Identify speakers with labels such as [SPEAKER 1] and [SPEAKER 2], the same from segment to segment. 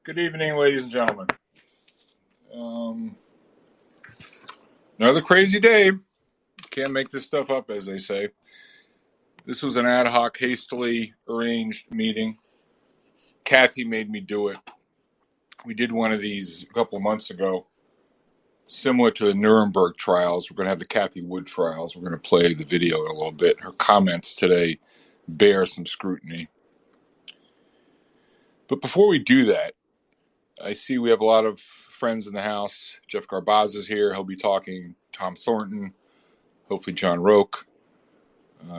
[SPEAKER 1] Good evening, ladies and gentlemen. Another crazy day. Can't make this stuff up, as they say. This was an ad hoc, hastily arranged meeting. Cathie made me do it. We did one of these a couple of months ago, similar to the Nuremberg trials. We're going to have the Cathie Wood trials. We're going to play the video in a little bit. Her comments today bear some scrutiny. But before we do that, I see we have a lot of friends in the house. Jeff Garbaz is here. He'll be talking. Tom Thornton, hopefully John Roque,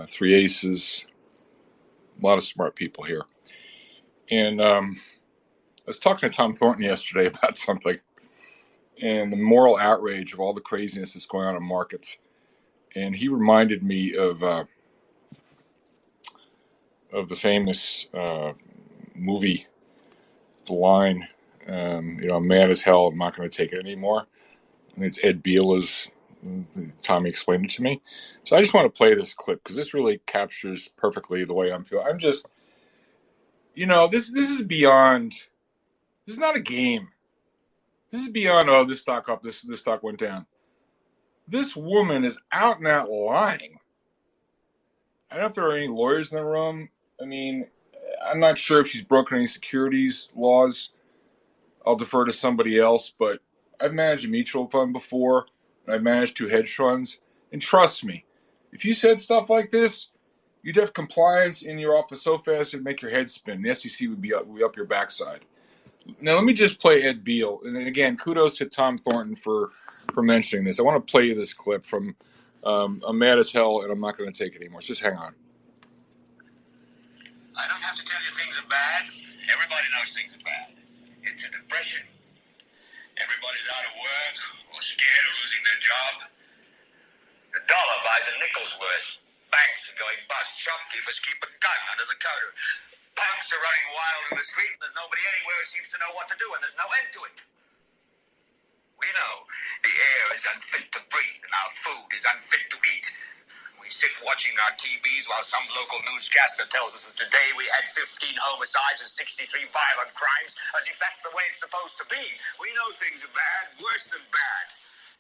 [SPEAKER 1] Three Aces, a lot of smart people here. And I was talking to Tom Thornton yesterday about something and the moral outrage of all the craziness that's going on in markets. And he reminded me of the famous movie, The Line, I'm mad as hell, I'm not going to take it anymore. And it's Ed Beal, as Tommy explained it to me. So I just want to play this clip because this really captures perfectly the way I'm feeling. I'm just, this is beyond, this is not a game. This is beyond, this stock up, this stock went down. This woman is out and out lying. I don't know if there are any lawyers in the room. I mean, I'm not sure if she's broken any securities laws. I'll defer to somebody else, but I've managed a mutual fund before, and I've managed 2 hedge funds. And trust me, if you said stuff like this, you'd have compliance in your office so fast it'd make your head spin. The SEC would be up your backside. Now, let me just play Ed Beal. And then again, kudos to Tom Thornton for mentioning this. I want to play you this clip from I'm mad as hell, and I'm not going to take it anymore. Just hang on.
[SPEAKER 2] I don't have to tell you things are bad. Everybody knows things are bad. It's a depression. Everybody's out of work or scared of losing their job. The dollar buys a nickel's worth. Banks are going bust. Shopkeepers keep a gun under the counter. Punks are running wild in the street, and there's nobody anywhere who seems to know what to do, and there's no end to it. We know the air is unfit to breathe, and our food is unfit to eat. We sit watching our TVs while some local newscaster tells us that today we had 15 homicides and 63 violent crimes, as if that's the way it's supposed to be. We know things are bad, worse than bad.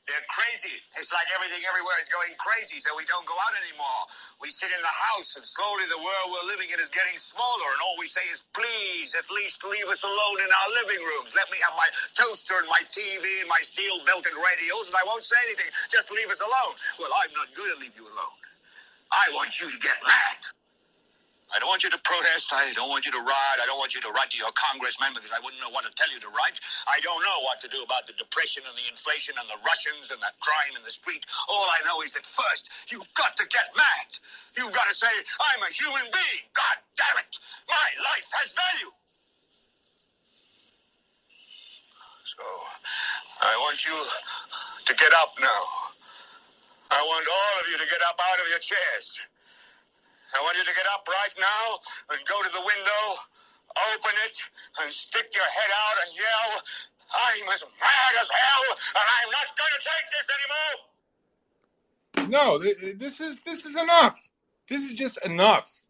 [SPEAKER 2] They're crazy. It's like everything everywhere is going crazy, so we don't go out anymore. We sit in the house, and slowly the world we're living in is getting smaller, and all we say is, please, at least leave us alone in our living rooms. Let me have my toaster and my TV and my steel-belted radios, and I won't say anything. Just leave us alone. Well, I'm not going to leave you alone. I want you to get mad. I don't want you to protest. I don't want you to riot. I don't want you to write to your congressman because I wouldn't know what to tell you to write. I don't know what to do about the depression and the inflation and the Russians and that crime in the street. All I know is that first, you've got to get mad. You've got to say, I'm a human being. God damn it. My life has value. So, I want you to get up now. I want all of you to get up out of your chairs. I want you to get up right now and go to the window, open it, and stick your head out and yell, I'm as mad as hell, and I'm not going to take this anymore.
[SPEAKER 1] No, this is enough. This is just enough.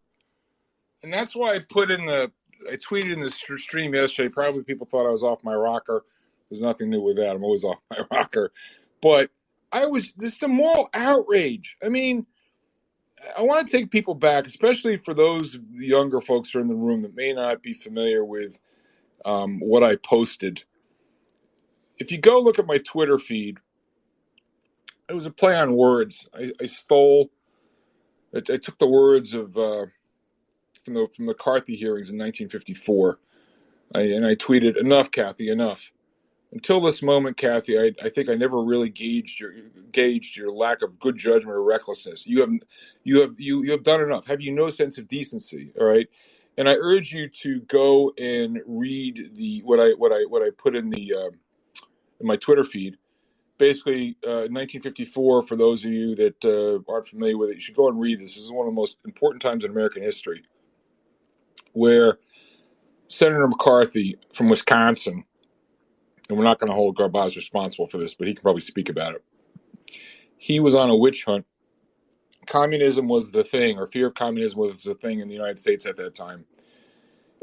[SPEAKER 1] And that's why I tweeted in the stream yesterday. Probably people thought I was off my rocker. There's nothing new with that. I'm always off my rocker. But this is the moral outrage. I mean, I want to take people back, especially for those the younger folks who are in the room that may not be familiar with what I posted. If you go look at my Twitter feed, it was a play on words. I took the words of from the McCarthy hearings in 1954, and I tweeted, "Enough, Cathie, enough." Until this moment, Cathie, I think I never really gauged your lack of good judgment or recklessness. You have done enough. Have you no sense of decency? All right, and I urge you to go and read what I put in in my Twitter feed. Basically, 1954. For those of you that aren't familiar with it, you should go and read this. This is one of the most important times in American history, where Senator McCarthy from Wisconsin. And we're not going to hold Garbaz responsible for this, but he can probably speak about it. He was on a witch hunt. Communism was the thing, or fear of communism was the thing in the United States at that time.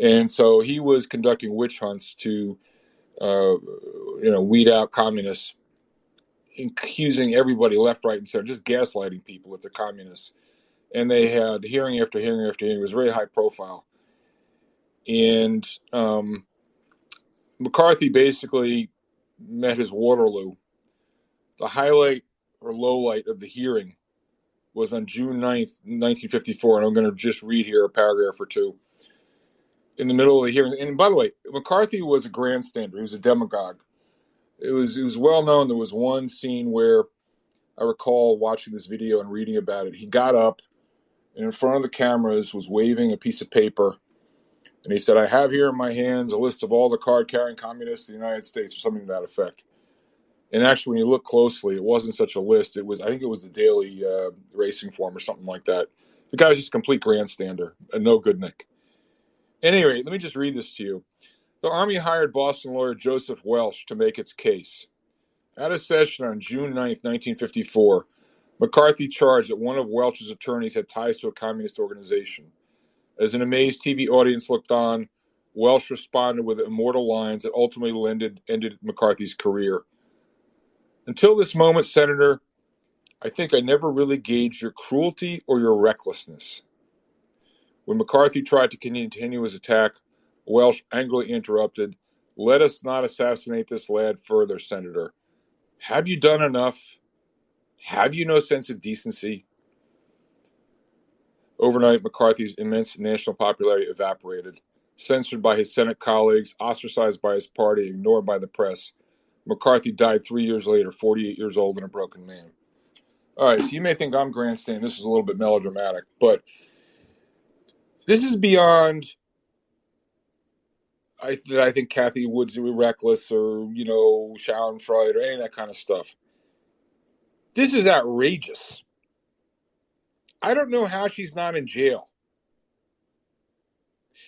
[SPEAKER 1] And so he was conducting witch hunts to, weed out communists, accusing everybody left, right, and center, just gaslighting people that they're communists. And they had hearing after hearing after hearing. It was very high profile. And McCarthy basically met his Waterloo. The highlight or low light of the hearing was on June 9th, 1954. And I'm going to just read here a paragraph or two. In the middle of the hearing, and by the way, McCarthy was a grandstander. He was a demagogue. It was well known. There was one scene where I recall watching this video and reading about it. He got up and in front of the cameras was waving a piece of paper. And he said, I have here in my hands a list of all the card-carrying communists in the United States, or something to that effect. And actually, when you look closely, it wasn't such a list. I think it was the Daily Racing Form or something like that. The guy was just a complete grandstander, a no good Nick. At any rate, let me just read this to you. The Army hired Boston lawyer Joseph Welch to make its case. At a session on June 9th, 1954, McCarthy charged that one of Welch's attorneys had ties to a communist organization. As an amazed TV audience looked on, Welch responded with immortal lines that ultimately ended McCarthy's career. Until this moment, Senator, I think I never really gauged your cruelty or your recklessness. When McCarthy tried to continue his attack, Welch angrily interrupted, Let us not assassinate this lad further, Senator. Have you done enough? Have you no sense of decency? Overnight, McCarthy's immense national popularity evaporated. Censored by his Senate colleagues, ostracized by his party, ignored by the press, McCarthy died 3 years later, 48 years old and a broken man. All right, so you may think I'm grandstanding. This is a little bit melodramatic, but this is beyond I think Cathie Wood's reckless or, Schadenfreude or any of that kind of stuff. This is outrageous. I don't know how she's not in jail.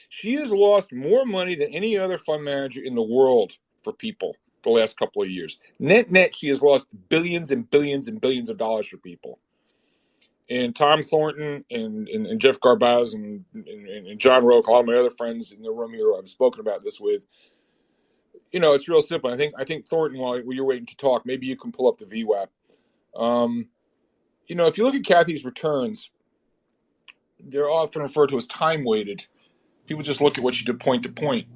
[SPEAKER 1] She has lost more money than any other fund manager in the world for people the last couple of years. Net, she has lost billions and billions and billions of dollars for people. And Tom Thornton and Jeff Garbaz and John Roque, a lot of my other friends in the room here I've spoken about this with, it's real simple. I think Thornton, while you're waiting to talk, maybe you can pull up the VWAP. If you look at Cathie's returns, they're often referred to as time-weighted. People just look at what she did point to point.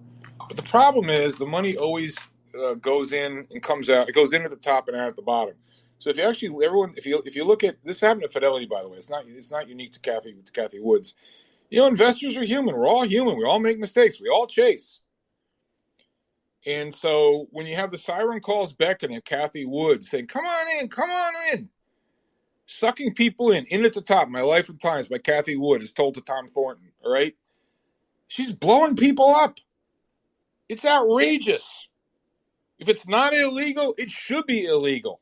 [SPEAKER 1] But the problem is the money always goes in and comes out. It goes in at the top and out at the bottom. So if you look at this, happened to Fidelity, by the way. It's not unique to Cathie Woods. Investors are human. We're all human. We all make mistakes. We all chase. And so when you have the siren calls beckoning at Cathie Woods saying, come on in, sucking people in at the top, My Life and Times by Cathie Wood is told to Tom Thornton, all right? She's blowing people up. It's outrageous. If it's not illegal, it should be illegal.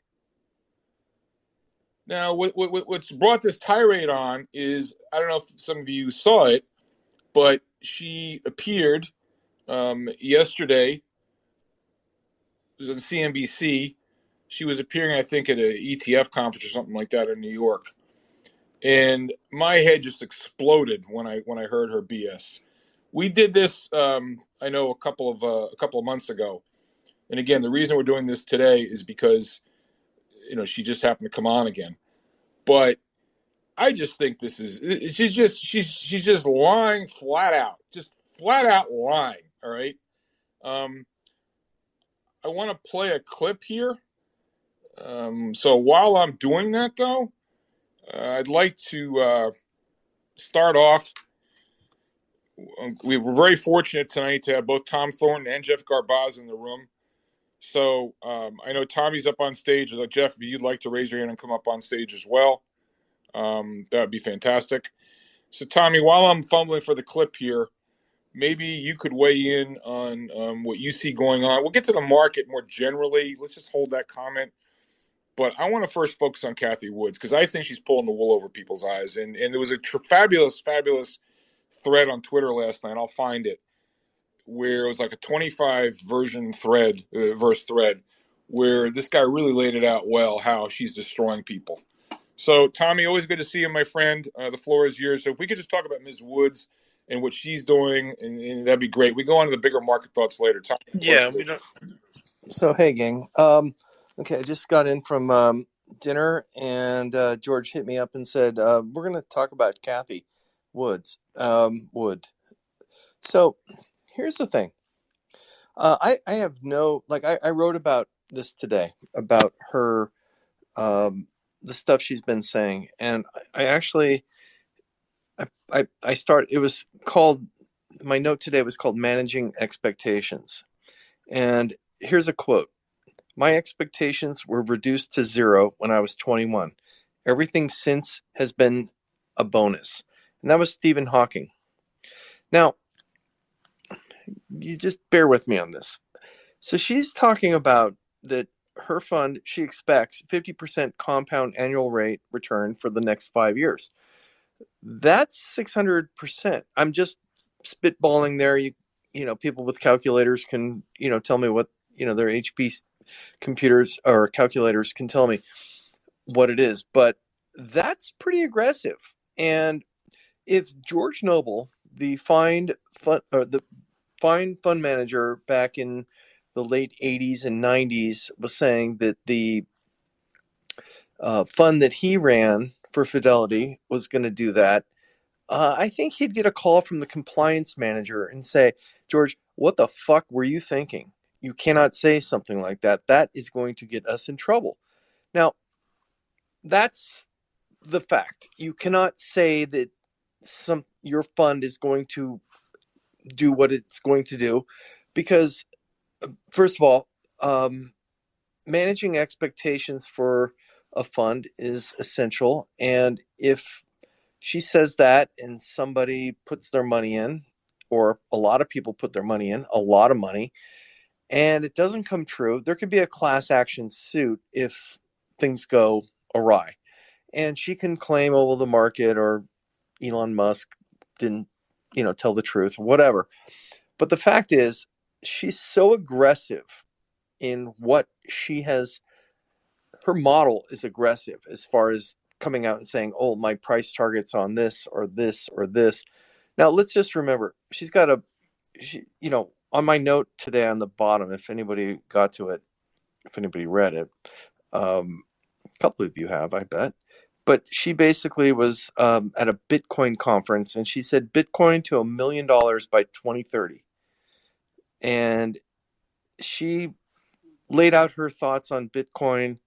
[SPEAKER 1] Now, what's brought this tirade on is, I don't know if some of you saw it, but she appeared yesterday. It was on CNBC. She was appearing, I think, at an ETF conference or something like that in New York. And my head just exploded when I heard her BS. We did this, I know, a couple of months ago. And again, the reason we're doing this today is because, she just happened to come on again. But I just think she's just lying flat out, lying. All right. I want to play a clip here. So while I'm doing that, though, I'd like to start off. We were very fortunate tonight to have both Tom Thornton and Jeff Garbaz in the room. So I know Tommy's up on stage. Jeff, if you'd like to raise your hand and come up on stage as well, that would be fantastic. So Tommy, while I'm fumbling for the clip here, maybe you could weigh in on what you see going on. We'll get to the market more generally. Let's just hold that comment. But I want to first focus on Cathie Woods because I think she's pulling the wool over people's eyes. And there was a fabulous thread on Twitter last night. I'll find it, where it was like a 25 verse thread, where this guy really laid it out well, how she's destroying people. So, Tommy, always good to see you, my friend. The floor is yours. So if we could just talk about Ms. Woods and what she's doing, and that'd be great. We go on to the bigger market thoughts later. Tommy, the floor is
[SPEAKER 3] Yeah, we
[SPEAKER 1] yours.
[SPEAKER 3] don't. So hey, gang. Okay, I just got in from dinner, and George hit me up and said we're going to talk about Cathie Wood. So here's the thing. I have no I wrote about this today about her the stuff she's been saying, and I actually I start. It was called, my note today was called Managing Expectations, and here's a quote. My expectations were reduced to zero when I was 21. Everything since has been a bonus. And that was Stephen Hawking. Now, you just bear with me on this. So she's talking about that her fund, she expects 50% compound annual rate return for the next 5 years. That's 600%. I'm just spitballing there. You know, people with calculators can, tell me what, their HP computers or calculators can tell me what it is, but that's pretty aggressive. And if George Noble, the fine fund manager back in the late 80s and 90s, was saying that the fund that he ran for Fidelity was going to do that, I think he'd get a call from the compliance manager and say, George, what the fuck were you thinking? You cannot say something like that. That is going to get us in trouble. Now, that's the fact. You cannot say that your fund is going to do what it's going to do, because first of all, managing expectations for a fund is essential. And if she says that and somebody puts their money in, or a lot of people put their money in, a lot of money, and it doesn't come true, there could be a class action suit if things go awry. And she can claim, oh, well, the market or Elon Musk didn't, tell the truth, whatever. But the fact is, she's so aggressive in what she has. Her model is aggressive as far as coming out and saying, oh, my price target's on this or this or this. Now, let's just remember, she's got on my note today on the bottom, if anybody got to it, if anybody read it, a couple of you have, I bet. But she basically was at a Bitcoin conference, and she said Bitcoin to $1 million by 2030. And she laid out her thoughts on Bitcoin,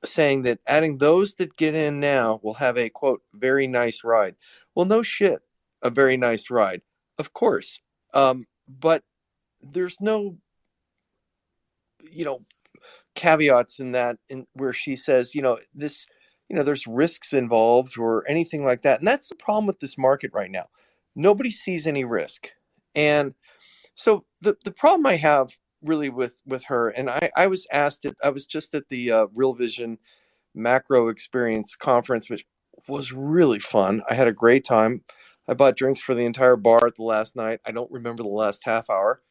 [SPEAKER 3] saying that adding those that get in now will have a, quote, very nice ride. Well, no shit, a very nice ride, of course. But there's no, caveats in that, in where she says, this, there's risks involved or anything like that. And that's the problem with this market right now. Nobody sees any risk. And so the problem I have really with her, and I was asked it, I was just at the Real Vision Macro Experience conference, which was really fun. I had a great time. I bought drinks for the entire bar at the last night. I don't remember the last half hour.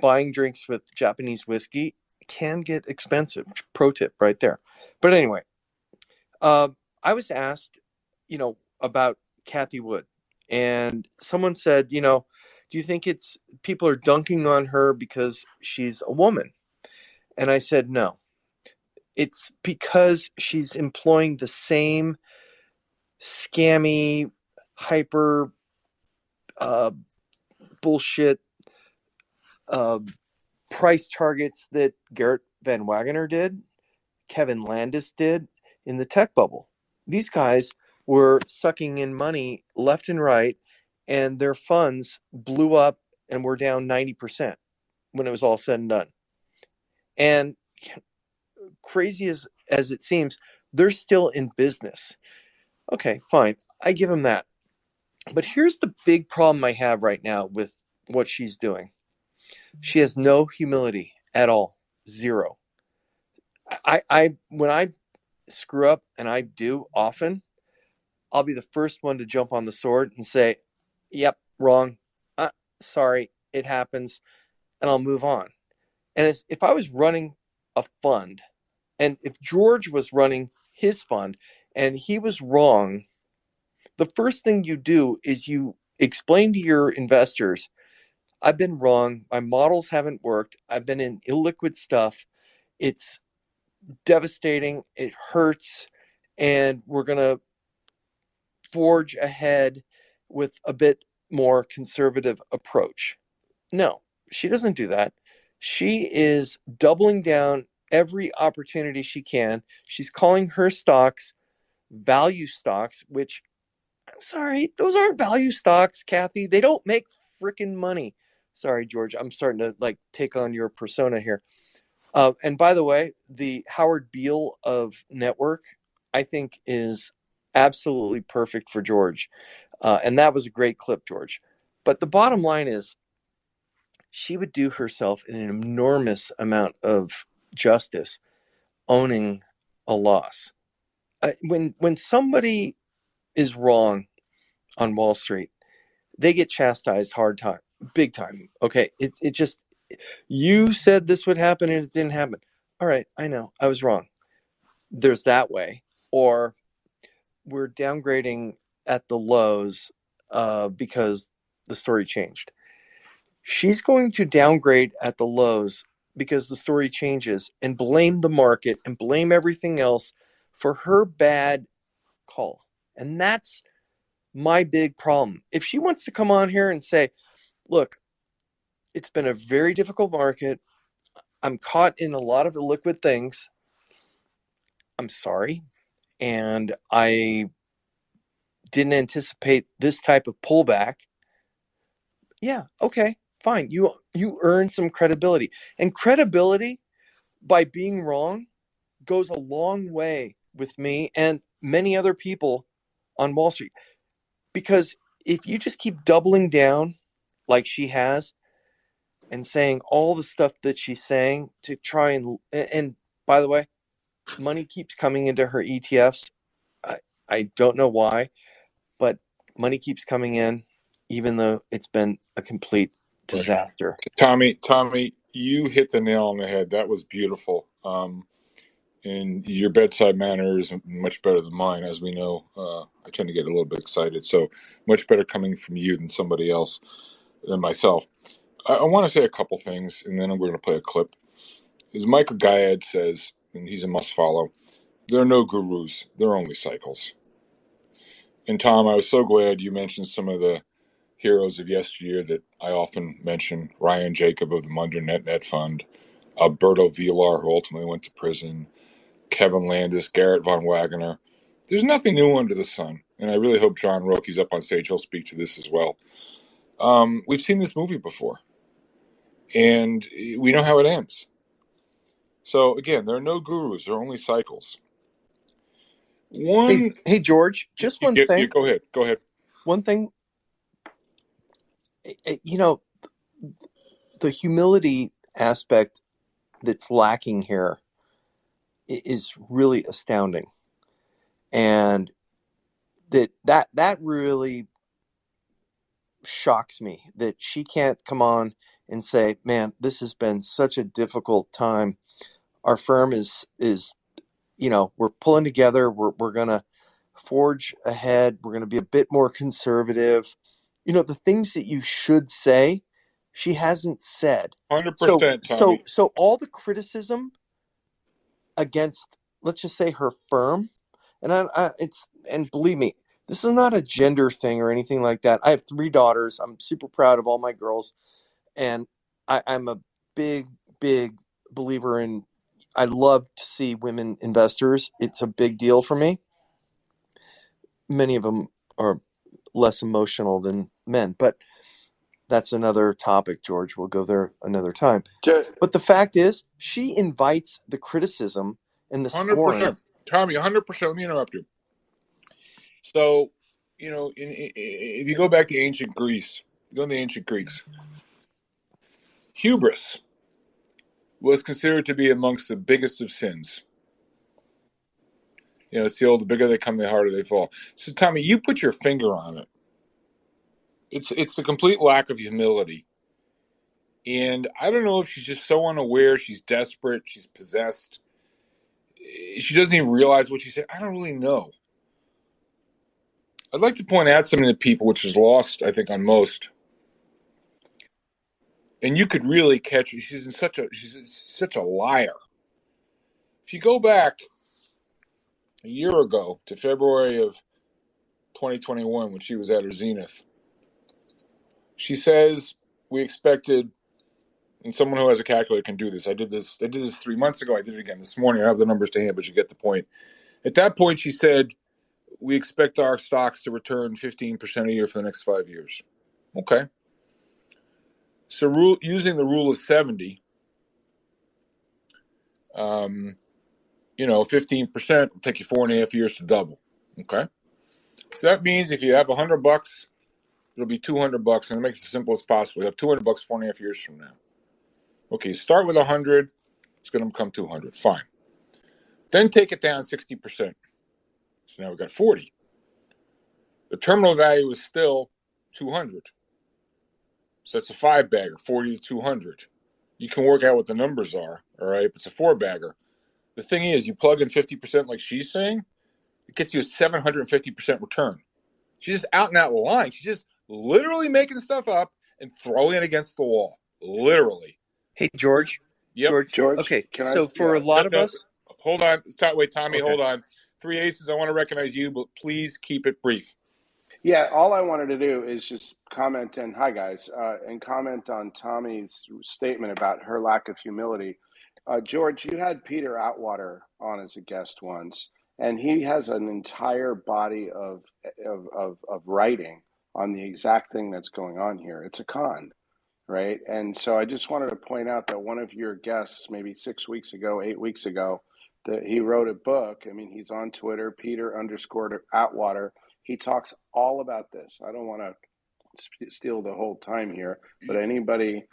[SPEAKER 3] Buying drinks with Japanese whiskey can get expensive. Pro tip right there. But anyway, I was asked, about Cathie Wood, and someone said, do you think it's people are dunking on her because she's a woman? And I said, no. It's because she's employing the same scammy, hyper bullshit price targets that Garrett Van Wagoner did, Kevin Landis did in the tech bubble. These guys were sucking in money left and right, and their funds blew up and were down 90% when it was all said and done. And crazy as it seems, they're still in business. Okay, fine. I give them that. But here's the big problem I have right now with what she's doing. She has no humility at all. Zero. I when I screw up, and I do often, I'll be the first one to jump on the sword and say, yep, wrong. Sorry, it happens. And I'll move on. And if I was running a fund, and if George was running his fund and he was wrong the first thing you do is you explain to your investors, I've been wrong. My models haven't worked. I've been in illiquid stuff. It's devastating. It hurts. And we're going to forge ahead with a bit more conservative approach. No, she doesn't do that. She is doubling down every opportunity she can. She's calling her stocks value stocks, which I'm sorry, those aren't value stocks, Cathie. They don't make freaking money. Sorry, George, I'm starting to like take on your persona here. And by the way, the Howard Beale of Network, I think, is absolutely perfect for George. And that was a great clip, George. But the bottom line is, she would do herself an enormous amount of justice owning a loss. When somebody is wrong on Wall Street, they get chastised hard time, big time. Okay, it just, you said this would happen and it didn't happen. All right, I know I was wrong. There's that way, or we're downgrading at the lows because the story changed. She's going to downgrade at the lows because the story changes and blame the market and blame everything else for her bad call. And that's my big problem. If she wants to come on here and say, look, it's been a very difficult market. I'm caught in a lot of illiquid things. I'm sorry. And I didn't anticipate this type of pullback. Yeah, okay, fine. You earn some credibility. And credibility by being wrong goes a long way with me and many other people on Wall Street. Because if you just keep doubling down like she has and saying all the stuff that she's saying to try and by the way, money keeps coming into her ETFs. I don't know why, but money keeps coming in, even though it's been a complete disaster.
[SPEAKER 1] Tommy, you hit the nail on the head. That was beautiful. And your bedside manner is much better than mine, as we know. I tend to get a little bit excited, so much better coming from you than somebody else, than myself. I want to say a couple things, and then I'm going to play a clip. As Michael Gayed says, and he's a must follow, there are no gurus, there are only cycles. And Tom, I was so glad you mentioned some of the heroes of yesteryear that I often mention. Ryan Jacob of the Munder Net Fund, Alberto Villar, who ultimately went to prison, Kevin Landis, Garrett Von Wagoner. There's nothing new under the sun, and I really hope John Rokey's up on stage. He'll speak to this as well. We've seen this movie before, and we know how it ends. So again, there are no gurus; there are only cycles.
[SPEAKER 3] Hey George, just one thing.
[SPEAKER 1] Go ahead.
[SPEAKER 3] One thing, the humility aspect that's lacking here is really astounding, and that really shocks me that she can't come on and say, man, this has been such a difficult time. Our firm is we're pulling together. We're gonna forge ahead. We're gonna be a bit more conservative. The things that you should say, she hasn't said.
[SPEAKER 1] 100%, Tommy.
[SPEAKER 3] So all the criticism against, let's just say, her firm, and believe me, this is not a gender thing or anything like that. I have 3 daughters. I'm super proud of all my girls, and I'm a big believer in. I love to see women investors. It's a big deal for me. Many of them are less emotional than men, but that's another topic, George. We'll go there another time. But the fact is, she invites the criticism and the
[SPEAKER 1] 100%.
[SPEAKER 3] scoring.
[SPEAKER 1] Tommy, 100%. Let me interrupt you. So, if you go back to ancient Greece, go to the ancient Greeks, hubris was considered to be amongst the biggest of sins. It's the bigger they come, the harder they fall. So, Tommy, you put your finger on it. It's the complete lack of humility. And I don't know if she's just so unaware, she's desperate, she's possessed. She doesn't even realize what she said. I don't really know. I'd like to point out something to people which is lost, I think, on most. And you could really catch her. She's such a liar. If you go back a year ago to February of 2021 when she was at her zenith, she says we expected, and someone who has a calculator can do this. I did this 3 months ago. I did it again this morning. I have the numbers to hand, but you get the point. At that point, she said we expect our stocks to return 15% a year for the next 5 years. Okay. So using the rule of 70, 15% will take you 4.5 years to double. Okay. So that means if you have $100, it'll be $200, and it makes it as simple as possible. You have $200 4.5 years from now. Okay, start with 100. It's going to become 200. Fine. Then take it down 60%. So now we've got 40. The terminal value is still 200. So that's a 5-bagger, 40 to 200. You can work out what the numbers are, all right? But it's a 4-bagger. The thing is, you plug in 50% like she's saying, it gets you a 750% return. She's just out and out lying. She's just literally making stuff up and throwing it against the wall. Literally.
[SPEAKER 3] Hey, George.
[SPEAKER 1] Yep.
[SPEAKER 4] George,
[SPEAKER 3] Okay,
[SPEAKER 4] can
[SPEAKER 3] so for a lot of us...
[SPEAKER 1] Hold on. Wait, Tommy,
[SPEAKER 3] Okay.
[SPEAKER 1] hold on. 3 aces, I want to recognize you, but please keep it brief.
[SPEAKER 4] Yeah, all I wanted to do is just comment, and hi guys, and comment on Tommy's statement about her lack of humility. George, you had Peter Atwater on as a guest once, and he has an entire body of writing on the exact thing that's going on here. It's a con, right? And so I just wanted to point out that one of your guests, maybe 6 weeks ago, 8 weeks ago, that he wrote a book. I mean, he's on Twitter, Peter_Atwater. He talks all about this. I don't want to steal the whole time here, but anybody,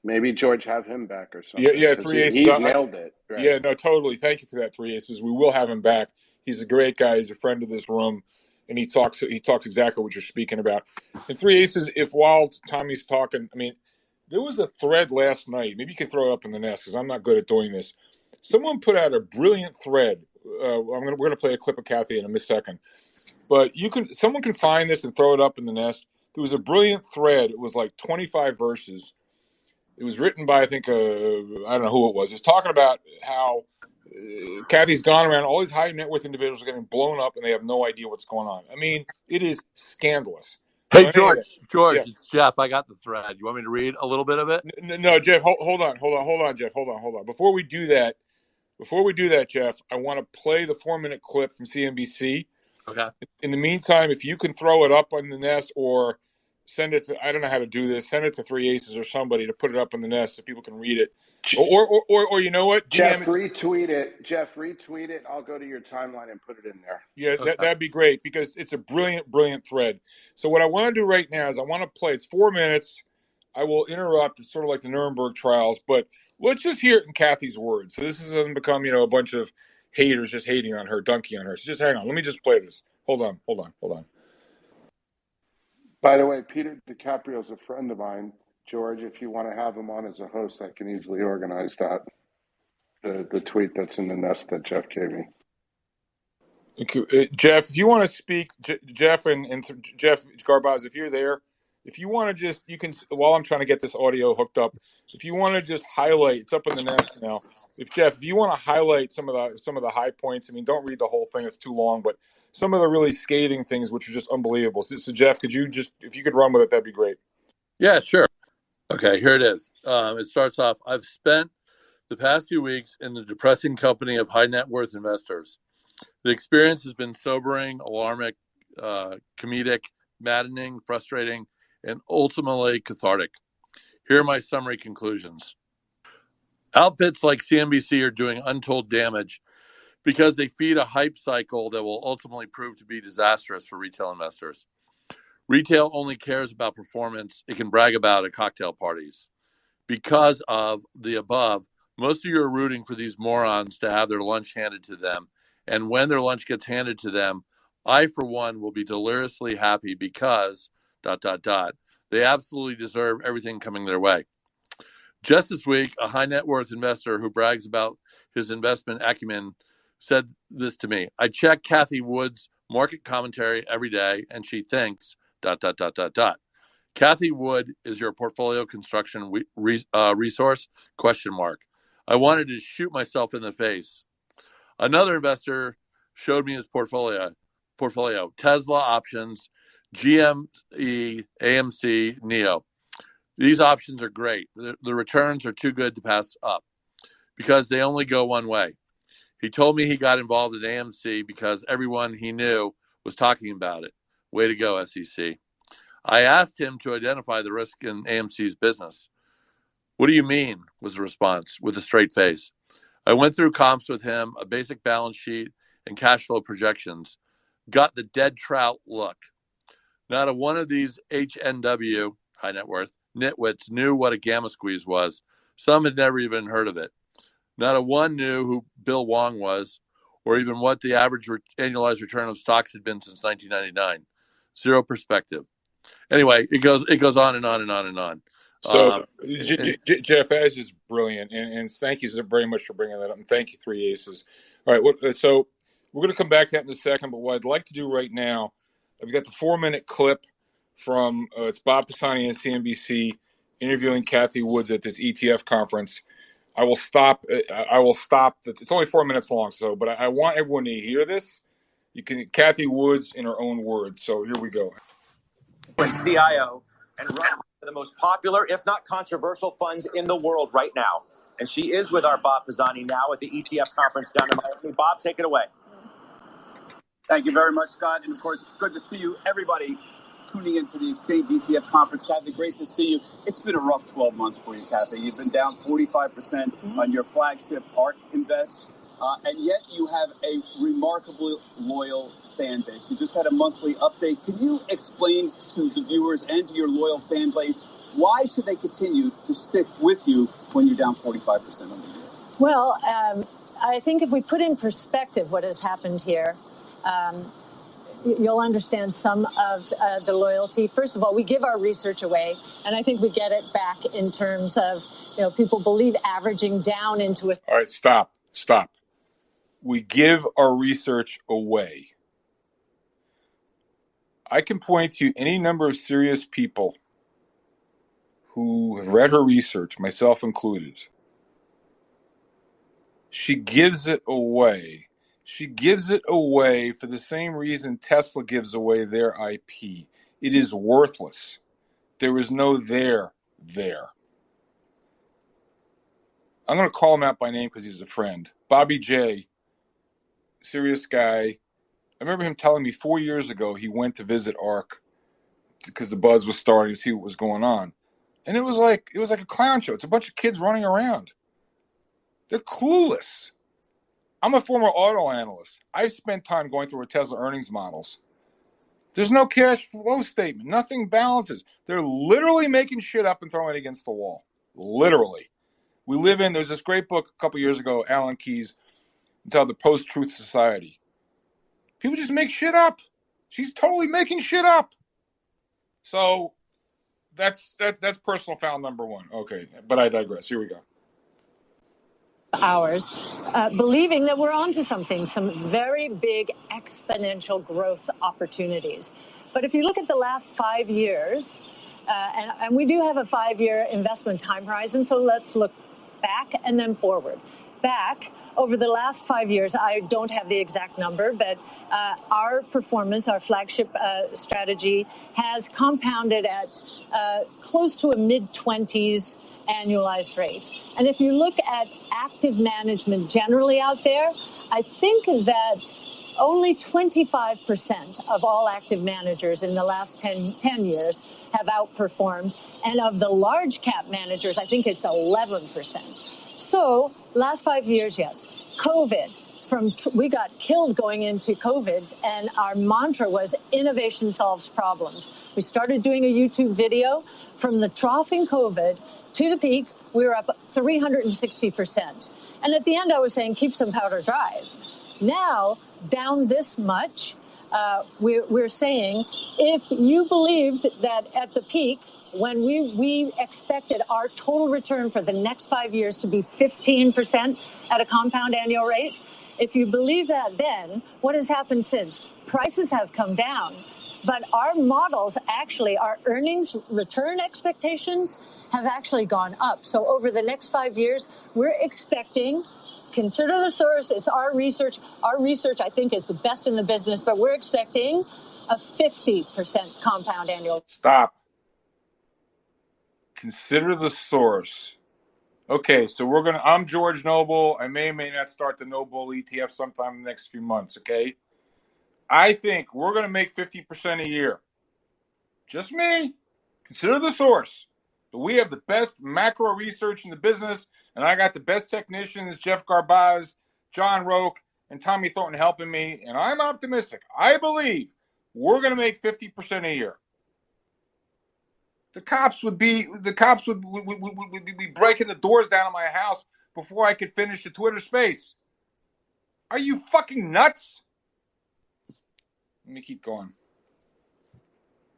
[SPEAKER 4] maybe George, have him back or something.
[SPEAKER 1] Yeah, 3 aces.
[SPEAKER 4] He's nailed it. Right?
[SPEAKER 1] Yeah, no, totally. Thank you for that, 3 aces. We will have him back. He's a great guy. He's a friend of this room, and he talks exactly what you're speaking about. And 3 aces, if while Tommy's talking, I mean, there was a thread last night. Maybe you can throw it up in the nest because I'm not good at doing this. Someone put out a brilliant thread. We're gonna play a clip of Cathie in a second, but someone can find this and throw it up in the nest. There was a brilliant thread. It was like 25 verses. It was written by, I think, I don't know who it was. It was talking about how Cathie's gone around. All these high net worth individuals are getting blown up, and they have no idea what's going on. I mean, it is scandalous.
[SPEAKER 5] Hey,
[SPEAKER 1] So
[SPEAKER 5] George,
[SPEAKER 1] yeah.
[SPEAKER 5] It's Jeff. I got the thread. You want me to read a little bit of it?
[SPEAKER 1] No, Jeff, hold on, Jeff. Hold on. Before we do that, Jeff, I want to play the 4-minute clip from CNBC.
[SPEAKER 5] Okay.
[SPEAKER 1] In the meantime, if you can throw it up on the nest or send it to, I don't know how to do this, send it to 3 aces or somebody to put it up on the nest so people can read it. Or you know what?
[SPEAKER 4] Jeff, retweet it. I'll go to your timeline and put it in there.
[SPEAKER 1] Yeah,
[SPEAKER 5] Okay.
[SPEAKER 1] that'd be great because it's a brilliant thread. So what I want to do right now is I want to play. It's 4 minutes. I will interrupt. It's sort of like the Nuremberg trials, but let's just hear it in Cathie's words. So this doesn't become, a bunch of haters just hating on her, dunking on her. So just hang on. Let me just play this. Hold on.
[SPEAKER 4] By the way, Peter DiCaprio is a friend of mine. George, if you want to have him on as a host, I can easily organize that. The tweet that's in the nest that Jeff gave me.
[SPEAKER 1] Jeff, if you want to speak, Jeff and Jeff Garbaz, if you're there, if you want to you can, while I'm trying to get this audio hooked up, if you want to just highlight, it's up in the nest now. If you want to highlight some of the high points, I mean, don't read the whole thing; it's too long. But some of the really scathing things, which are just unbelievable. So Jeff, if you could run with it, that'd be great.
[SPEAKER 5] Yeah, sure. Okay, here it is. It starts off. I've spent the past few weeks in the depressing company of high net worth investors. The experience has been sobering, alarming, comedic, maddening, frustrating, and ultimately cathartic. Here are my summary conclusions. Outfits like CNBC are doing untold damage because they feed a hype cycle that will ultimately prove to be disastrous for retail investors. Retail only cares about performance it can brag about at cocktail parties. Because of the above, most of you are rooting for these morons to have their lunch handed to them. And when their lunch gets handed to them, I, for one, will be deliriously happy because ... they absolutely deserve everything coming their way. Just this week, a high net worth investor who brags about his investment acumen said this to me. I checked Cathie Wood's market commentary every day, and she thinks ... Cathie Wood is your portfolio construction resource? ? I wanted to shoot myself in the face. Another investor showed me his portfolio. Tesla options, GME, AMC, NEO. These options are great. The returns are too good to pass up because they only go one way. He told me he got involved in AMC because everyone he knew was talking about it. Way to go, SEC. I asked him to identify the risk in AMC's business. What do you mean? Was the response with a straight face. I went through comps with him, a basic balance sheet, and cash flow projections. Got the dead trout look. Not a one of these HNW, high net worth, nitwits knew what a gamma squeeze was. Some had never even heard of it. Not a one knew who Bill Wong was, or even what the average annualized return of stocks had been since 1999. Zero perspective. Anyway, it goes on and on and on and on.
[SPEAKER 1] So, Jeff, that is just brilliant, and thank you very much for bringing that up, and thank you, Three Aces. All right, so we're going to come back to that in a second, but what I'd like to do right now, I've got the 4-minute clip from it's Bob Pisani and CNBC interviewing Cathie Woods at this ETF conference. I will stop. It's only 4 minutes long, but I want everyone to hear this. You can Cathie Woods in her own words. So here we go.
[SPEAKER 6] CIO and run the most popular, if not controversial, funds in the world right now. And she is with our Bob Pisani now at the ETF conference down in Miami. Bob, take it away.
[SPEAKER 7] Thank you very much, Scott. And of course, good to see you, everybody tuning into the Exchange ETF conference. Cathie, great to see you. It's been a rough 12 months for you, Cathie. You've been down 45% on your flagship ARK Invest. And yet you have a remarkably loyal fan base. You just had a monthly update. Can you explain to the viewers and to your loyal fan base, why should they continue to stick with you when you're down 45% on the year?
[SPEAKER 8] Well, I think if we put in perspective what has happened here, you'll understand some of the loyalty. First of all, we give our research away, and I think we get it back in terms of, people believe averaging down into a...
[SPEAKER 1] All right, stop. We give our research away. I can point to any number of serious people who have read her research, myself included. She gives it away. She gives it away for the same reason Tesla gives away their IP. It is worthless. There is no there. I'm going to call him out by name because he's a friend. Bobby J., serious guy. I remember him telling me 4 years ago he went to visit ARK because the buzz was starting to see what was going on. And it was like a clown show. It's a bunch of kids running around. They're clueless. I'm a former auto analyst. I've spent time going through Tesla earnings models. There's no cash flow statement. Nothing balances. They're literally making shit up and throwing it against the wall. Literally. There's this great book a couple years ago, Alan Keyes, entitled The Post-Truth Society. People just make shit up. She's totally making shit up. So that's personal foul number one. Okay, but I digress. Here we go.
[SPEAKER 8] Hours, believing that we're onto something, some very big exponential growth opportunities. But if you look at the last 5 years, and we do have a 5-year investment time horizon, so let's look back and then forward. Back over the last 5 years, I don't have the exact number, but our performance, our flagship strategy, has compounded at close to a mid-20s annualized rate. And if you look at active management generally out there, I think that only 25% of all active managers in the last 10 years have outperformed. And of the large cap managers, I think it's 11%. So last 5 years, yes. COVID, we got killed going into COVID, and our mantra was innovation solves problems. We started doing a YouTube video from the trough in COVID to the peak. We were up 360%. And at the end, I was saying, keep some powder dry. Now, down this much, we're saying, if you believed that at the peak, when we expected our total return for the next 5 years to be 15% at a compound annual rate, If you believe that then, what has happened since? Prices have come down, but our models actually, our earnings return expectations have actually gone up. So over the next 5 years, we're expecting, consider the source, it's our research. Our research, I think, is the best in the business, but we're expecting a 50% compound annual.
[SPEAKER 1] Stop. Consider the source. Okay, so I'm George Noble. I may or may not start the Noble ETF sometime in the next few months, okay? I think we're going to make 50% a year. Just me. Consider the source. But we have the best macro research in the business, and I got the best technicians, Jeff Garbaz, John Roque, and Tommy Thornton helping me, and I'm optimistic. I believe we're going to make 50% a year. The cops would be breaking the doors down on my house before I could finish the Twitter space. Are you fucking nuts? Let me keep going.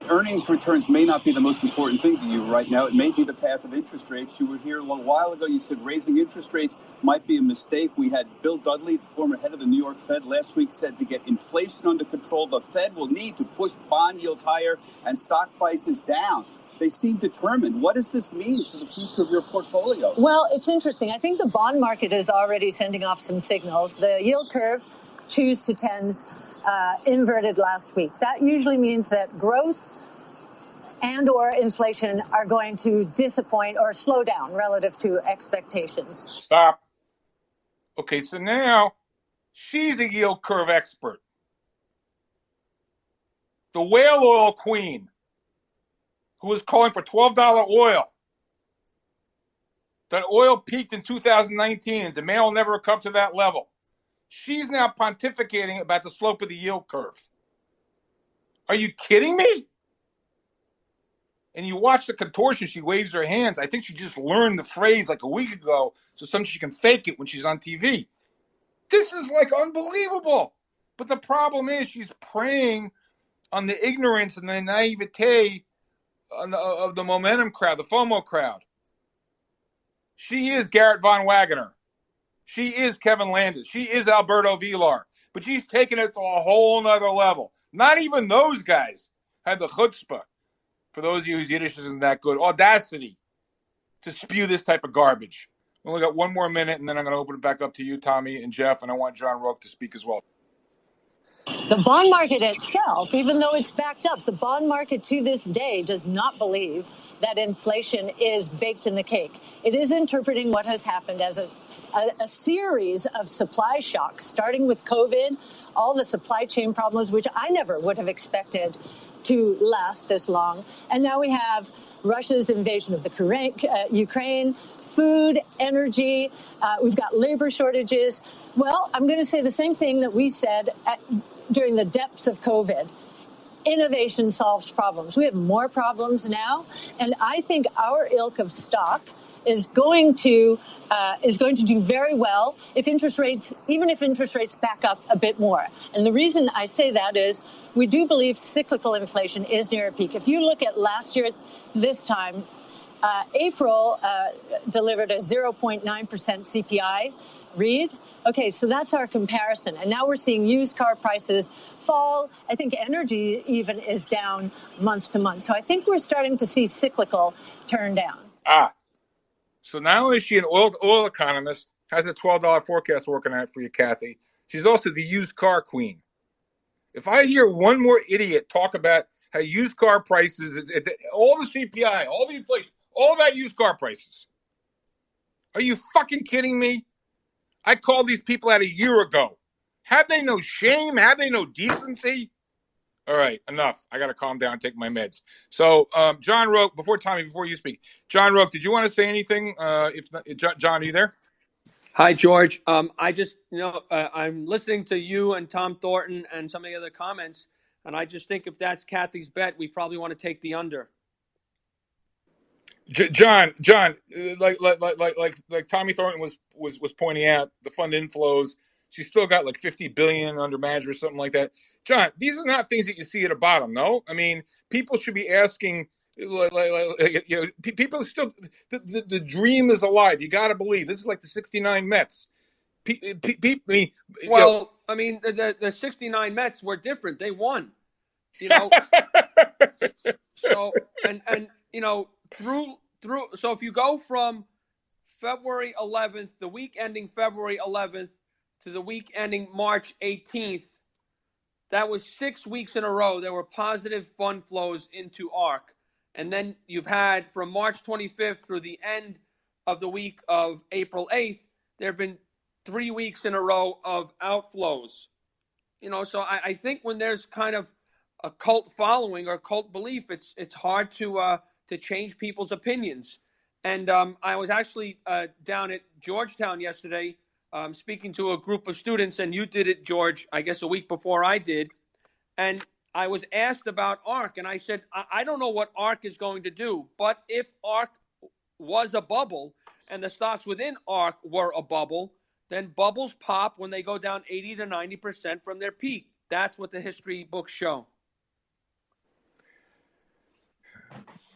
[SPEAKER 7] Earnings returns may not be the most important thing to you right now. It may be the path of interest rates. You were here a little while ago. You said raising interest rates might be a mistake. We had Bill Dudley, the former head of the New York Fed, last week said to get inflation under control, the Fed will need to push bond yields higher and stock prices down. They seem determined. What does this mean for the future of your portfolio?
[SPEAKER 8] Well, it's interesting. I think the bond market is already sending off some signals. The yield curve, 2s to 10s, inverted last week. That usually means that growth and or inflation are going to disappoint or slow down relative to expectations.
[SPEAKER 1] Stop. Okay, so now she's a yield curve expert. The whale oil queen, who was calling for $12 oil. That oil peaked in 2019 and demand will never recover to that level. She's now pontificating about the slope of the yield curve. Are you kidding me? And you watch the contortion, she waves her hands. I think she just learned the phrase like a week ago, so sometimes she can fake it when she's on TV. This is like unbelievable. But the problem is she's preying on the ignorance and the naivete of the momentum crowd, the FOMO crowd. She is Garrett Von Wagoner. She is Kevin Landis. She is Alberto Villar. But she's taken it to a whole nother level. Not even those guys had the chutzpah, for those of you whose Yiddish isn't that good, audacity to spew this type of garbage. We only got one more minute, and then I'm going to open it back up to you, Tommy and Jeff, and I want John Roque to speak as well.
[SPEAKER 8] The bond market itself, even though it's backed up, the bond market to this day does not believe that inflation is baked in the cake. It is interpreting what has happened as a series of supply shocks, starting with COVID, all the supply chain problems, which I never would have expected to last this long. And now we have Russia's invasion of the Ukraine, food, energy. We've got labor shortages. Well, I'm going to say the same thing that we said during the depths of COVID. Innovation solves problems. We have more problems now, and I think our ilk of stock is going to do very well if interest rates back up a bit more. And the reason I say that is we do believe cyclical inflation is near a peak. If you look at last year, this time, April delivered a 0.9% CPI read. Okay, so that's our comparison. And now we're seeing used car prices fall. I think energy even is down month to month. So I think we're starting to see cyclical turn down.
[SPEAKER 1] So not only is she an oil economist, has a $12 forecast working out for you, Cathie, she's also the used car queen. If I hear one more idiot talk about how used car prices, all the CPI, all the inflation, all about used car prices, are you fucking kidding me? I called these people out a year ago. Have they no shame? Have they no decency? All right, enough. I got to calm down and take my meds. So, John Roque, before you speak, John Roque, did you want to say anything? If not, John, are you there?
[SPEAKER 9] Hi, George. I just, I'm listening to you and Tom Thornton and some of the other comments, and I just think if that's Cathie's bet, we probably want to take the under.
[SPEAKER 1] John, like Tommy Thornton was pointing out, the fund inflows. She's still got like $50 billion under management or something like that. John, these are not things that you see at the bottom, no? I mean, people should be asking, people still, the dream is alive. You got to believe. This is like the '69 Mets.
[SPEAKER 9] Well, I mean, the 69 Mets were different. They won, So, and through, so if you go from February 11th, the week ending February 11th, to the week ending March 18th, that was 6 weeks in a row. There were positive fund flows into ARK. And then you've had from March 25th through the end of the week of April 8th, there have been 3 weeks in a row of outflows. So I think when there's kind of a cult following or cult belief, it's hard to change people's opinions. And I was actually down at Georgetown yesterday speaking to a group of students, and you did it, George, I guess a week before I did. And I was asked about ARK, and I said, I don't know what ARK is going to do, but if ARK was a bubble and the stocks within ARK were a bubble, then bubbles pop when they go down 80 to 90% from their peak. That's what the history books show.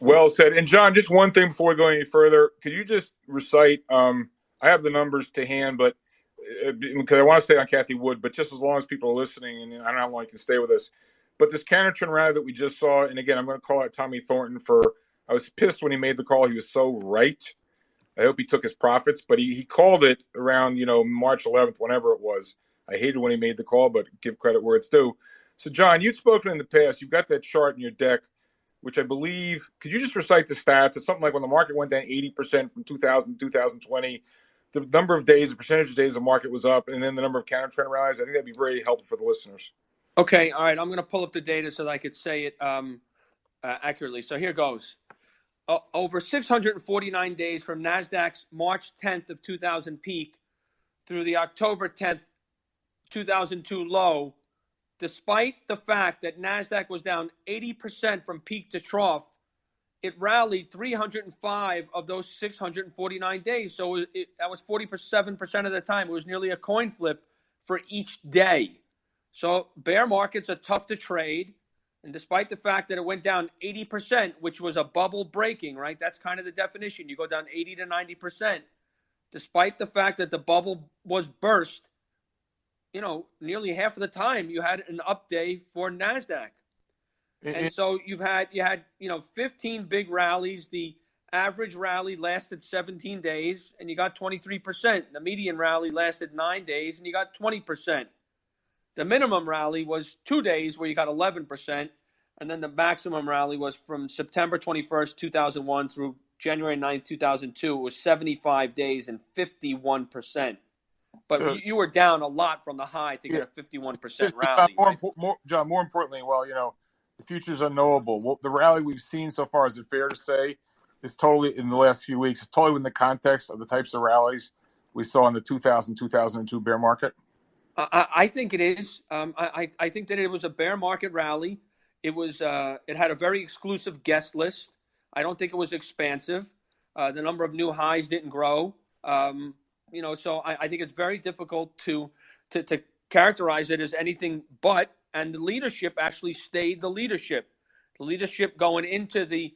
[SPEAKER 1] Well said. And John, just one thing before we go any further, could you just recite? I have the numbers to hand, but because I want to stay on Cathie Wood, but just as long as people are listening, and I don't know how long you can stay with us. But this counter trend rally that we just saw, and again, I'm going to call out Tommy Thornton I was pissed when he made the call. He was so right. I hope he took his profits, but he called it around, March 11th, whenever it was. I hated when he made the call, but give credit where it's due. So, John, you'd spoken in the past. You've got that chart in your deck, which I believe, could you just recite the stats? It's something like when the market went down 80% from 2000 to 2020, the number of days, the percentage of days the market was up, and then the number of counter trend rallies. I think that'd be very helpful for the listeners.
[SPEAKER 9] Okay, all right. I'm going to pull up the data so that I could say it accurately. So here goes. Over 649 days from NASDAQ's March 10th of 2000 peak through the October 10th, 2002 low, despite the fact that NASDAQ was down 80% from peak to trough, it rallied 305 of those 649 days. So that was 47% of the time. It was nearly a coin flip for each day. So bear markets are tough to trade. And despite the fact that it went down 80%, which was a bubble breaking, right? That's kind of the definition. You go down 80 to 90%. Despite the fact that the bubble was burst, nearly half of the time you had an up day for NASDAQ. And so you had 15 big rallies. The average rally lasted 17 days, and you got 23%. The median rally lasted 9 days, and you got 20%. The minimum rally was 2 days where you got 11%, and then the maximum rally was from September 21st, 2001 through January 9th, 2002. It was 75 days and 51%. But you were down a lot from the high to get a 51% rally.
[SPEAKER 1] John, more importantly, the future's unknowable. Well, the rally we've seen so far, is it fair to say, is totally, in the last few weeks, is totally in the context of the types of rallies we saw in the 2002 bear market?
[SPEAKER 9] I think it is. I think that it was a bear market rally. It was. It had a very exclusive guest list. I don't think it was expansive. The number of new highs didn't grow. So I think it's very difficult to characterize it as anything but. And the leadership actually stayed the leadership. The leadership going into the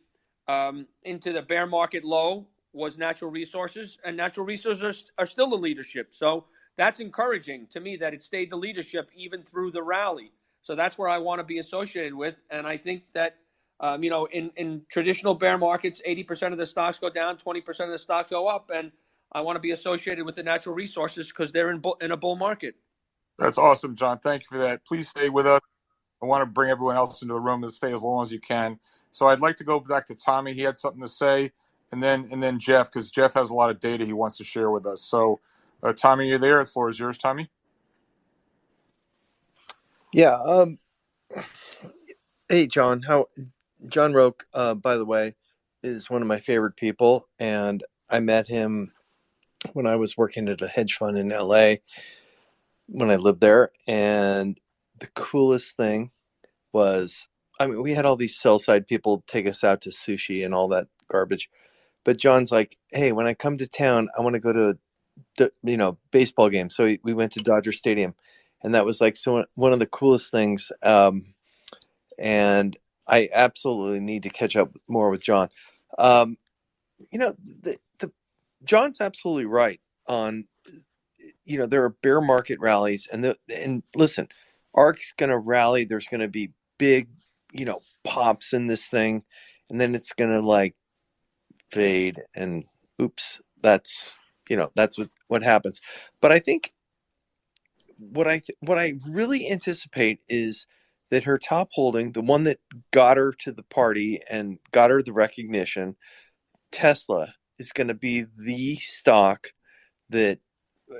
[SPEAKER 9] bear market low was natural resources, and natural resources are still the leadership. So that's encouraging to me that it stayed the leadership even through the rally. So that's where I want to be associated with. And I think that, in traditional bear markets, 80% of the stocks go down, 20% of the stocks go up. And I want to be associated with the natural resources because they're in a bull market.
[SPEAKER 1] That's awesome, John. Thank you for that. Please stay with us. I want to bring everyone else into the room to stay as long as you can. So I'd like to go back to Tommy. He had something to say. And then Jeff, because Jeff has a lot of data he wants to share with us. So, Tommy, you're there. The floor is yours, Tommy.
[SPEAKER 3] Yeah. Hey, John. John Roque, by the way, is one of my favorite people, and I met him when I was working at a hedge fund in LA when I lived there. And the coolest thing was, we had all these sell side people take us out to sushi and all that garbage. But John's like, hey, when I come to town, I want to go to baseball games. So we went to Dodger Stadium, and that was like one of the coolest things. And I absolutely need to catch up more with John. John's absolutely right on. there are bear market rallies, and listen, ARK's going to rally. There's going to be big, pops in this thing, and then it's going to like fade, and oops, that's what happens. But I think what I really anticipate is that her top holding, the one that got her to the party and got her the recognition, Tesla, is going to be the stock that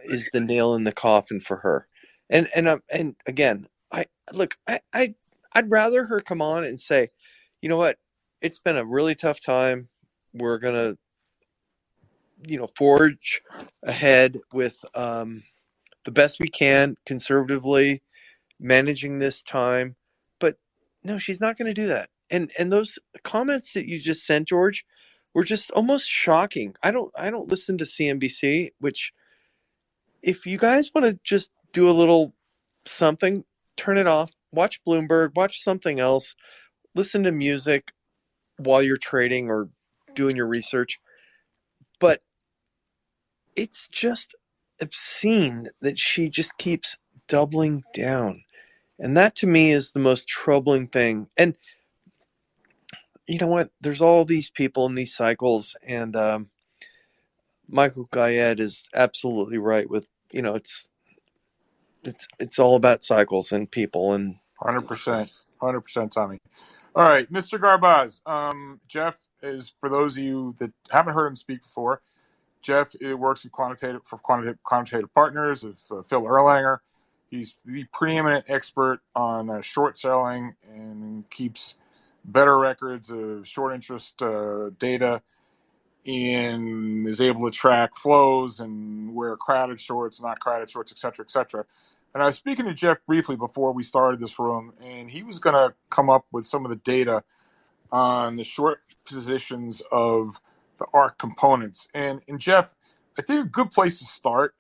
[SPEAKER 3] is the nail in the coffin for her. And again, I'd rather her come on and say, you know what, it's been a really tough time. We're gonna, forge ahead with the best we can, conservatively managing this time. But no, she's not going to do that. And those comments that you just sent, George, were just almost shocking. I don't listen to CNBC, which, if you guys want to just do a little something, turn it off, watch Bloomberg, watch something else, listen to music while you're trading or doing your research. But it's just obscene that she just keeps doubling down. And that to me is the most troubling thing. And you know what? There's all these people in these cycles, and Michael Gayed is absolutely right with, it's all about cycles and people. And
[SPEAKER 1] 100%, Tommy. All right, Mr. Garbaz. Jeff is, for those of you that haven't heard him speak before, Jeff works with quantitative partners of Phil Erlanger. He's the preeminent expert on short selling and keeps better records of short interest data, and is able to track flows and where crowded shorts, not crowded shorts, et cetera, et cetera. And I was speaking to Jeff briefly before we started this room, and he was going to come up with some of the data on the short positions of the ARK components. And Jeff, I think a good place to start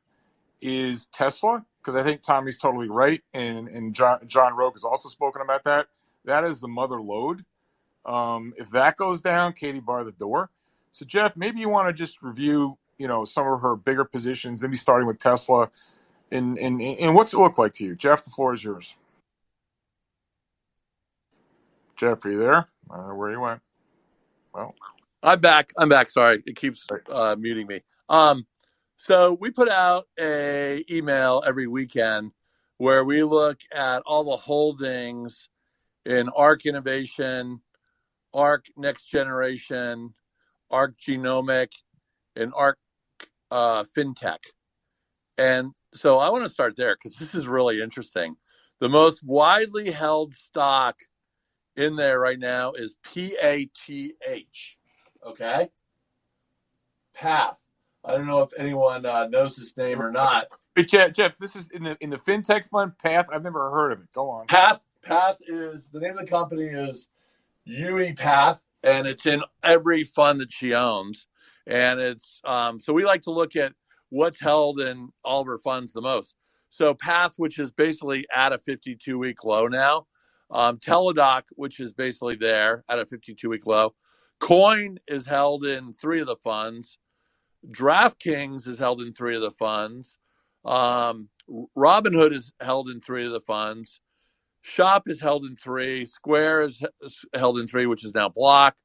[SPEAKER 1] is Tesla, because I think Tommy's totally right, and John Roque has also spoken about that. That is the mother lode. If that goes down, Cathie bar the door. So Jeff, maybe you want to just review, some of her bigger positions, maybe starting with Tesla, and what's it look like to you? Jeff, the floor is yours. Jeff, are you there? I don't know where you went. Well,
[SPEAKER 5] I'm back. Sorry, it keeps muting me. So we put out a email every weekend where we look at all the holdings in ARK Innovation, ARK Next Generation, ARK Genomic, and ARK FinTech. And so I want to start there because this is really interesting. The most widely held stock in there right now is PATH. Okay? PATH. I don't know if anyone knows this name or not.
[SPEAKER 1] Hey, Jeff, this is in the FinTech fund, PATH. I've never heard of it. Go on.
[SPEAKER 5] PATH is, the name of the company is UiPath, and it's in every fund that she owns. And it's so we like to look at what's held in all of her funds the most. So PATH, which is basically at a 52-week low now. Teladoc, which is basically there at a 52-week low. Coin is held in 3 of the funds. DraftKings is held in 3 of the funds. Robinhood is held in 3 of the funds. Shop is held in 3. Square is held in 3, which is now Block.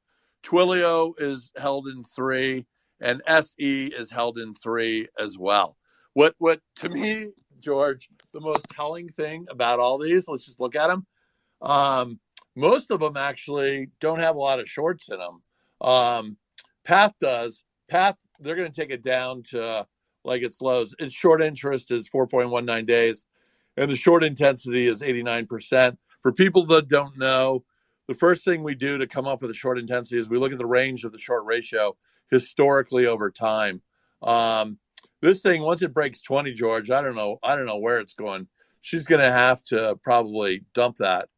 [SPEAKER 5] Twilio is held in 3, and SE is held in 3 as well. What to me, George, the most telling thing about all these, let's just look at them. Most of them actually don't have a lot of shorts in them. PATH does. PATH, they're going to take it down to like its lows. Its short interest is 4.19 days, and the short intensity is 89%. For people that don't know, the first thing we do to come up with a short intensity is we look at the range of the short ratio historically over time. This thing, once it breaks 20, George, I don't know where it's going. She's going to have to probably dump that.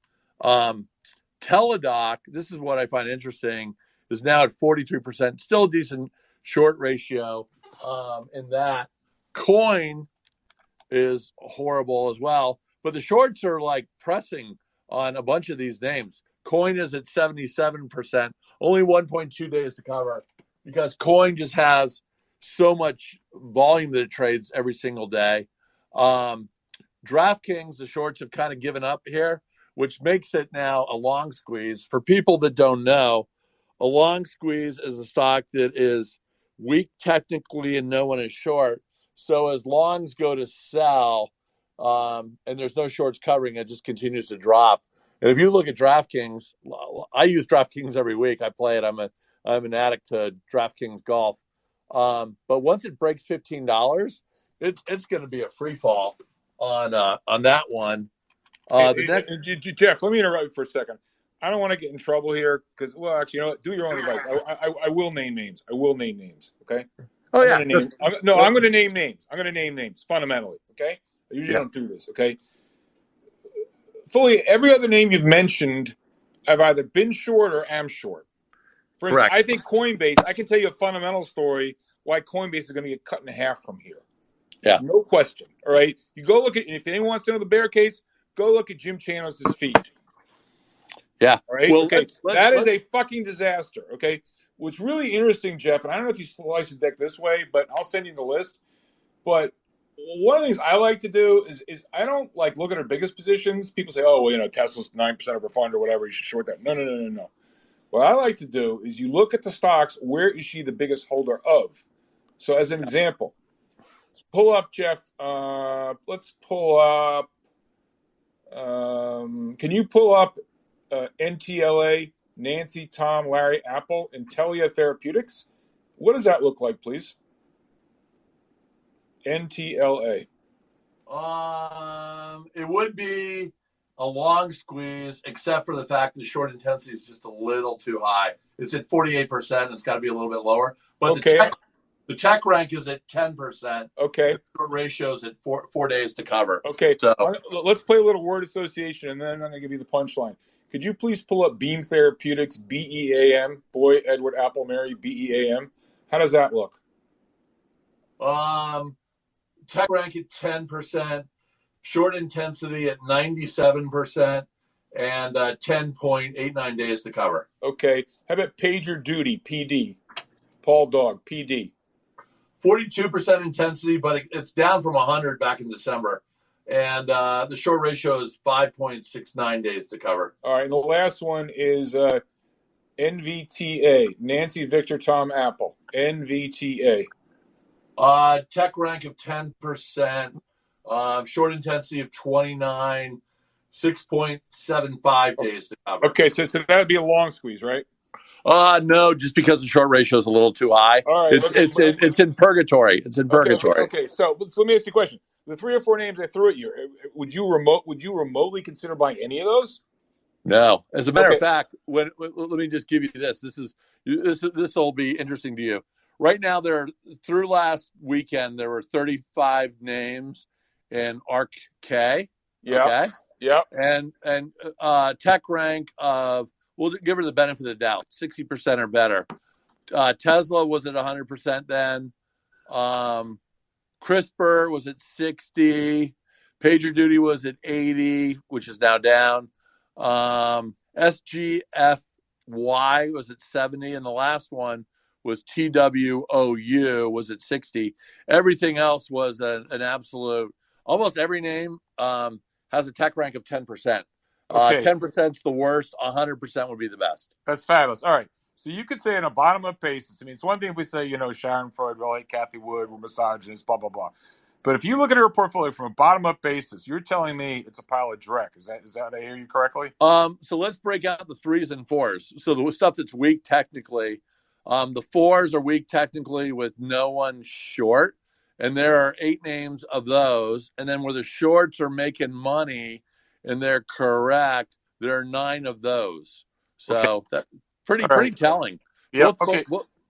[SPEAKER 5] Teladoc, this is what I find interesting, is now at 43%, still a decent short ratio in that. Coin is horrible as well, but the shorts are like pressing on a bunch of these names. Coin is at 77%, only 1.2 days to cover, because Coin just has so much volume that it trades every single day. DraftKings, the shorts have kind of given up here, which makes it now a long squeeze. For people that don't know, a long squeeze is a stock that is weak technically and no one is short. So as longs go to sell, and there's no shorts covering, it just continues to drop. And if you look at DraftKings, I use DraftKings every week. I play it. I'm an addict to DraftKings golf. But once it breaks $15, it's going to be a free fall on that one.
[SPEAKER 1] Jeff, let me interrupt you for a second. I don't want to get in trouble here because, well, actually, you know what? Do your own advice. I will name names. I will name names. Okay.
[SPEAKER 5] Oh
[SPEAKER 1] I'm
[SPEAKER 5] yeah.
[SPEAKER 1] going to name names. I'm going to name names fundamentally. Okay. I usually don't do this. Okay. Fully every other name you've mentioned, I've either been short or am short. For instance, I think Coinbase. I can tell you a fundamental story why Coinbase is going to get cut in half from here.
[SPEAKER 5] Yeah.
[SPEAKER 1] No question. All right. You go look at, if anyone wants to know the bear case, go look at Jim Chanos' feed.
[SPEAKER 5] Yeah.
[SPEAKER 1] All right.
[SPEAKER 5] Well,
[SPEAKER 1] okay. That is a fucking disaster. Okay. What's really interesting, Jeff, and I don't know if you slice the deck this way, but I'll send you the list. But one of the things I like to do is I don't like look at our biggest positions. People say, oh, well, you know, Tesla's 9% of her fund or whatever. You should short that. No. What I like to do is you look at the stocks. Where is she the biggest holder of? So as an example, let's pull up, Jeff. Let's pull up. Can you pull up NTLA, Nancy, Tom, Larry, Apple, Intellia Therapeutics? What does that look like, please? NTLA.
[SPEAKER 5] It would be a long squeeze, except for the fact that short intensity is just a little too high. It's at 48%. It's got to be a little bit lower. But
[SPEAKER 1] okay.
[SPEAKER 5] The tech rank is at 10%.
[SPEAKER 1] Okay.
[SPEAKER 5] The short ratio is at four days to cover.
[SPEAKER 1] Okay.
[SPEAKER 5] So
[SPEAKER 1] let's play a little word association, and then I'm going to give you the punchline. Could you please pull up Beam Therapeutics, BEAM, Boy, Edward, Apple, Mary, BEAM? How does that look?
[SPEAKER 5] Tech rank at 10%, short intensity at 97%, and 10.89 days to cover.
[SPEAKER 1] Okay. How about PagerDuty, PD? Paul Dog, PD.
[SPEAKER 5] 42% intensity, but it's down from 100 back in December. And the short ratio is 5.69 days to cover.
[SPEAKER 1] All right. And the last one is NVTA, Nancy, Victor, Tom, Apple. NVTA.
[SPEAKER 5] Tech rank of 10%, short intensity of 29, 6.75 days to cover.
[SPEAKER 1] Okay, so that would be a long squeeze, right?
[SPEAKER 5] No, just because the short ratio is a little too high.
[SPEAKER 1] All right,
[SPEAKER 5] it's in purgatory. It's in purgatory.
[SPEAKER 1] Okay. So let me ask you a question. The 3 or 4 names I threw at you, would you remotely consider buying any of those?
[SPEAKER 5] No. As a matter of fact, let me just give you this. This will be interesting to you. Right now, through last weekend, there were 35 names in ARK K.
[SPEAKER 1] Yeah.
[SPEAKER 5] Okay.
[SPEAKER 1] Yeah.
[SPEAKER 5] And tech rank of, we'll give her the benefit of the doubt, 60% or better. Tesla was at 100% then. CRISPR was at 60. PagerDuty was at 80, which is now down. SGFY was at 70, and the last one was TWOU was at 60. Everything else was an absolute. Almost every name has a tech rank of 10%. 10% is the worst. 100% would be the best.
[SPEAKER 1] That's fabulous. All right. So you could say on a bottom-up basis. I mean, it's one thing if we say, Sharon Freud, we like Cathie Wood, we're misogynists, blah, blah, blah. But if you look at her portfolio from a bottom-up basis, you're telling me it's a pile of dreck. Is that I hear you correctly?
[SPEAKER 5] So let's break out the 3s and 4s. So the stuff that's weak technically, the 4s are weak technically with no one short. And there are 8 names of those. And then where the shorts are making money and they're correct, there are 9 of those. So that's pretty telling.
[SPEAKER 1] Yeah.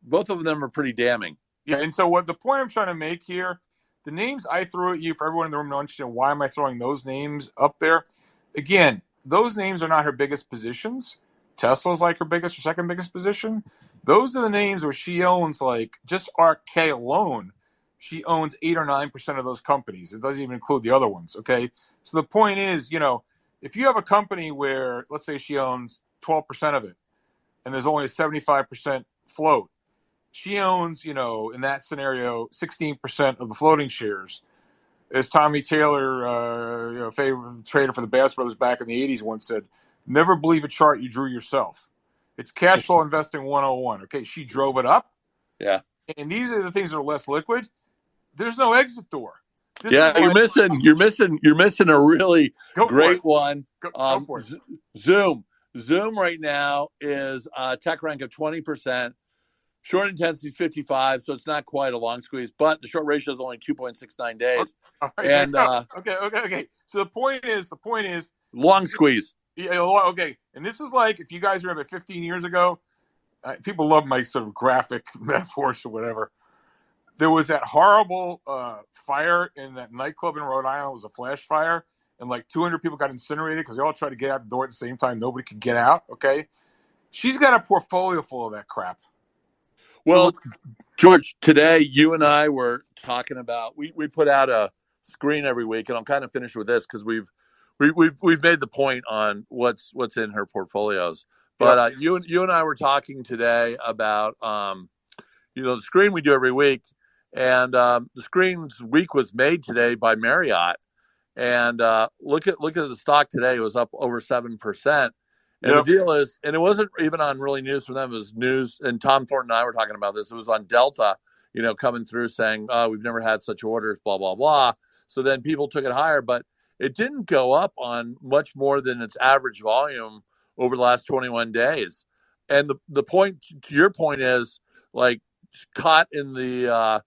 [SPEAKER 5] Both of them are pretty damning.
[SPEAKER 1] Yeah. And so the point I'm trying to make here, the names I threw at you, for everyone in the room to understand why am I throwing those names up there? Again, those names are not her biggest positions. Tesla's like her biggest or second biggest position. Those are the names where she owns, like, just RK alone, she owns 8 or 9% of those companies. It doesn't even include the other ones, okay? So the point is, if you have a company where, let's say she owns 12% of it, and there's only a 75% float, she owns, in that scenario, 16% of the floating shares. As Tommy Taylor, favorite trader for the Bass Brothers back in the 80s, once said, never believe a chart you drew yourself. It's cash flow investing 101. Okay, she drove it up.
[SPEAKER 5] Yeah.
[SPEAKER 1] And these are the things that are less liquid. There's no exit door. This
[SPEAKER 5] Yeah,
[SPEAKER 1] is like,
[SPEAKER 5] you're missing a really
[SPEAKER 1] go for it.
[SPEAKER 5] great one.
[SPEAKER 1] Go for it.
[SPEAKER 5] Zoom right now is tech rank of 20%. Short intensity is 55, so it's not quite a long squeeze, but the short ratio is only 2.69 days.
[SPEAKER 1] All right,
[SPEAKER 5] And
[SPEAKER 1] okay. So the point is,
[SPEAKER 5] long squeeze.
[SPEAKER 1] Yeah, okay. And this is like, if you guys remember 15 years ago, people love my sort of graphic metaphors or whatever. There was that horrible fire in that nightclub in Rhode Island. It was a flash fire, and like 200 people got incinerated because they all tried to get out the door at the same time. Nobody could get out. Okay, she's got a portfolio full of that crap.
[SPEAKER 5] Well, George, today you and I were talking about we put out a screen every week, and I'm kind of finished with this because we've made the point on what's in her portfolios. But you and I were talking today about the screen we do every week, and the screen's week was made today by Marriott, and look at the stock today; it was up over 7%. And the deal is, and it wasn't even on really news from them. It was news, and Tom Thornton and I were talking about this. It was on Delta, coming through saying, "Oh, we've never had such orders," blah blah blah. So then people took it higher, but it didn't go up on much more than its average volume over the last 21 days. And the point, to your point, is like caught in the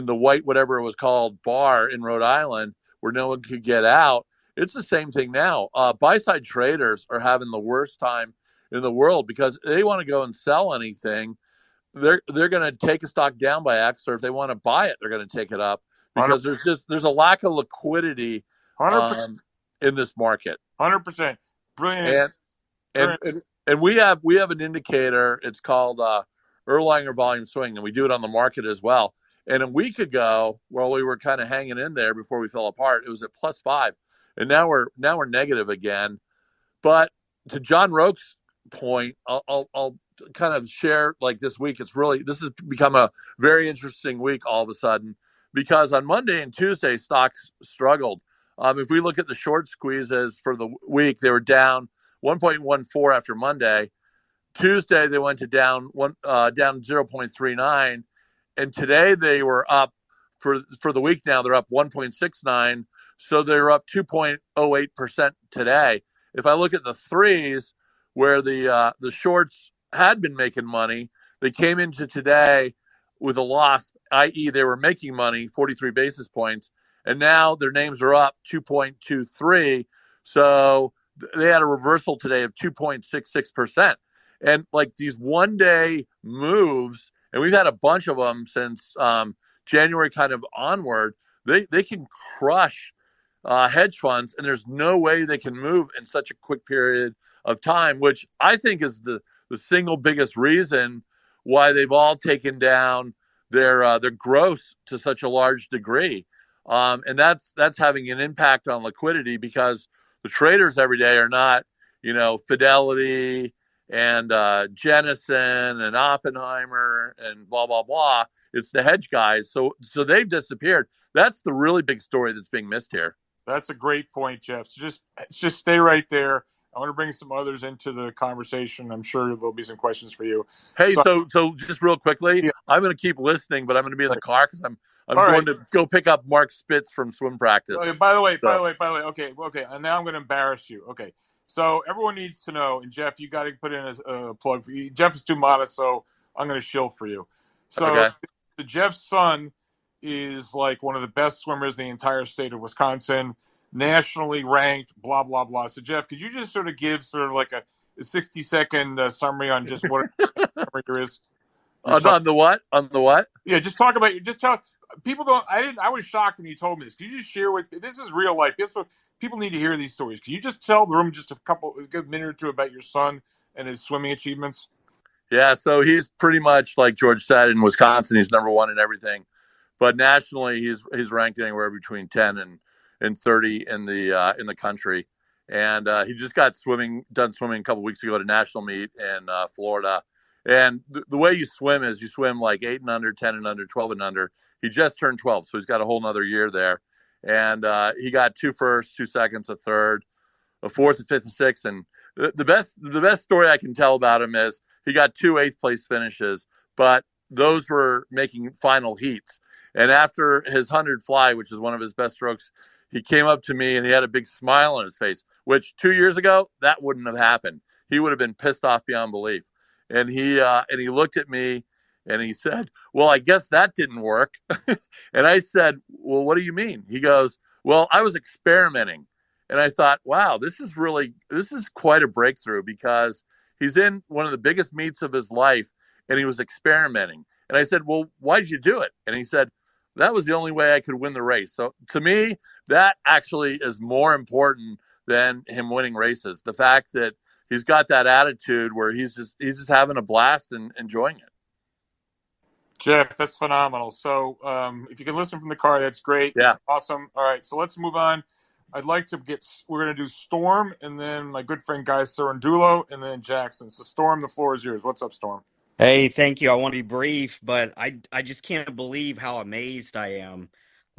[SPEAKER 5] white whatever it was called bar in Rhode Island where no one could get out. It's the same thing now. Buy-side traders are having the worst time in the world because they want to go and sell anything. They're going to take a stock down by X, or if they want to buy it, they're going to take it up because
[SPEAKER 1] 100%.
[SPEAKER 5] there's a lack of liquidity
[SPEAKER 1] 100%.
[SPEAKER 5] In this market.
[SPEAKER 1] 100%. Brilliant.
[SPEAKER 5] And we have an indicator. It's called Erlanger volume swing, and we do it on the market as well. And a week ago, while we were kind of hanging in there before we fell apart, it was at +5. And now we're negative again. But to John Roke's point, I'll kind of share like this week. This has become a very interesting week all of a sudden because on Monday and Tuesday stocks struggled. If we look at the short squeezes for the week, they were down 1.14 after Monday. Tuesday they went to down 0.39, and today they were up for the week. Now they're up 1.69. So they're up 2.08% today. If I look at the threes, where the shorts had been making money, they came into today with a loss, i.e. they were making money, 43 basis points, and now their names are up 2.23. So they had a reversal today of 2.66%. And like these one-day moves, and we've had a bunch of them since January kind of onward, they can crush hedge funds, and there's no way they can move in such a quick period of time, which I think is the single biggest reason why they've all taken down their gross to such a large degree. And that's having an impact on liquidity because the traders every day are not, Fidelity and Jennison and Oppenheimer and blah, blah, blah. It's the hedge guys. So they've disappeared. That's the really big story that's being missed here.
[SPEAKER 1] That's a great point, Jeff. So just stay right there. I want to bring some others into the conversation. I'm sure there'll be some questions for you.
[SPEAKER 5] Hey, so just real quickly, I'm going to keep listening, but I'm going to be in the car because I'm going to go pick up Mark Spitz from swim practice.
[SPEAKER 1] Oh, by the way. Okay. And now I'm going to embarrass you. Okay. So everyone needs to know, and Jeff, you got to put in a plug for you. Jeff is too modest, so I'm going to shill for you. So Jeff's son is like one of the best swimmers in the entire state of Wisconsin, nationally ranked, blah, blah, blah. So, Jeff, could you just sort of give sort of like a 60-second summary on just what your is?
[SPEAKER 5] On the what?
[SPEAKER 1] Yeah, just talk about just tell people I was shocked when you told me this. Could you just share this is real life. That's what people need to hear these stories. Can you just tell the room just a good minute or two about your son and his swimming achievements?
[SPEAKER 5] Yeah, so he's pretty much like George said in Wisconsin, he's number one in everything. But nationally, he's ranked anywhere between 10 and 30 in the country. And he just got done swimming a couple weeks ago at a national meet in Florida. And the way you swim is you swim like 8 and under, 10 and under, 12 and under. He just turned 12, so he's got a whole nother year there. And he got 2 firsts, 2 seconds, a third, a fourth, a fifth, and sixth. And the best story I can tell about him is he got 2 8th place finishes, but those were making final heats. And after his 100 fly, which is one of his best strokes, he came up to me and he had a big smile on his face, which 2 years ago, that wouldn't have happened. He would have been pissed off beyond belief. And he looked at me and he said, "Well, I guess that didn't work." And I said, "Well, what do you mean?" He goes, "Well, I was experimenting." And I thought, wow, this is quite a breakthrough, because he's in one of the biggest meets of his life and he was experimenting. And I said, "Well, why'd you do it?" And he said, "That was the only way I could win the race." So to me, that actually is more important than him winning races. The fact that he's got that attitude where he's just having a blast and enjoying it.
[SPEAKER 1] Jeff, that's phenomenal. So if you can listen from the car, that's great.
[SPEAKER 5] Yeah.
[SPEAKER 1] Awesome. All right, so let's move on. We're going to do Storm, and then my good friend Guy Cirandulo, and then Jackson. So Storm, the floor is yours. What's up, Storm?
[SPEAKER 10] Hey, thank you. I want to be brief, but I just can't believe how amazed I am.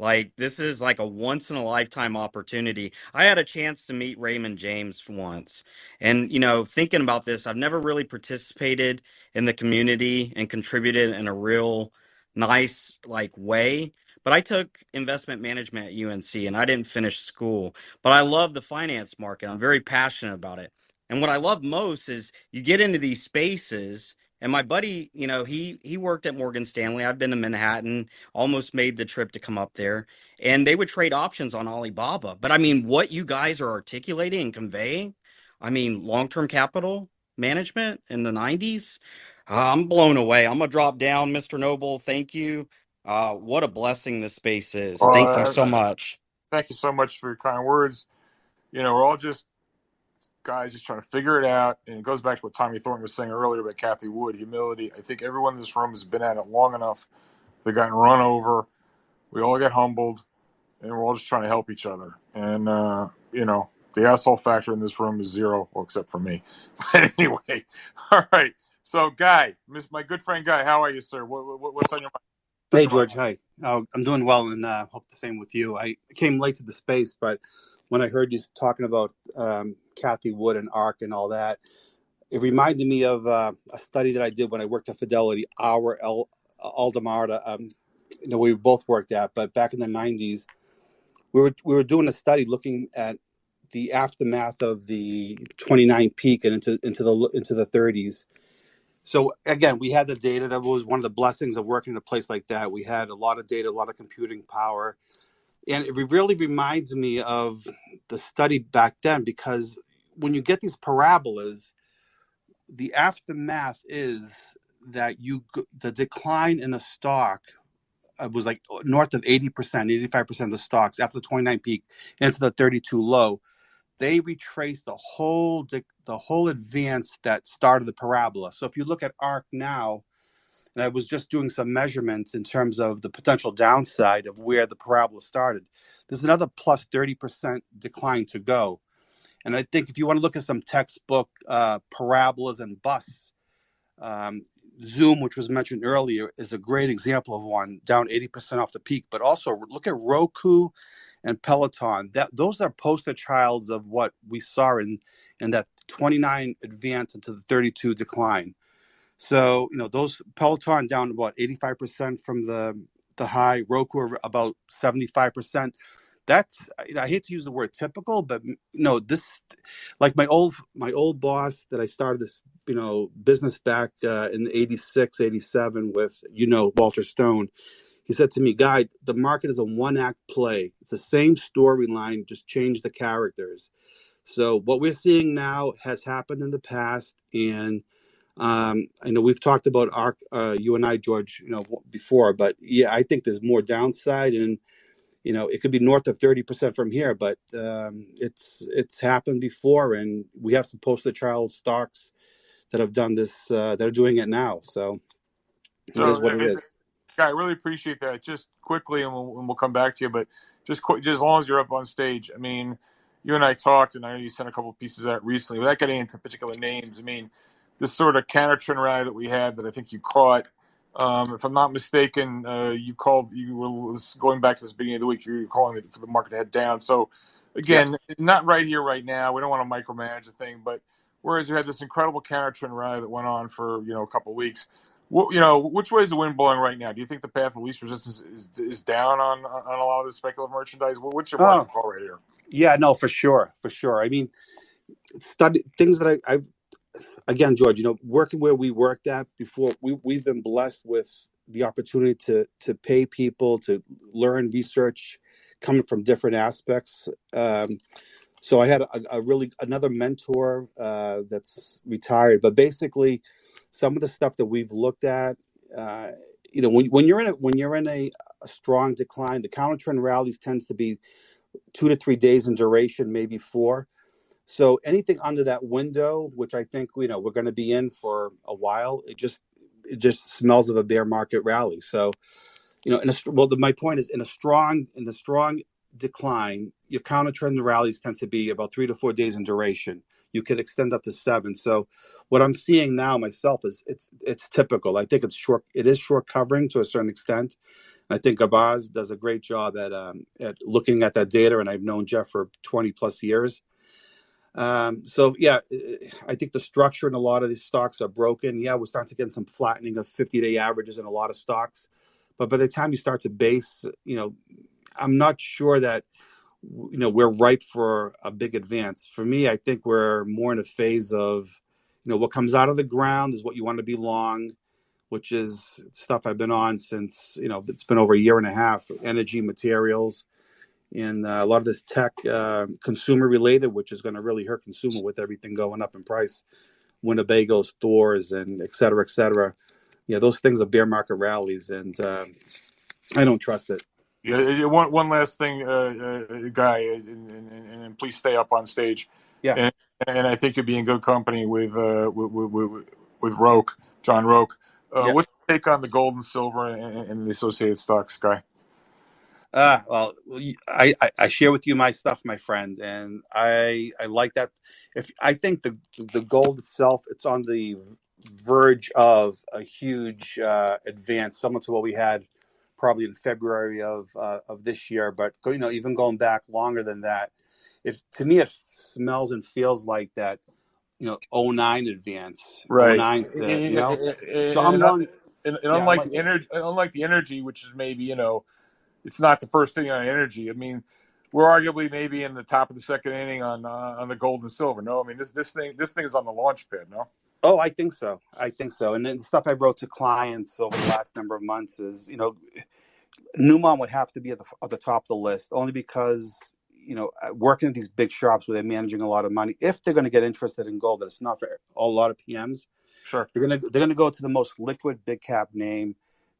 [SPEAKER 10] Like, this is like a once in a lifetime opportunity. I had a chance to meet Raymond James once. And, thinking about this, I've never really participated in the community and contributed in a real nice way. But I took investment management at UNC and I didn't finish school. But I love the finance market. I'm very passionate about it. And what I love most is you get into these spaces. And my buddy, he worked at Morgan Stanley. I've been to Manhattan, almost made the trip to come up there. And they would trade options on Alibaba. But I mean, what you guys are articulating and conveying, I mean, long-term capital management in the 90s, I'm blown away. I'm going to drop down, Mr. Noble. Thank you. What a blessing this space is. Thank you so much.
[SPEAKER 1] Thank you so much for your kind words. We're all just guys just trying to figure it out, and it goes back to what Tommy Thornton was saying earlier about Cathie Wood, humility. I think everyone in this room has been at it long enough. They've gotten run over. We all get humbled, and we're all just trying to help each other. And, the asshole factor in this room is zero, well, except for me. But anyway, all right. So, Guy, my good friend Guy, how are you, sir? What's on your mind?
[SPEAKER 11] Hey, George. Hi. I'm doing well, and hope the same with you. I came late to the space, but when I heard you talking about Cathie Wood and ARC and all that, it reminded me of a study that I did when I worked at Fidelity, Aldemarda. We both worked at, but back in the 90s, we were doing a study looking at the aftermath of the 29 peak and into the 30s. So again, we had the data. That was one of the blessings of working in a place like that. We had a lot of data, a lot of computing power. And it really reminds me of the study back then, because when you get these parabolas, the aftermath is that the decline in a stock was like north of 80%, 85% of the stocks after the 29 peak into the 32 low. They retrace the whole advance that started the parabola. So if you look at ARC now, and I was just doing some measurements in terms of the potential downside of where the parabola started, there's another plus 30% decline to go. And I think if you want to look at some textbook parabolas and busts, Zoom, which was mentioned earlier, is a great example of one, down 80% off the peak. But also look at Roku and Peloton. Those are poster childs of what we saw in that 29 advance into the 32 decline. So, those Peloton down about 85% from the high, Roku about 75%. That's, I hate to use the word typical, but this, like my old boss that I started this, business back in 86, 87 with, Walter Stone. He said to me, Guy, the market is a one-act play. It's the same storyline, just change the characters. So what we're seeing now has happened in the past, and I know we've talked about ARC, you and I, George, before, but yeah, I think there's more downside, and it could be north of 30% from here, but it's happened before, and we have some poster child stocks that have done this, that are doing it now. So it is what it is.
[SPEAKER 1] Guy, I really appreciate that. Just quickly, and we'll come back to you, but just as long as you're up on stage, I mean, you and I talked, and I know you sent a couple of pieces out recently, without getting into particular names. I mean, this sort of counter trend rally that we had that I think you caught. If I'm not mistaken, you were going back to this beginning of the week. You were calling for the market to head down. So, again, not right here, right now. We don't want to micromanage the thing, but whereas you had this incredible counter trend rally that went on for a couple of weeks, which way is the wind blowing right now? Do you think the path of least resistance is down on a lot of the speculative merchandise? What's your market call right here?
[SPEAKER 11] Yeah, no, for sure. I mean, things that I've again, George, working where we worked at before, we've been blessed with the opportunity to pay people to learn research coming from different aspects. So I had another mentor that's retired, but basically, some of the stuff that we've looked at, when you're in a strong decline, the counter trend rallies tends to be 2 to 3 days in duration, maybe 4. So anything under that window, which I think we're going to be in for a while, it just smells of a bear market rally. So my point is in a strong decline, your counter trend rallies tend to be about 3 to 4 days in duration. You could extend up to 7. So what I'm seeing now myself is it's typical. I think it is short covering to a certain extent. I think Gabaz does a great job at looking at that data, and I've known Jeff for 20 plus years. So yeah, I think the structure in a lot of these stocks are broken. Yeah, we're starting to get some flattening of 50-day averages in a lot of stocks, but by the time you start to base, I'm not sure that we're ripe for a big advance. For me, I think we're more in a phase of what comes out of the ground is what you want to be long, which is stuff I've been on since it's been over a year and a half. Energy, materials, and a lot of this tech, consumer related, which is going to really hurt consumer with everything going up in price. Winnebago's, Thor's, and et cetera, et cetera. Yeah, those things are bear market rallies, and I don't trust it.
[SPEAKER 1] Yeah, one last thing, Guy, and please stay up on stage.
[SPEAKER 11] Yeah,
[SPEAKER 1] and I think you'll be in good company with Roke, John Roke.
[SPEAKER 11] yeah.
[SPEAKER 1] What's your take on the gold and silver and the associated stocks, Guy?
[SPEAKER 11] Well, I share with you my stuff, my friend, and I like that. I think the gold itself, it's on the verge of a huge advance, similar to what we had probably in February of this year. But even going back longer than that, to me it smells and feels like that 09 advance,
[SPEAKER 1] Right.
[SPEAKER 11] 09 to. So I'm long.
[SPEAKER 1] And
[SPEAKER 11] Yeah,
[SPEAKER 1] unlike the energy, which is maybe it's not the first thing on energy. I mean, we're arguably maybe in the top of the second inning on the gold and silver. No, I mean this thing is on the launch pad. No.
[SPEAKER 11] Oh, I think so. And then the stuff I wrote to clients over the last number of months is, Newmont would have to be at the top of the list, only because, working at these big shops where they're managing a lot of money, if they're going to get interested in gold, that it's not for a lot of PMs.
[SPEAKER 1] Sure.
[SPEAKER 11] They're going to go to the most liquid big cap name,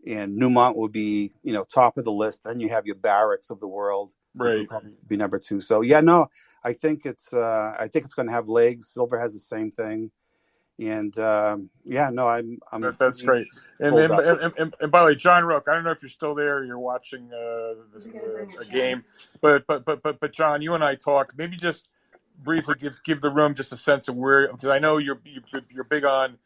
[SPEAKER 11] and Newmont will be, top of the list. Then you have your Barracks of the world, which
[SPEAKER 1] Right.
[SPEAKER 11] will probably be number 2. So yeah, no, I think it's going to have legs. Silver has the same thing. And
[SPEAKER 1] That's great. And by the way, John Rook, I don't know if you're still there or you're watching a game, but John, you and I talk. Maybe just briefly give the room just a sense of where, because I know you're big on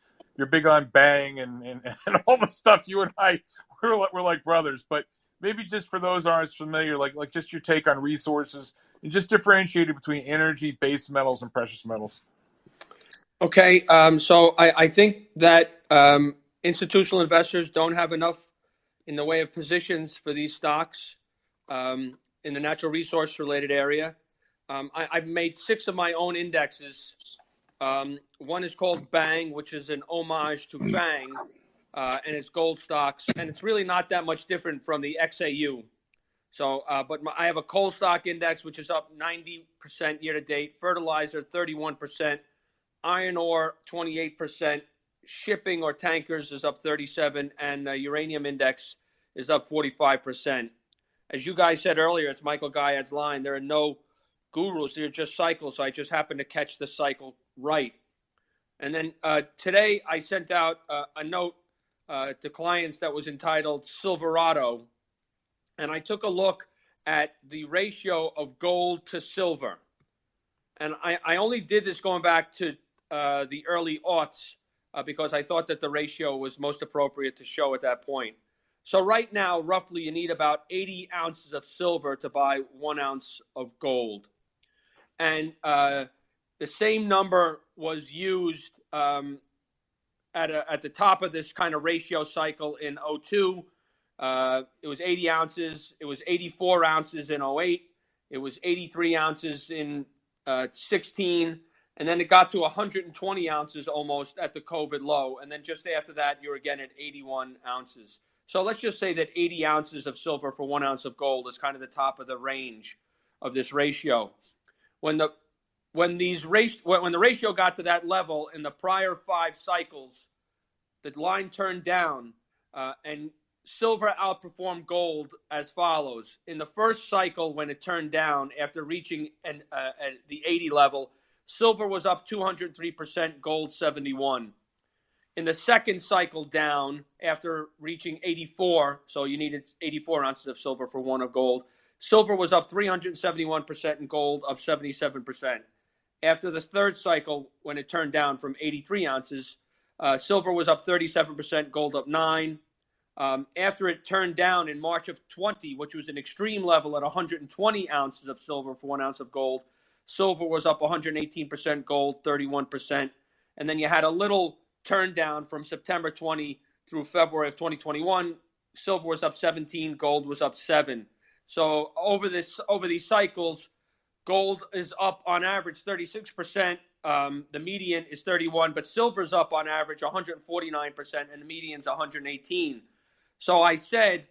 [SPEAKER 1] Bang and all the stuff. You and I we're like brothers, but maybe just for those who aren't familiar, like just your take on resources and just differentiating between energy, base metals, and precious metals.
[SPEAKER 9] Okay, so I think that institutional investors don't have enough in the way of positions for these stocks in the natural resource related area. I've made 6 of my own indexes. One is called Bang, which is an homage to Fang, and it's gold stocks, and it's really not that much different from the XAU. So, I have a coal stock index, which is up 90% year to date, fertilizer 31%. Iron ore, 28%. Shipping or tankers is up 37%, and uranium index is up 45%. As you guys said earlier, it's Michael Guyad's line. There are no gurus; they're just cycles. So I just happened to catch the cycle right. And then today I sent out a note to clients that was entitled Silverado, and I took a look at the ratio of gold to silver. And I only did this going back to the early aughts. because I thought that the ratio was most appropriate to show at that point. So right now, roughly, you need about 80 ounces of silver to buy 1 ounce of gold. And the same number was used at the top of this kind of ratio cycle in 02. It was 80 ounces. It was 84 ounces in 08. It was 83 ounces in 16. And then it got to 120 ounces almost at the COVID low. And then just after that, you're again at 81 ounces. So let's just say that 80 ounces of silver for 1 ounce of gold is kind of the top of the range of this ratio. When the ratio got to that level in the prior 5 cycles, the line turned down, and silver outperformed gold as follows. In the first cycle, when it turned down after reaching the 80 level, silver was up 203%, gold 71. In the second cycle down, after reaching 84, so you needed 84 ounces of silver for 1 of gold, silver was up 371% and gold up 77%. After the third cycle, when it turned down from 83 ounces, silver was up 37%, gold up 9. After it turned down in March of 20, which was an extreme level at 120 ounces of silver for 1 ounce of gold, silver was up 118%, gold 31%. And then you had a little turn down from September 20 through February of 2021. Silver was up 17, gold was up 7. So over these cycles, gold is up on average 36%. The median is 31, but silver's up on average 149%, and the median's 118. So I said,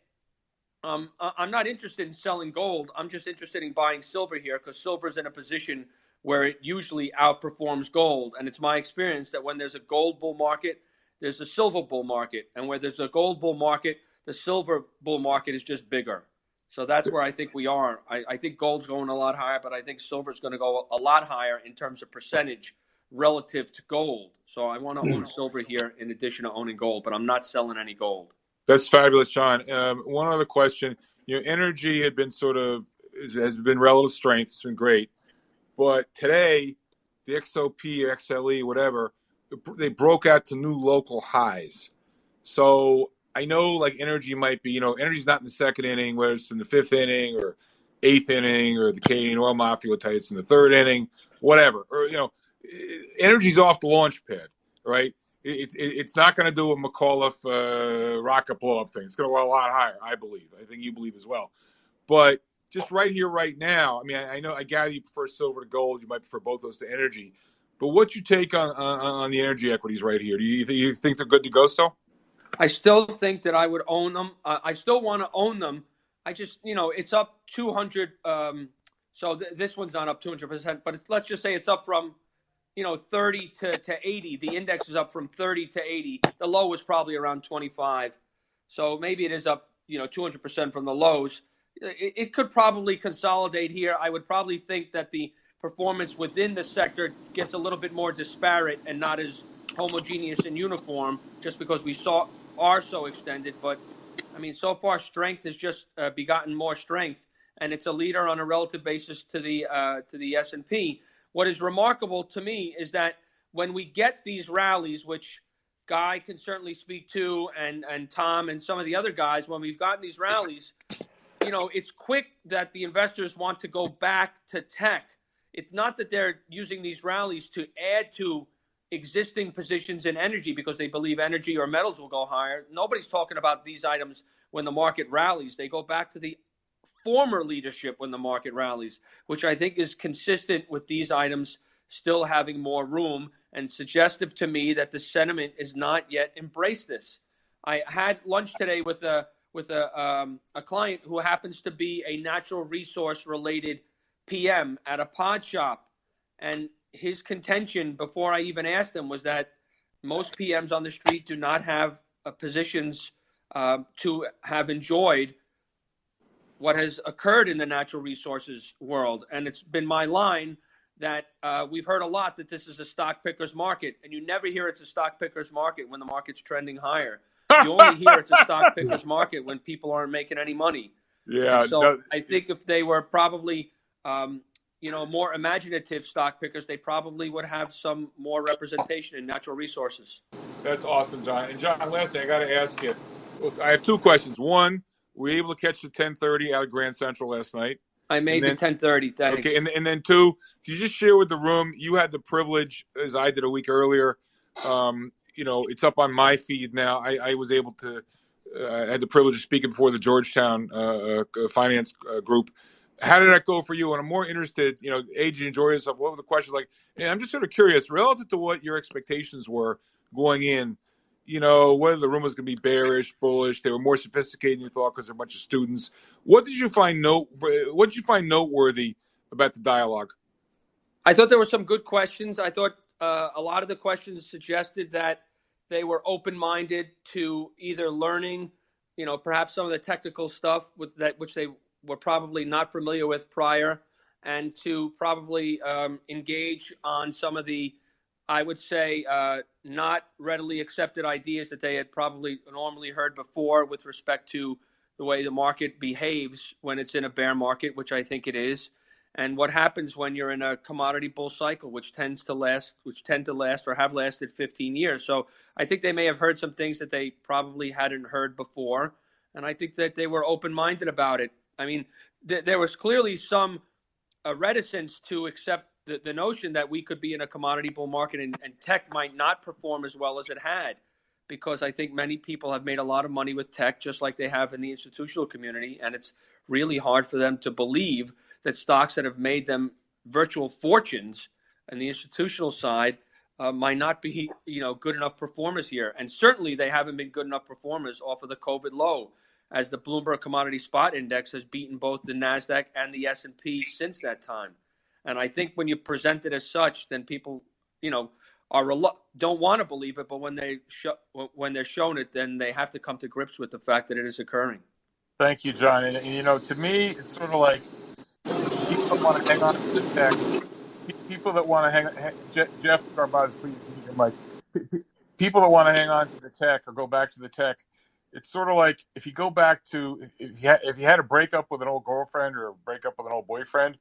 [SPEAKER 9] I'm not interested in selling gold. I'm just interested in buying silver here because silver's in a position where it usually outperforms gold. And it's my experience that when there's a gold bull market, there's a silver bull market. And where there's a gold bull market, the silver bull market is just bigger. So that's where I think we are. I think gold's going a lot higher, but I think silver's going to go a lot higher in terms of percentage relative to gold. So I want to own silver here in addition to owning gold, but I'm not selling any gold.
[SPEAKER 1] That's fabulous, John. One other question. Energy had been has been relative strength. It's been great. But today, the XOP, XLE, whatever, they broke out to new local highs. So I know like energy might be, energy's not in the second inning, whether it's in the 5th inning or 8th inning, or the Canadian Oil Mafia will tell you it's in the 3rd inning, whatever. Or, energy's off the launch pad, right? It's not going to do a McAuliffe rocket blow-up thing. It's going to go a lot higher, I believe. I think you believe as well. But just right here, right now, I gather you prefer silver to gold. You might prefer both those to energy. But what's your take on the energy equities right here? Do you think they're good to go still?
[SPEAKER 9] I still think that I would own them. I still want to own them. I just, it's up 200. So this one's not up 200%, but let's just say it's up from, 30 to 80. The index is up from 30 to 80. The low was probably around 25. So maybe it is up, 200% from the lows. It could probably consolidate here. I would probably think that the performance within the sector gets a little bit more disparate and not as homogeneous and uniform just because we are so extended. But, so far strength has just begotten more strength, and it's a leader on a relative basis to the S&P. What is remarkable to me is that when we get these rallies, which Guy can certainly speak to, and Tom and some of the other guys, when we've gotten these rallies, it's quick that the investors want to go back to tech. It's not that they're using these rallies to add to existing positions in energy because they believe energy or metals will go higher. Nobody's talking about these items when the market rallies. They go back to the former leadership when the market rallies, which I think is consistent with these items still having more room and suggestive to me that the sentiment is not yet embraced this. I had lunch today with a client who happens to be a natural resource related PM at a pod shop, and his contention before I even asked him was that most PMs on the street do not have positions to have enjoyed what has occurred in the natural resources world. And it's been my line that we've heard a lot that this is a stock picker's market, and you never hear it's a stock picker's market when the market's trending higher. You only hear it's a stock picker's market when people aren't making any money.
[SPEAKER 1] Yeah.
[SPEAKER 9] And so I think if they were probably, more imaginative stock pickers, they probably would have some more representation in natural resources.
[SPEAKER 1] That's awesome, John. And John, last thing I got to ask you. Well, I have two questions. One, were you able to catch the 10:30 out of Grand Central last night?
[SPEAKER 9] I
[SPEAKER 1] And
[SPEAKER 9] made the
[SPEAKER 1] then
[SPEAKER 9] 10:30.
[SPEAKER 1] okay,
[SPEAKER 9] Thanks.
[SPEAKER 1] and then two, can you just share with the room? You had the privilege, as I did a week earlier. It's up on my feed now. I was able to. I had the privilege of speaking before the Georgetown finance group. How did that go for you? And I'm more interested. Did you enjoy yourself? What were the questions like? And I'm just sort of curious, relative to what your expectations were going in. Whether the room was going to be bearish, bullish. They were more sophisticated than you thought because they're a bunch of students. What did you find noteworthy about the dialogue?
[SPEAKER 9] I thought there were some good questions. I thought a lot of the questions suggested that they were open-minded to either learning, perhaps some of the technical stuff which they were probably not familiar with prior, and to probably engage on some of the, I would say, not readily accepted ideas that they had probably normally heard before with respect to the way the market behaves when it's in a bear market, which I think it is, and what happens when you're in a commodity bull cycle, which tend to last or have lasted 15 years. So I think they may have heard some things that they probably hadn't heard before, and I think that they were open-minded about it. I mean, there was clearly some reticence to accept the notion that we could be in a commodity bull market and tech might not perform as well as it had, because I think many people have made a lot of money with tech, just like they have in the institutional community, and it's really hard for them to believe that stocks that have made them virtual fortunes on the institutional side might not be, good enough performers here. And certainly they haven't been good enough performers off of the COVID low, as the Bloomberg Commodity Spot Index has beaten both the NASDAQ and the S&P since that time. And I think when you present it as such, then people, don't want to believe it, but when they're shown it, then they have to come to grips with the fact that it is occurring.
[SPEAKER 1] Thank you, John. And to me, it's sort of like people that want to hang on to the tech. People that want to Jeff Garbaz, please mute your mic. People that want to hang on to the tech or go back to the tech, it's sort of like if you go back to if you had a breakup with an old girlfriend or a breakup with an old boyfriend,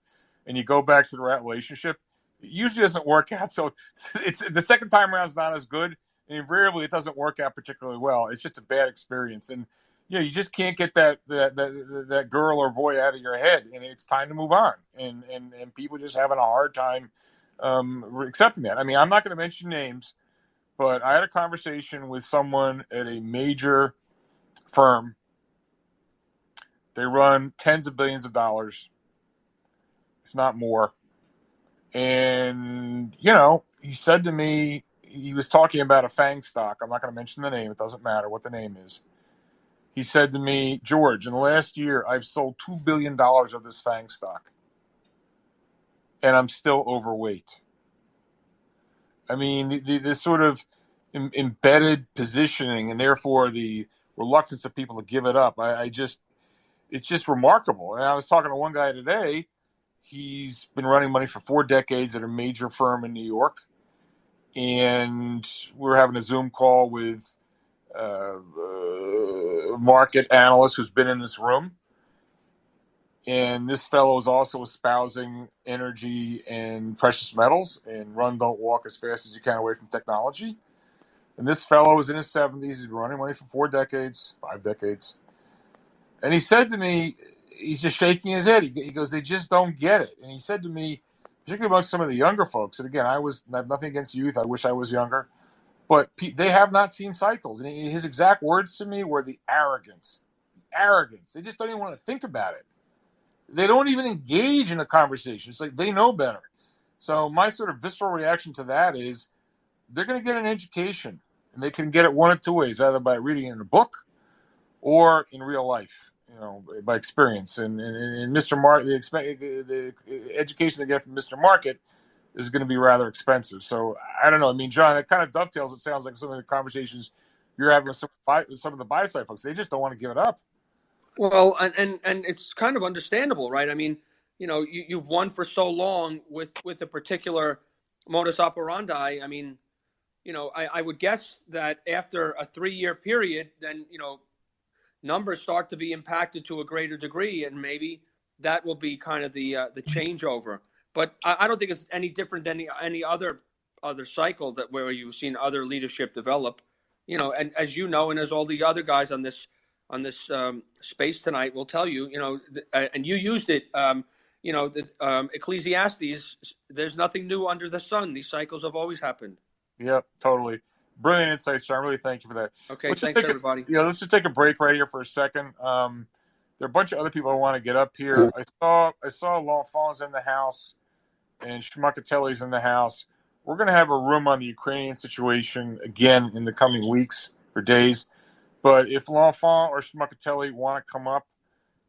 [SPEAKER 1] and you go back to the relationship, it usually doesn't work out. So it's the second time around is not as good, and invariably it doesn't work out particularly well. It's just a bad experience, and you just can't get that girl or boy out of your head, and it's time to move on. And people just having a hard time accepting that. I mean, I'm not going to mention names, but I had a conversation with someone at a major firm. They run tens of billions of dollars, if not more. And, he said to me, he was talking about a FANG stock. I'm not going to mention the name. It doesn't matter what the name is. He said to me, George, in the last year, I've sold $2 billion of this FANG stock, and I'm still overweight. I mean, the sort of embedded positioning and therefore the reluctance of people to give it up, it's just remarkable. And I was talking to one guy today. He's been running money for 4 decades at a major firm in New York. And we're having a Zoom call with market analyst who's been in this room. And this fellow is also espousing energy and precious metals and run, don't walk as fast as you can away from technology. And this fellow is in his 70s. He's been running money for 4 decades, 5 decades. And he said to me, he's just shaking his head. He goes, they just don't get it. And he said to me, particularly among some of the younger folks, and again, I have nothing against youth. I wish I was younger. But they have not seen cycles. And his exact words to me were the arrogance. They just don't even want to think about it. They don't even engage in a conversation. It's like they know better. So my sort of visceral reaction to that is they're going to get an education. And they can get it one of two ways, either by reading it in a book or in real life, by experience. And Mr. Market, the education they get from Mr. Market is going to be rather expensive. So I don't know. I mean, John, it kind of dovetails. It sounds like some of the conversations you're having with some of the buy side folks. They just don't want to give it up.
[SPEAKER 9] Well, and it's kind of understandable, right? I mean, you've won for so long with a particular modus operandi. I mean, I would guess that after a 3-year period, then, numbers start to be impacted to a greater degree, and maybe that will be kind of the changeover. But I don't think it's any different than any other cycle where you've seen other leadership develop. you know, and as you know, and as all the other guys on this space tonight will tell you, you know, and you used it, you know, the Ecclesiastes. There's nothing new under the sun. These cycles have always happened.
[SPEAKER 1] Yep, totally. Brilliant insights, John. Really thank you for that.
[SPEAKER 9] Okay, thanks everybody.
[SPEAKER 1] Let's just take a break right here for a second. There are a bunch of other people I want to get up here. I saw L'Enfant's in the house and Schmuckatelli's in the house. We're going to have a room on the Ukrainian situation again in the coming weeks or days. But if L'Enfant or Schmuckatelli want to come up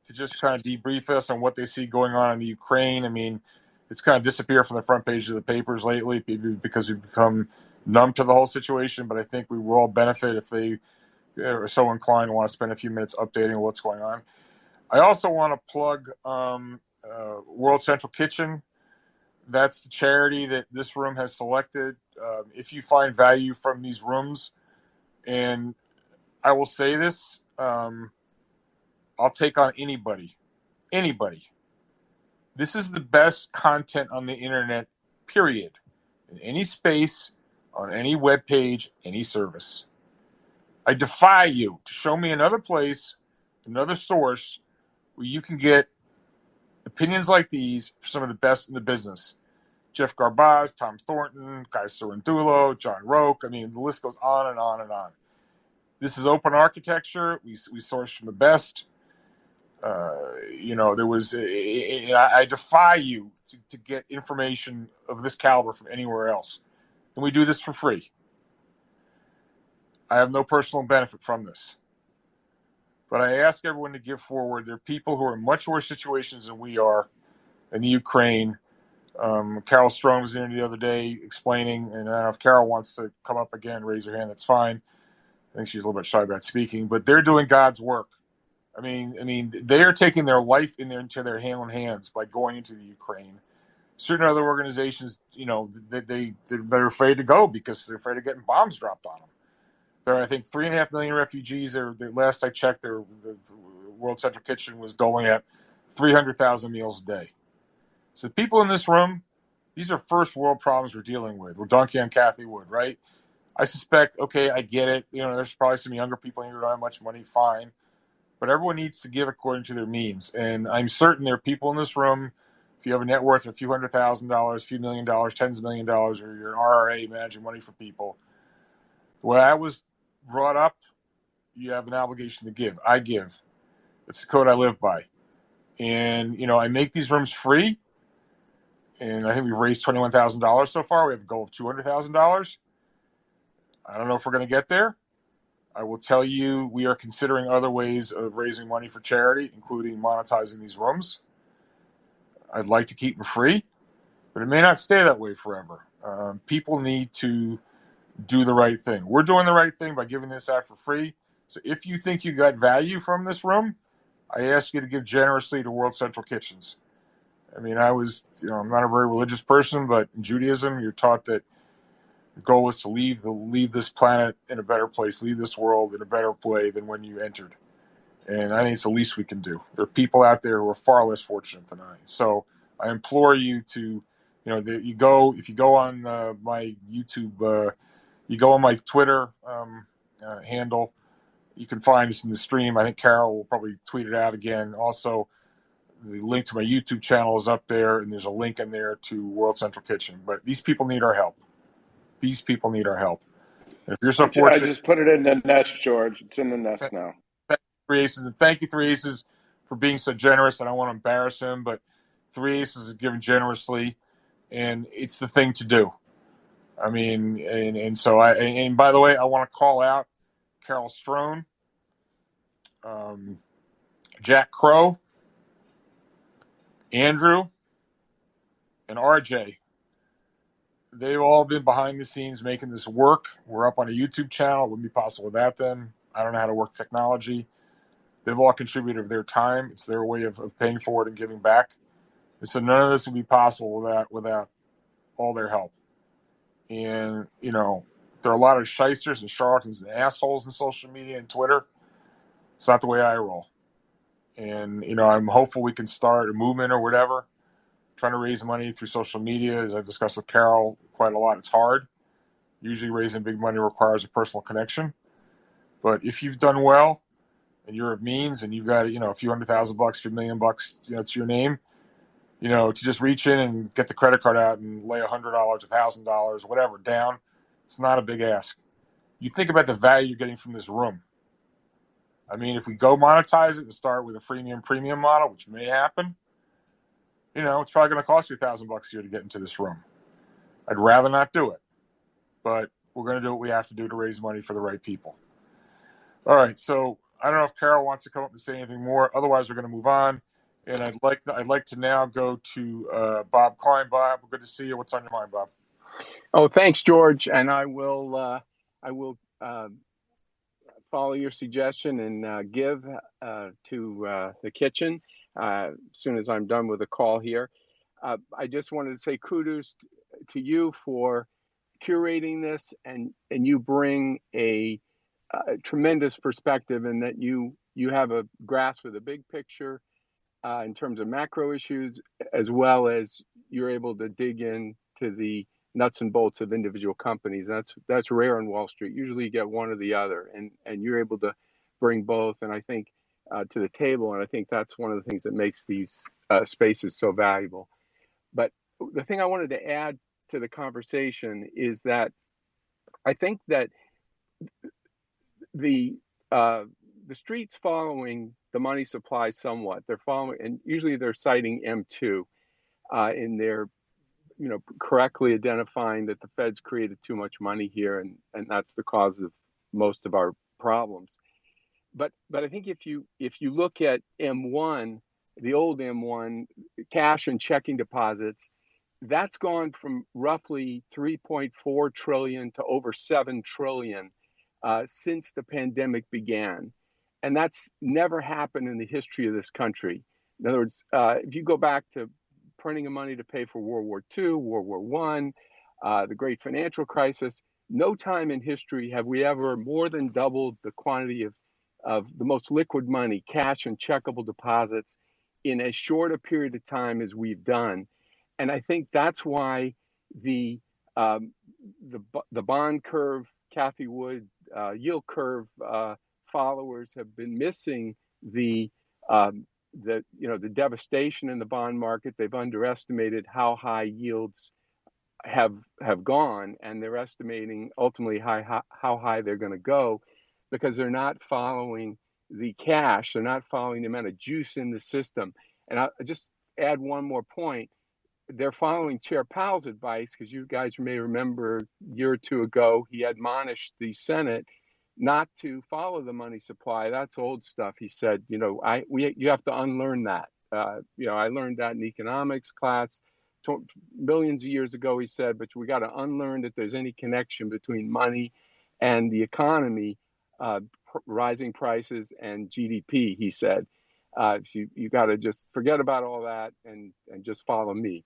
[SPEAKER 1] to just kind of debrief us on what they see going on in the Ukraine, I mean, it's kind of disappeared from the front page of the papers lately because we've become numb to the whole situation. But I think we will all benefit if they are so inclined to want to spend a few minutes updating what's going on. I also want to plug World Central Kitchen. That's the charity that this room has selected. If you find value from these rooms, and I will say this, I'll take on anybody. This is the best content on the internet, period. In any space, on any web page, any service. I defy you to show me another place, another source, where you can get opinions like these for some of the best in the business. Jeff Garbaz, Tom Thornton, Guy Cirandulo, John Roque. I mean, the list goes on and on and on. This is open architecture. We source from the best. There was. I defy you to get information of this caliber from anywhere else. And we do this for free. I have no personal benefit from this. But I ask everyone to give forward. There are people who are in much worse situations than we are in the Ukraine. Carol Strong was in here the other day explaining, and I don't know if Carol wants to come up again, raise her hand, that's fine. I think she's a little bit shy about speaking, but they're doing God's work. I mean, they are taking their life into their own hands by going into the Ukraine. Certain other organizations, they're afraid to go because they're afraid of getting bombs dropped on them. There are, I think, 3.5 million refugees. The last I checked, the World Central Kitchen was doling out 300,000 meals a day. So the people in this room, these are first world problems we're dealing with. We're donkey on Cathie Wood, right? I suspect, okay, I get it. There's probably some younger people here who don't have much money, fine. But everyone needs to give according to their means. And I'm certain there are people in this room, if you have a net worth of a few $100,000, a few $1 million, tens of $millions, or you're an RRA managing money for people, the way I was brought up, you have an obligation to give. I give. It's the code I live by. And, I make these rooms free. And I think we've raised $21,000 so far. We have a goal of $200,000. I don't know if we're going to get there. I will tell you we are considering other ways of raising money for charity, including monetizing these rooms. I'd like to keep them free, but it may not stay that way forever. People need to do the right thing. We're doing the right thing by giving this out for free. So if you think you got value from this room, I ask you to give generously to World Central Kitchens. I mean, I'm not a very religious person, but in Judaism, you're taught that the goal is to leave this planet in a better place, leave this world in a better place than when you entered. And I think it's the least we can do. There are people out there who are far less fortunate than I. So I implore you to, if you go on my YouTube, you go on my Twitter handle, you can find us in the stream. I think Carol will probably tweet it out again. Also, the link to my YouTube channel is up there, and there's a link in there to World Central Kitchen. But these people need our help. And if you're so fortunate,
[SPEAKER 4] I just put it in the nest, George. It's in the nest now.
[SPEAKER 1] Thank you, Three Aces, for being so generous. I don't want to embarrass him, but Three Aces is given generously, and it's the thing to do. I mean, and by the way, I want to call out Carol Strone, Jack Crow, Andrew, and RJ. They've all been behind the scenes making this work. We're up on a YouTube channel. It wouldn't be possible without them. I don't know how to work technology. They've all contributed their time. It's their way of paying for it and giving back. And so none of this would be possible without all their help. And, there are a lot of shysters and charlatans and assholes in social media and Twitter. It's not the way I roll. And, I'm hopeful we can start a movement or whatever, trying to raise money through social media. As I've discussed with Carol quite a lot, it's hard. Usually raising big money requires a personal connection. But if you've done well and you're of means and you've got, a few $100,000, a few $1 million, to your name, to just reach in and get the credit card out and lay $100, $1,000, whatever down, it's not a big ask. You think about the value you're getting from this room. I mean, if we go monetize it and start with a freemium premium model, which may happen, it's probably going to cost you $1,000 a year to get into this room. I'd rather not do it, but we're going to do what we have to do to raise money for the right people. All right, so I don't know if Carol wants to come up and say anything more. Otherwise, we're going to move on, and I'd like to now go to Bob Klein. Bob, good to see you. What's on your mind, Bob?
[SPEAKER 12] Oh, thanks, George. And I will follow your suggestion and give to the kitchen as soon as I'm done with the call here. I just wanted to say kudos to you for curating this, and you bring a tremendous perspective in that you have a grasp of the big picture in terms of macro issues, as well as you're able to dig into the nuts and bolts of individual companies. That's rare on Wall Street. Usually you get one or the other, and you're able to bring both, and I think to the table. And I think that's one of the things that makes these spaces so valuable. But the thing I wanted to add to the conversation is that I think that the street's following the money supply somewhat. They're following, and usually they're citing M2 in their, correctly identifying that the Fed's created too much money here, and that's the cause of most of our problems. But I think if you look at M1, the old M1, cash and checking deposits, that's gone from roughly 3.4 trillion to over 7 trillion since the pandemic began. And that's never happened in the history of this country. In other words, if you go back to printing of money to pay for World War II, World War I, the great financial crisis, no time in history have we ever more than doubled the quantity of the most liquid money, cash and checkable deposits, in as short a period of time as we've done. And I think that's why the bond curve, Cathie Wood, yield curve followers have been missing the devastation in the bond market. They've underestimated how high yields have gone, and they're estimating ultimately how high they're going to go, because they're not following the cash. They're not following the amount of juice in the system. And I'll just add one more point. They're following Chair Powell's advice, because you guys may remember a year or two ago, he admonished the Senate not to follow the money supply. That's old stuff. He said, you have to unlearn that. I learned that in economics class millions of years ago, he said, but we got to unlearn that there's any connection between money and the economy, rising prices and GDP, he said. So you got to just forget about all that and just follow me.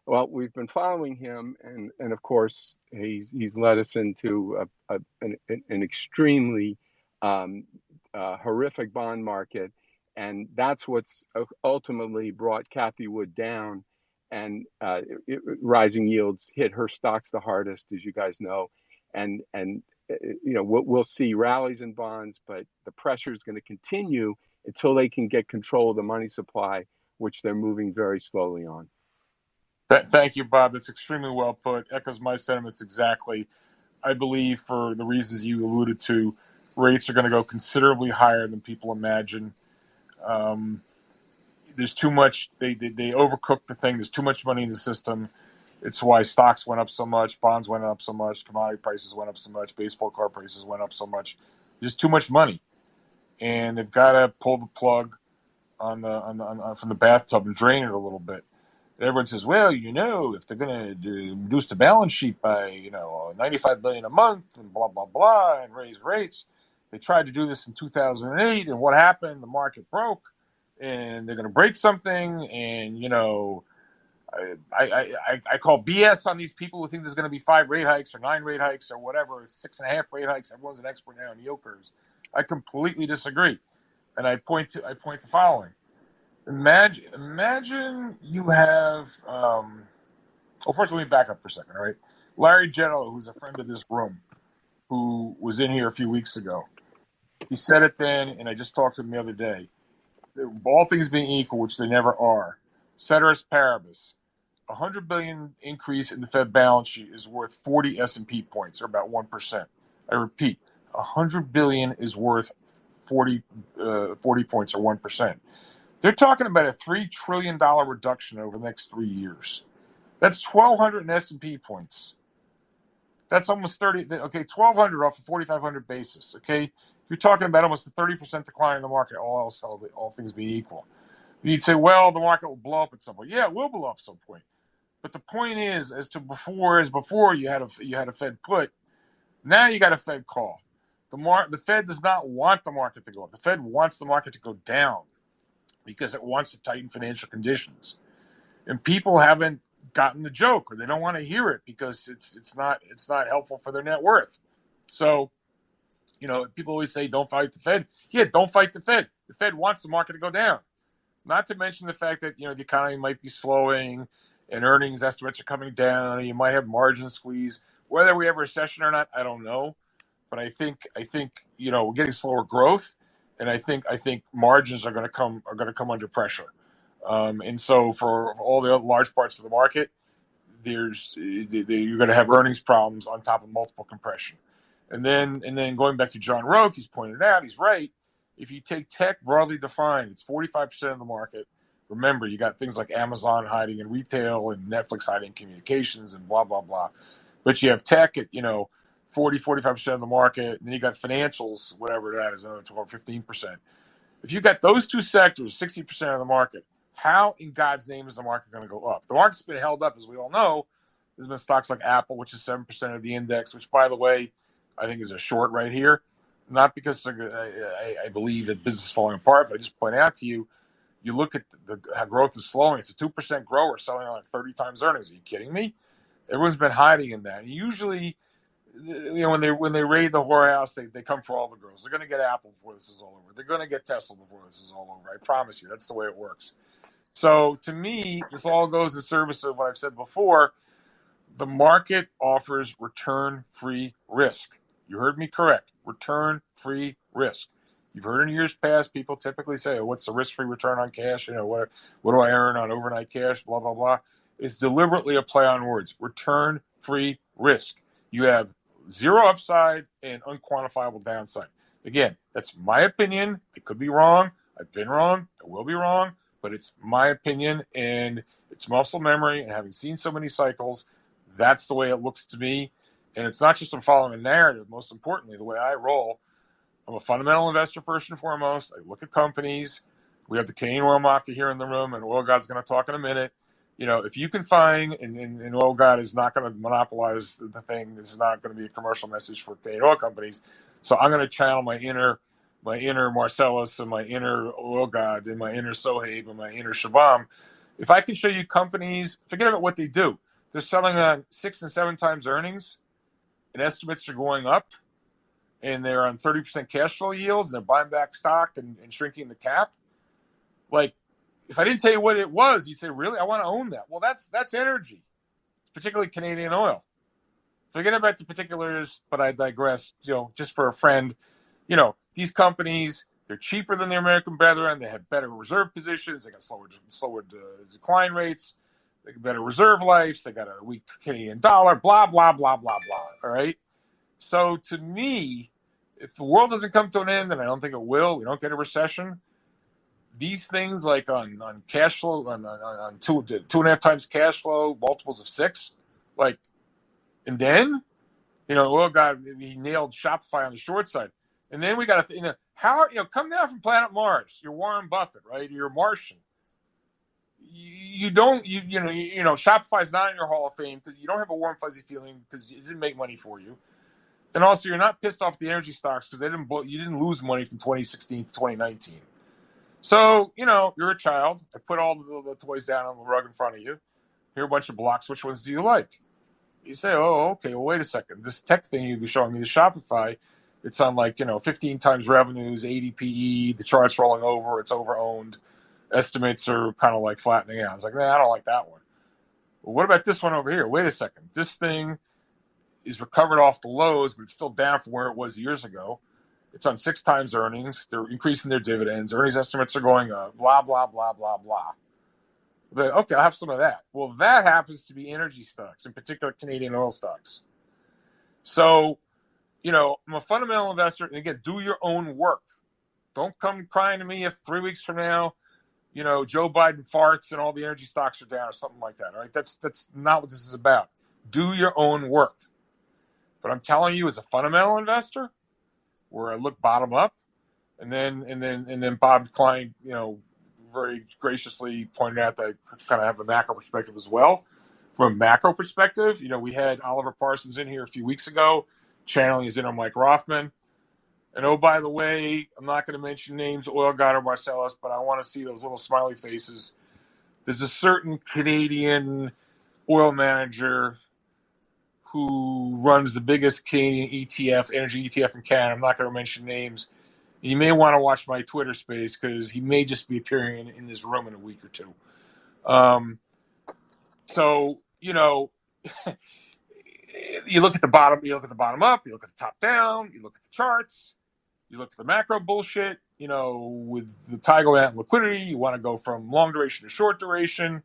[SPEAKER 12] Well, we've been following him, and of course, he's led us into an extremely horrific bond market, and that's what's ultimately brought Cathie Wood down, and rising yields hit her stocks the hardest, as you guys know, and we'll see rallies in bonds, but the pressure is going to continue until they can get control of the money supply, which they're moving very slowly on.
[SPEAKER 1] Thank you, Bob. That's extremely well put. Echoes my sentiments exactly. I believe, for the reasons you alluded to, rates are going to go considerably higher than people imagine. There's too much. They overcooked the thing. There's too much money in the system. It's why stocks went up so much, bonds went up so much, commodity prices went up so much, baseball card prices went up so much. There's too much money, and they've got to pull the plug from the bathtub and drain it a little bit. Everyone says, well, if they're going to reduce the balance sheet by, $95 billion a month and blah, blah, blah, and raise rates. They tried to do this in 2008, and what happened? The market broke, and they're going to break something, and, I call BS on these people who think there's going to be 5 rate hikes or 9 rate hikes or whatever, 6.5 rate hikes. Everyone's an expert now on yield curves. I completely disagree, and I point to the following. Imagine you have. First, let me back up for a second. All right, Larry Genelo, who's a friend of this room, who was in here a few weeks ago. He said it then, and I just talked to him the other day. All things being equal, which they never are, ceteris paribus, $100 billion increase in the Fed balance sheet is worth 40 S&P points, or about 1%. I repeat, $100 billion is worth 40 points, or 1%. They're talking about a $3 trillion reduction over the next 3 years. That's 1,200 in S&P points. That's almost 30. Okay, 1,200 off a 4,500 basis. Okay, you're talking about almost a 30% decline in the market. All things being equal, you'd say, well, the market will blow up at some point. Yeah, it will blow up at some point. But the point is, as before you had a Fed put, now you got a Fed call. The Fed does not want the market to go up. The Fed wants the market to go down because it wants to tighten financial conditions, and people haven't gotten the joke, or they don't want to hear it because it's not helpful for their net worth. So, people always say don't fight the Fed. Yeah, don't fight the Fed. The Fed wants the market to go down. Not to mention the fact that the economy might be slowing and earnings estimates are coming down, and you might have margin squeeze. Whether we have a recession or not, I don't know. But I think we're getting slower growth, and I think margins are going to come under pressure. And so for all the other large parts of the market, you're going to have earnings problems on top of multiple compression. And then going back to John Roque, he's pointed out, he's right. If you take tech broadly defined, it's 45% of the market. Remember, you got things like Amazon hiding in retail and Netflix hiding in communications and blah, blah, blah. But you have tech at, 45% of the market. And then you got financials, whatever that is, another 12 or 15%. If you got those two sectors, 60% of the market, how in God's name is the market going to go up? The market's been held up, as we all know. There's been stocks like Apple, which is 7% of the index, which, by the way, I think is a short right here. Not because I believe that business is falling apart, but I just point out to you, you look at how growth is slowing. It's a 2% grower selling like 30 times earnings. Are you kidding me? Everyone's been hiding in that. And usually, when they raid the whorehouse, they come for all the girls. They're going to get Apple before this is all over. They're going to get Tesla before this is all over. I promise you. That's the way it works. So to me, this all goes in service of what I've said before. The market offers return-free risk. You heard me correct. Return-free risk. You've heard in years past people typically say, what's the risk-free return on cash? What do I earn on overnight cash? Blah, blah, blah. It's deliberately a play on words. Return-free risk. You have zero upside and unquantifiable downside. Again, that's my opinion. I could be wrong. I've been wrong. I will be wrong. But it's my opinion, and it's muscle memory. And having seen so many cycles, that's the way it looks to me. And it's not just I'm following a narrative. Most importantly, the way I roll, I'm a fundamental investor first and foremost. I look at companies. We have the Canadian Oil Mafia here in the room, and Oil God's going to talk in a minute. If you can find, and Oil God is not going to monopolize the thing. This is not going to be a commercial message for Canadian oil companies. So I'm going to channel my inner Marcellus and my inner Oil God and my inner Sohaib and my inner Shabam. If I can show you companies, forget about what they do. They're selling on 6 and 7 times earnings, and estimates are going up, and they're on 30% cash flow yields, and they're buying back stock and shrinking the cap. Like, if I didn't tell you what it was, you'd say, really? I want to own that. Well, that's energy, particularly Canadian oil. Forget about the particulars, but I digress. Just for a friend, these companies, they're cheaper than their American brethren. They have better reserve positions. They got slower decline rates. They got better reserve lives. They got a weak Canadian dollar, blah, blah, blah, blah, blah. All right? So to me, if the world doesn't come to an end, and I don't think it will, we don't get a recession, these things like on cash flow, on 2.5 times cash flow, multiples of 6, and then, Oil God, he nailed Shopify on the short side. And then we got to, come down from planet Mars. You're Warren Buffett, right? You're a Martian. Shopify's not in your Hall of Fame because you don't have a warm, fuzzy feeling because it didn't make money for you. And also, you're not pissed off the energy stocks because you didn't lose money from 2016 to 2019. So, you're a child. I put all the toys down on the rug in front of you. Here are a bunch of blocks. Which ones do you like? You say, oh, okay, well, wait a second. This tech thing you were showing me, the Shopify, it's on 15 times revenues, 80 PE, the chart's rolling over, it's over-owned. Estimates are kind of flattening out. I was like, I don't like that one. Well, what about this one over here? Wait a second. This thing is recovered off the lows, but it's still down from where it was years ago. It's on 6 times earnings. They're increasing their dividends. Earnings estimates are going up. Blah, blah, blah, blah, blah. But okay, I'll have some of that. Well, that happens to be energy stocks, in particular Canadian oil stocks. So, I'm a fundamental investor. And again, do your own work. Don't come crying to me if 3 weeks from now, Joe Biden farts and all the energy stocks are down or something like that. All right, that's not what this is about. Do your own work. But I'm telling you, as a fundamental investor, where I look bottom up, and then Bob Klein, very graciously pointed out that I kind of have a macro perspective as well. From a macro perspective, we had Oliver Parsons in here a few weeks ago, channeling his inner Mike Rothman. And oh, by the way, I'm not going to mention names, Oil God or Marcellus, but I want to see those little smiley faces. There's a certain Canadian oil manager who runs the biggest Canadian ETF, energy ETF in Canada. I'm not going to mention names. And you may want to watch my Twitter space because he may just be appearing in this room in a week or two. So, you look at the bottom, you look at the bottom up, you look at the top down, you look at the charts, you look at the macro bullshit, with the Tiger Ant liquidity, you want to go from long duration to short duration,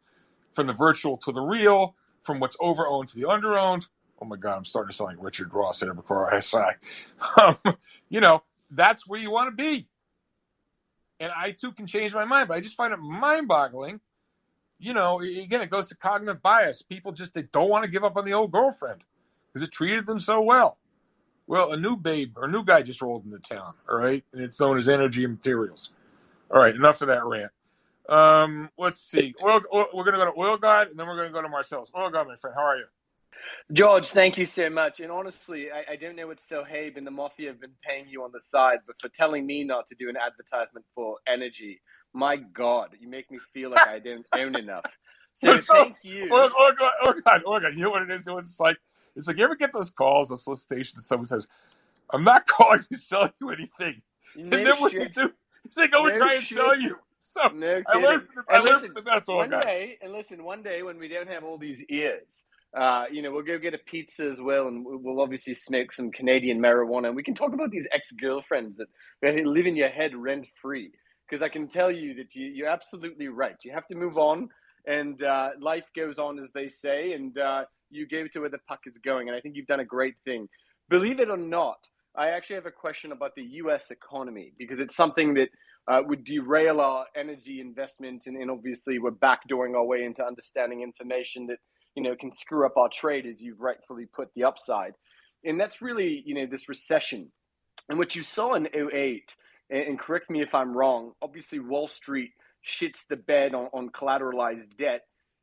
[SPEAKER 1] from the virtual to the real, from what's over-owned to the under-owned. Oh my God, I'm starting to sound like Richard Ross at Evercore ISI. That's where you want to be. And I too can change my mind, but I just find it mind-boggling. Again, it goes to cognitive bias. People they don't want to give up on the old girlfriend because it treated them so well. Well, a new babe or a new guy just rolled into town, all right? And it's known as energy and materials. All right, enough of that rant. Let's see. We're going to go to Oil God, and then we're going to go to Marcellus. Oil God, my friend, how are you?
[SPEAKER 13] George, thank you so much. And honestly, I don't know what Sohaib and the Mafia have been paying you on the side, but for telling me not to do an advertisement for energy, my God, you make me feel like I don't own enough. So thank you.
[SPEAKER 1] Oil God. You know what it is? It's like you ever get those calls, those solicitations, someone says, I'm not calling to sell you anything.
[SPEAKER 13] No
[SPEAKER 1] and then what
[SPEAKER 13] shit.
[SPEAKER 1] you do is they go and try and sell you. So
[SPEAKER 13] no
[SPEAKER 1] I learned from the best.
[SPEAKER 13] One day when we don't have all these ears, we'll go get a pizza as well, and we'll obviously smoke some Canadian marijuana, and we can talk about these ex-girlfriends that live in your head rent-free. Because I can tell you that you're absolutely right. You have to move on, and life goes on, as they say, and you go to where the puck is going, and I think you've done a great thing. Believe it or not, I actually have a question about the U.S. economy, because it's something that would derail our energy investment, and obviously we're backdooring our way into understanding information that can screw up our trade, as you've rightfully put, the upside. And that's really this recession. And what you saw in 2008, and correct me if I'm wrong, obviously Wall Street shits the bed on collateralized debt.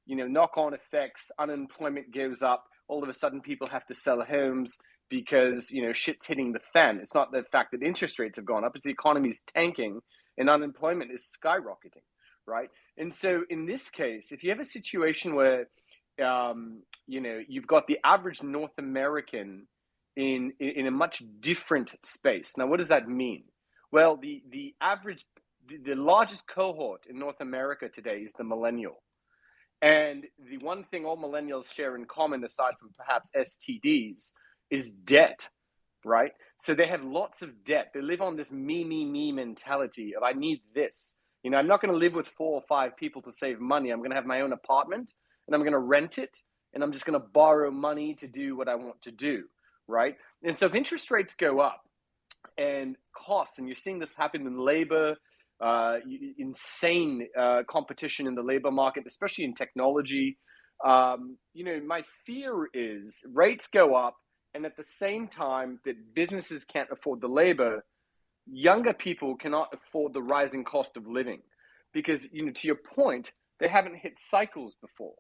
[SPEAKER 13] Knock-on effects, unemployment goes up, all of a sudden people have to sell homes because shit's hitting the fan. It's not the fact that interest rates have gone up, it's the economy's tanking and unemployment is skyrocketing, right? And so in this case, if you have a situation where you've got the average North American in a much different space. Now, what does that mean? Well, the largest cohort in North America today is the millennial. And the one thing all millennials share in common, aside from perhaps STDs, is debt, right? So they have lots of debt. They live on this me mentality of I need this. I'm not going to live with 4 or 5 people to save money. I'm going to have my own apartment and I'm going to rent it and I'm just going to borrow money to do what I want to do, right? And so if interest rates go up and costs, and you're seeing this happen in labor, insane competition in the labor market, especially in technology. My fear is rates go up, and at the same time that businesses can't afford the labor, younger people cannot afford the rising cost of living because, to your point, they haven't hit cycles before,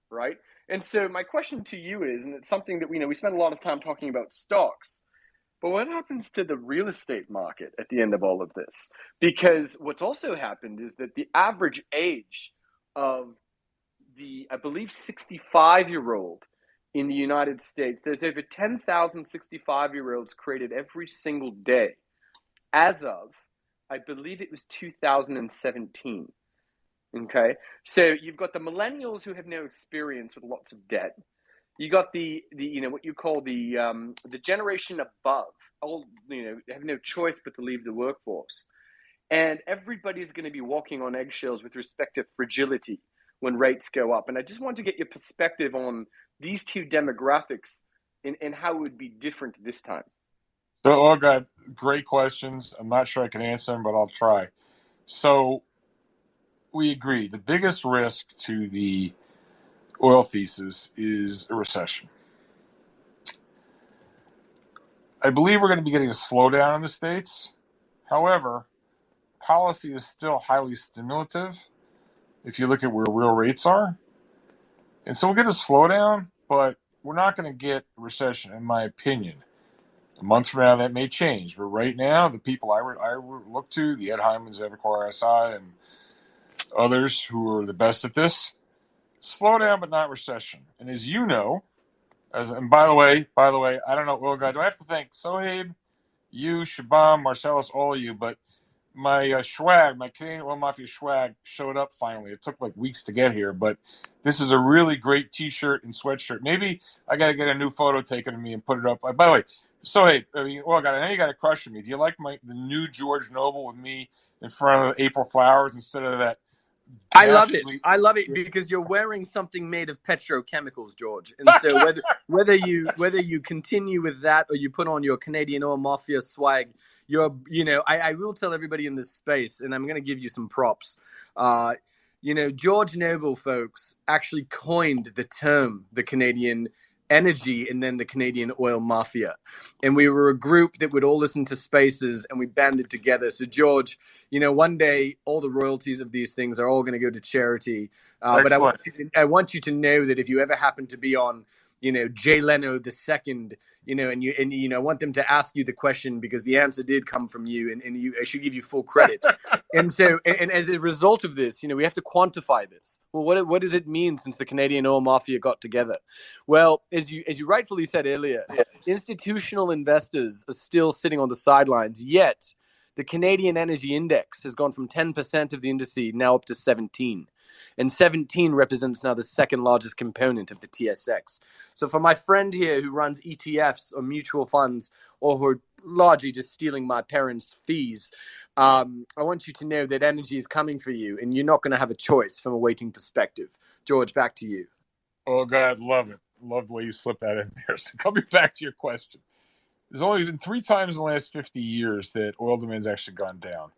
[SPEAKER 13] right? And so my question to you is, and it's something that we spend a lot of time talking about stocks, but what happens to the real estate market at the end of all of this? Because what's also happened is that the average age of the, I believe, 65-year-old in the United States, there's over 10,000 65-year-olds created every single day as of, I believe it was 2017. Okay, so you've got the millennials who have no experience with lots of debt. You got the what you call the generation above, old, have no choice but to leave the workforce, and everybody's going to be walking on eggshells with respect to fragility when rates go up. And I just want to get your perspective on these two demographics and how it would be different this time.
[SPEAKER 1] So, Olga, great questions. I'm not sure I can answer them, but I'll try. So, we agree. The biggest risk to the oil thesis is a recession. I believe we're going to be getting a slowdown in the States. However, policy is still highly stimulative if you look at where real rates are. And so we'll get a slowdown, but we're not going to get a recession, in my opinion. A month from now, that may change. But right now, the people I look to, the Ed Hymans, Evercore SI, and others who are the best at this, slowdown but not recession. And as you know, and by the way, I don't know, oil guy, do I have to thank Sohaib, you, Shabam, Marcellus, all of you, but my swag, my Canadian Oil Mafia swag showed up finally. It took like weeks to get here, but this is a really great t-shirt and sweatshirt. Maybe I got to get a new photo taken of me and put it up. By the way, so hey, I mean, I know you got a crush on me. Do you like the new George Noble with me in front of April flowers instead of that?
[SPEAKER 14] I love it because you're wearing something made of petrochemicals, George. And so whether you continue with that or you put on your Canadian Oil Mafia swag, I will tell everybody in this space, and I'm going to give you some props. George Noble, folks, actually coined the term the Canadian energy and then the Canadian Oil Mafia. And we were a group that would all listen to Spaces and we banded together. So George, one day all the royalties of these things are all going to go to charity. But I want you to know that if you ever happen to be on, Jay Leno II, and I want them to ask you the question because the answer did come from you, and I should give you full credit. and so, and as a result of this, we have to quantify this. Well, what does it mean since the Canadian Oil Mafia got together? Well, as you rightfully said earlier, institutional investors are still sitting on the sidelines, yet the Canadian Energy Index has gone from 10% of the indices now up to 17%. And 17 represents now the second largest component of the TSX. So for my friend here who runs ETFs or mutual funds or who are largely just stealing my parents' fees, I want you to know that energy is coming for you and you're not going to have a choice from a waiting perspective. George, back to you.
[SPEAKER 1] Oh, God, love it. Love the way you slip that in there. So coming back to your question. There's only been 3 times in the last 50 years that oil demand's actually gone down.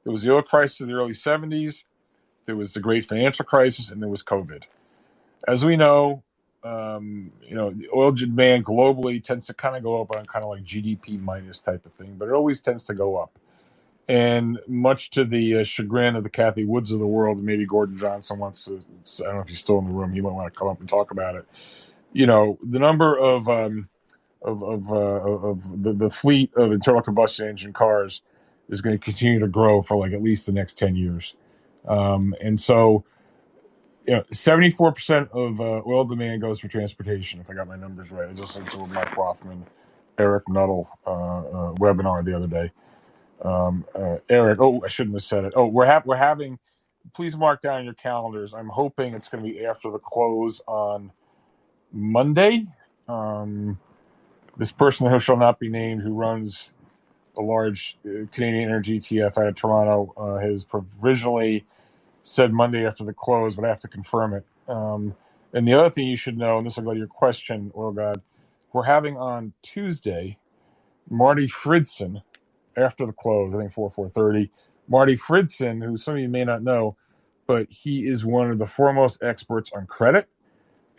[SPEAKER 1] There was the oil crisis in the early 70s. There was the great financial crisis, and there was COVID. As we know, the oil demand globally tends to kind of go up on kind of like GDP minus type of thing, but it always tends to go up. And much to the chagrin of the Cathie Woods of the world, and maybe Gordon Johnson wants to, I don't know if he's still in the room, he might want to come up and talk about it. The number of the fleet of internal combustion engine cars is going to continue to grow for like at least the next 10 years. And so, 74% of oil demand goes for transportation, if I got my numbers right. I just listened to a Mike Rothman, Eric Nuttall webinar the other day. Eric, I shouldn't have said it. We're having, please mark down your calendars. I'm hoping it's going to be after the close on Monday. This person who shall not be named, who runs a large Canadian Energy ETF out of Toronto, has provisionally said Monday after the close, but I have to confirm it. And the other thing you should know, and this will go to your question, Oil God, we're having on Tuesday, Marty Fridson, after the close, I think 4:30. Marty Fridson, who some of you may not know, but he is one of the foremost experts on credit.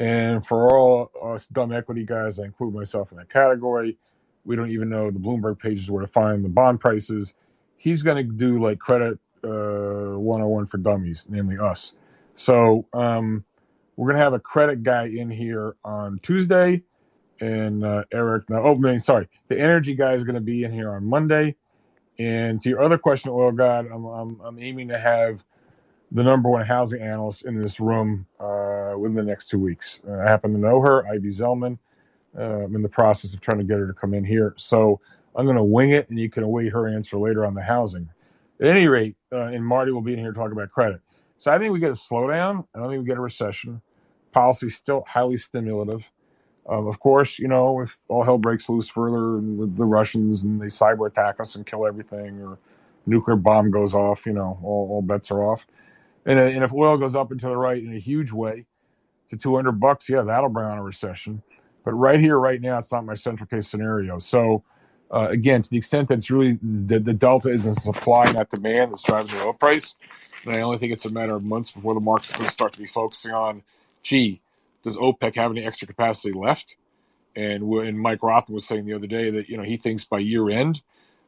[SPEAKER 1] And for all us dumb equity guys, I include myself in that category, we don't even know the Bloomberg pages where to find the bond prices. He's going to do like credit 101 for dummies, namely us. So we're going to have a credit guy in here on Tuesday. And the energy guy is going to be in here on Monday. And to your other question, Oil God, I'm aiming to have the number one housing analyst in this room within the next 2 weeks. I happen to know her, Ivy Zellman. I'm in the process of trying to get her to come in here. So I'm going to wing it, and you can await her answer later on the housing. At any rate, and Marty will be in here talking about credit. So I think we get a slowdown. I don't think we get a recession. Policy is still highly stimulative. Of course, if all hell breaks loose further with the Russians and they cyber attack us and kill everything, or nuclear bomb goes off, all bets are off. And if oil goes up and to the right in a huge way to $200, yeah, that'll bring on a recession. But right here, right now, it's not my central case scenario. So again, to the extent that it's really the delta is in supply, not demand, that's driving the oil price. And I only think it's a matter of months before the market's going to start to be focusing on, gee, does OPEC have any extra capacity left? And Mike Rothman was saying the other day that he thinks by year end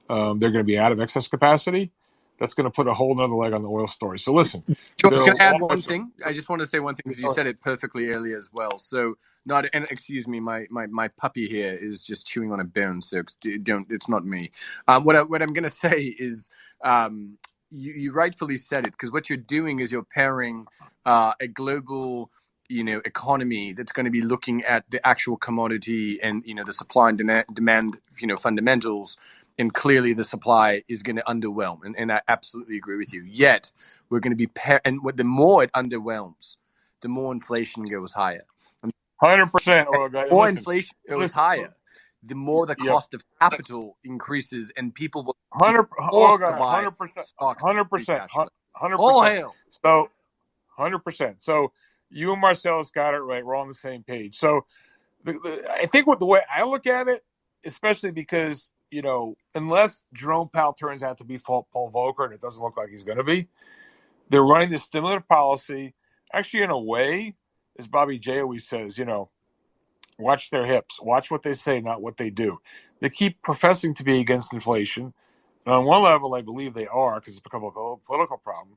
[SPEAKER 1] they're going to be out of excess capacity. That's going to put a whole nother leg on the oil story. So listen,
[SPEAKER 14] George, can I add one thing? I just want to say one thing because you said it perfectly earlier as well. So and excuse me, my puppy here is just chewing on a bone, so it's not me. What I'm going to say is you rightfully said it, because what you're doing is you're pairing a global economy that's going to be looking at the actual commodity and the supply and demand fundamentals, and clearly the supply is going to underwhelm, and I absolutely agree with you. Yet we're going to be the more it underwhelms, the more inflation goes higher.
[SPEAKER 1] 100%. Oil guy.
[SPEAKER 14] The more inflation goes higher, the more the cost of capital increases, and people will
[SPEAKER 1] 100%. 100%.
[SPEAKER 14] All hail.
[SPEAKER 1] So 100%. So you and Marcellus got it right. We're all on the same page. So I think the way I look at it, especially because, unless Jerome Powell turns out to be Paul Volcker, and it doesn't look like he's going to be, they're running this stimulative policy. Actually, in a way, as Bobby J always says, watch their hips. Watch what they say, not what they do. They keep professing to be against inflation. And on one level, I believe they are, because it's become a political problem.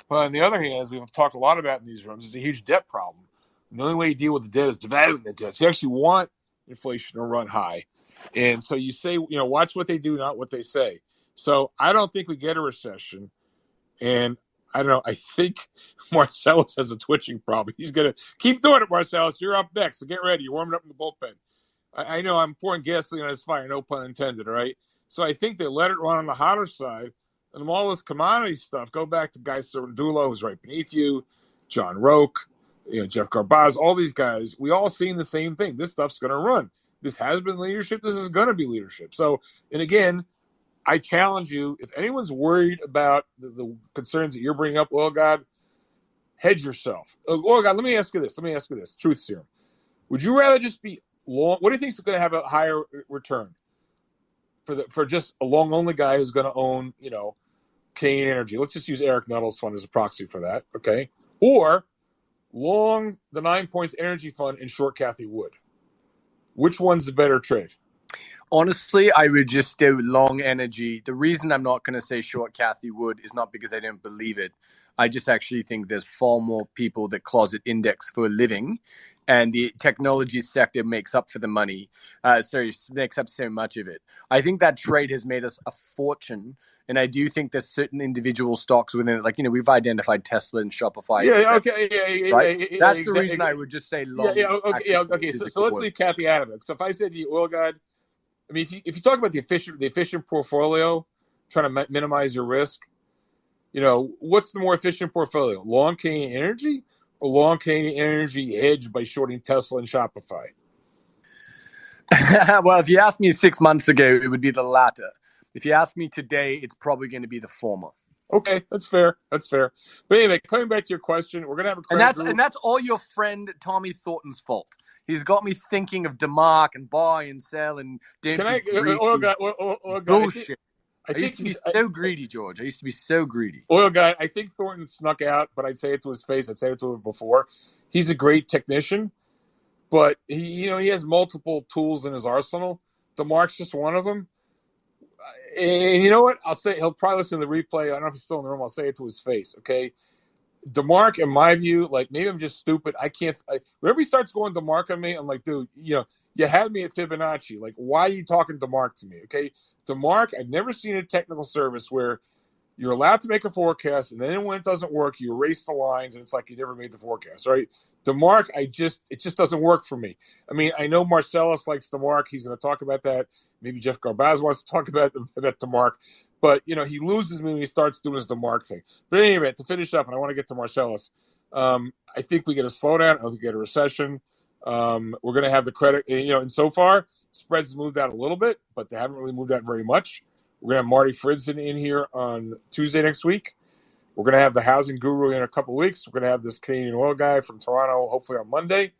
[SPEAKER 1] But on the other hand, as we've talked a lot about in these rooms, it's a huge debt problem. And the only way you deal with the debt is devaluing the debt. So you actually want inflation to run high. And so you say, watch what they do, not what they say. So I don't think we get a recession. And I don't know. I think Marcellus has a twitching problem. He's going to keep doing it, Marcellus. You're up next. So get ready. You're warming up in the bullpen. I know I'm pouring gasoline on his fire, no pun intended, right? So I think they let it run on the hotter side. And all this commodity stuff, go back to Guy Cerundolo, who's right beneath you, John Roque, Jeff Garbaz, all these guys. We all seen the same thing. This stuff's going to run. This has been leadership. This is going to be leadership. So, and again, I challenge you, if anyone's worried about the concerns that you're bringing up, Oil God, hedge yourself. Oil God, let me ask you this. Truth serum. Would you rather just be long? What do you think is going to have a higher return for just a long-only guy who's going to own, Canadian Energy? Let's just use Eric Nuttall's fund as a proxy for that, okay? Or long the 9 Points Energy Fund and short Cathie Wood. Which one's the better trade?
[SPEAKER 14] Honestly, I would just go long energy. The reason I'm not going to say short Cathie Wood is not because I don't believe it. I just actually think there's far more people that closet index for a living, and the technology sector makes up for the money. Makes up so much of it. I think that trade has made us a fortune, and I do think there's certain individual stocks within it. Like, we've identified Tesla and Shopify.
[SPEAKER 1] Yeah, okay.
[SPEAKER 14] Right? That's the reason I would just say long.
[SPEAKER 1] Okay. So let's leave Cathie out of it. So if I said to you, Oil God, I mean, if you talk about the efficient portfolio, trying to minimize your risk, what's the more efficient portfolio? Long Canadian Energy or long Canadian Energy hedged by shorting Tesla and Shopify?
[SPEAKER 14] Well, if you asked me 6 months ago, it would be the latter. If you ask me today, it's probably going to be the former.
[SPEAKER 1] Okay, that's fair. But anyway, coming back to your question, we're going to have a credit group.
[SPEAKER 14] And that's all your friend Tommy Thornton's fault. He's got me thinking of DeMarc and buy and sell and bullshit. I used to be so greedy, George. I used to be so greedy.
[SPEAKER 1] Oil guy, I think Thornton snuck out, but I'd say it to his face. I'd say it to him before. He's a great technician, but he has multiple tools in his arsenal. DeMarc's just one of them. And you know what? I'll say he'll probably listen to the replay. I don't know if he's still in the room. I'll say it to his face, okay? DeMarc, in my view, like, maybe I'm just stupid. Whenever he starts going DeMarc on me, I'm like, dude, you had me at Fibonacci. Like, why are you talking DeMarc to me, okay? DeMarc, I've never seen a technical service where you're allowed to make a forecast, and then when it doesn't work, you erase the lines, and it's like you never made the forecast, right? DeMarc, it just doesn't work for me. I mean, I know Marcellus likes DeMarc. He's going to talk about that. Maybe Jeff Garbaz wants to talk about DeMarc. But, he loses me when he starts doing his DeMarc thing. But anyway, to finish up, and I want to get to Marcellus, I think we get a slowdown. I think we get a recession. We're going to have the credit, and so far spreads have moved out a little bit, but they haven't really moved out very much. We're going to have Marty Fridson in here on Tuesday next week. We're going to have the housing guru in a couple of weeks. We're going to have this Canadian oil guy from Toronto, hopefully on Monday.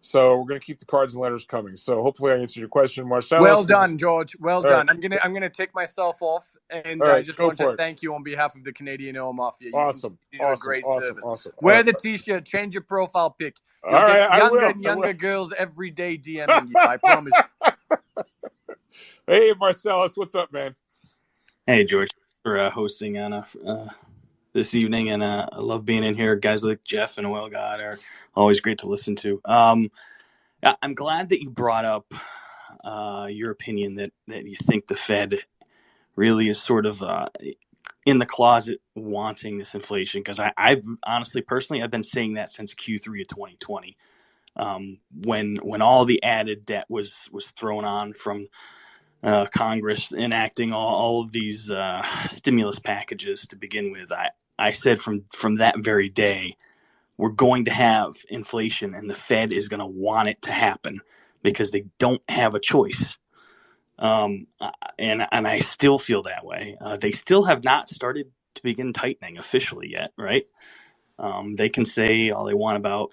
[SPEAKER 1] So we're going to keep the cards and letters coming. So hopefully I answered your question, Marcellus.
[SPEAKER 14] Well done, George. Well done.
[SPEAKER 1] Right.
[SPEAKER 14] I'm gonna take myself off, and
[SPEAKER 1] All right,
[SPEAKER 14] I just want to
[SPEAKER 1] for it.
[SPEAKER 14] thank you on behalf of the Canadian Oil Mafia. You
[SPEAKER 1] Awesome.
[SPEAKER 14] do a great service.
[SPEAKER 1] Awesome.
[SPEAKER 14] Wear the T-shirt. Change your profile pic. You'll
[SPEAKER 1] All
[SPEAKER 14] get
[SPEAKER 1] right,
[SPEAKER 14] younger and younger girls every day DMing you. I promise.
[SPEAKER 1] Hey, Marcellus, what's up, man?
[SPEAKER 15] Hey, George, for hosting on this evening, and I love being in here. Guys like Jeff and Oil God are always great to listen to. I'm glad that you brought up your opinion that you think the Fed really is sort of in the closet wanting this inflation, because I've honestly, personally, I've been saying that since Q3 of 2020, when all the added debt was thrown on from Congress enacting all of these stimulus packages to begin with. I said from that very day, we're going to have inflation, and the Fed is going to want it to happen because they don't have a choice. And I still feel that way. They still have not started to begin tightening officially yet, right? They can say all they want about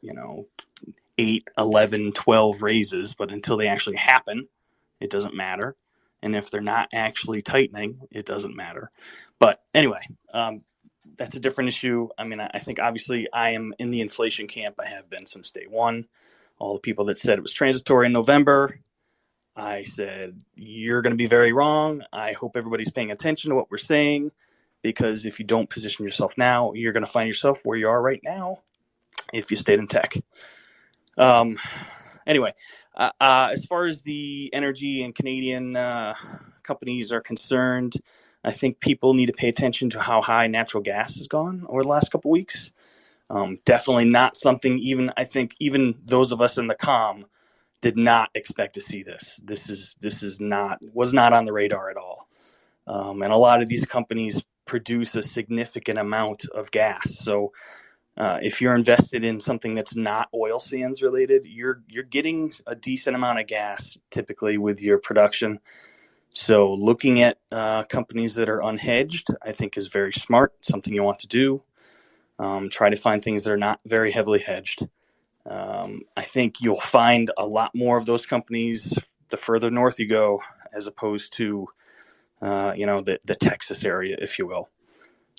[SPEAKER 15] 8, 11, 12 raises, but until they actually happen, it doesn't matter. And if they're not actually tightening, it doesn't matter. But anyway, that's a different issue. I mean, I think obviously I am in the inflation camp. I have been since day one. All the people that said it was transitory in November, I said, you're going to be very wrong. I hope everybody's paying attention to what we're saying, because if you don't position yourself now, you're going to find yourself where you are right now if you stayed in tech. Anyway, as far as the energy and Canadian companies are concerned, I think people need to pay attention to how high natural gas has gone over the last couple of weeks. Definitely not something even those of us in the comm did not expect to see this. This was not on the radar at all. And a lot of these companies produce a significant amount of gas. So if you're invested in something that's not oil sands related, you're getting a decent amount of gas typically with your production. So looking at companies that are unhedged, I think is very smart, something you want to do. Try to find things that are not very heavily hedged. I think you'll find a lot more of those companies the further north you go, as opposed to the Texas area, if you will.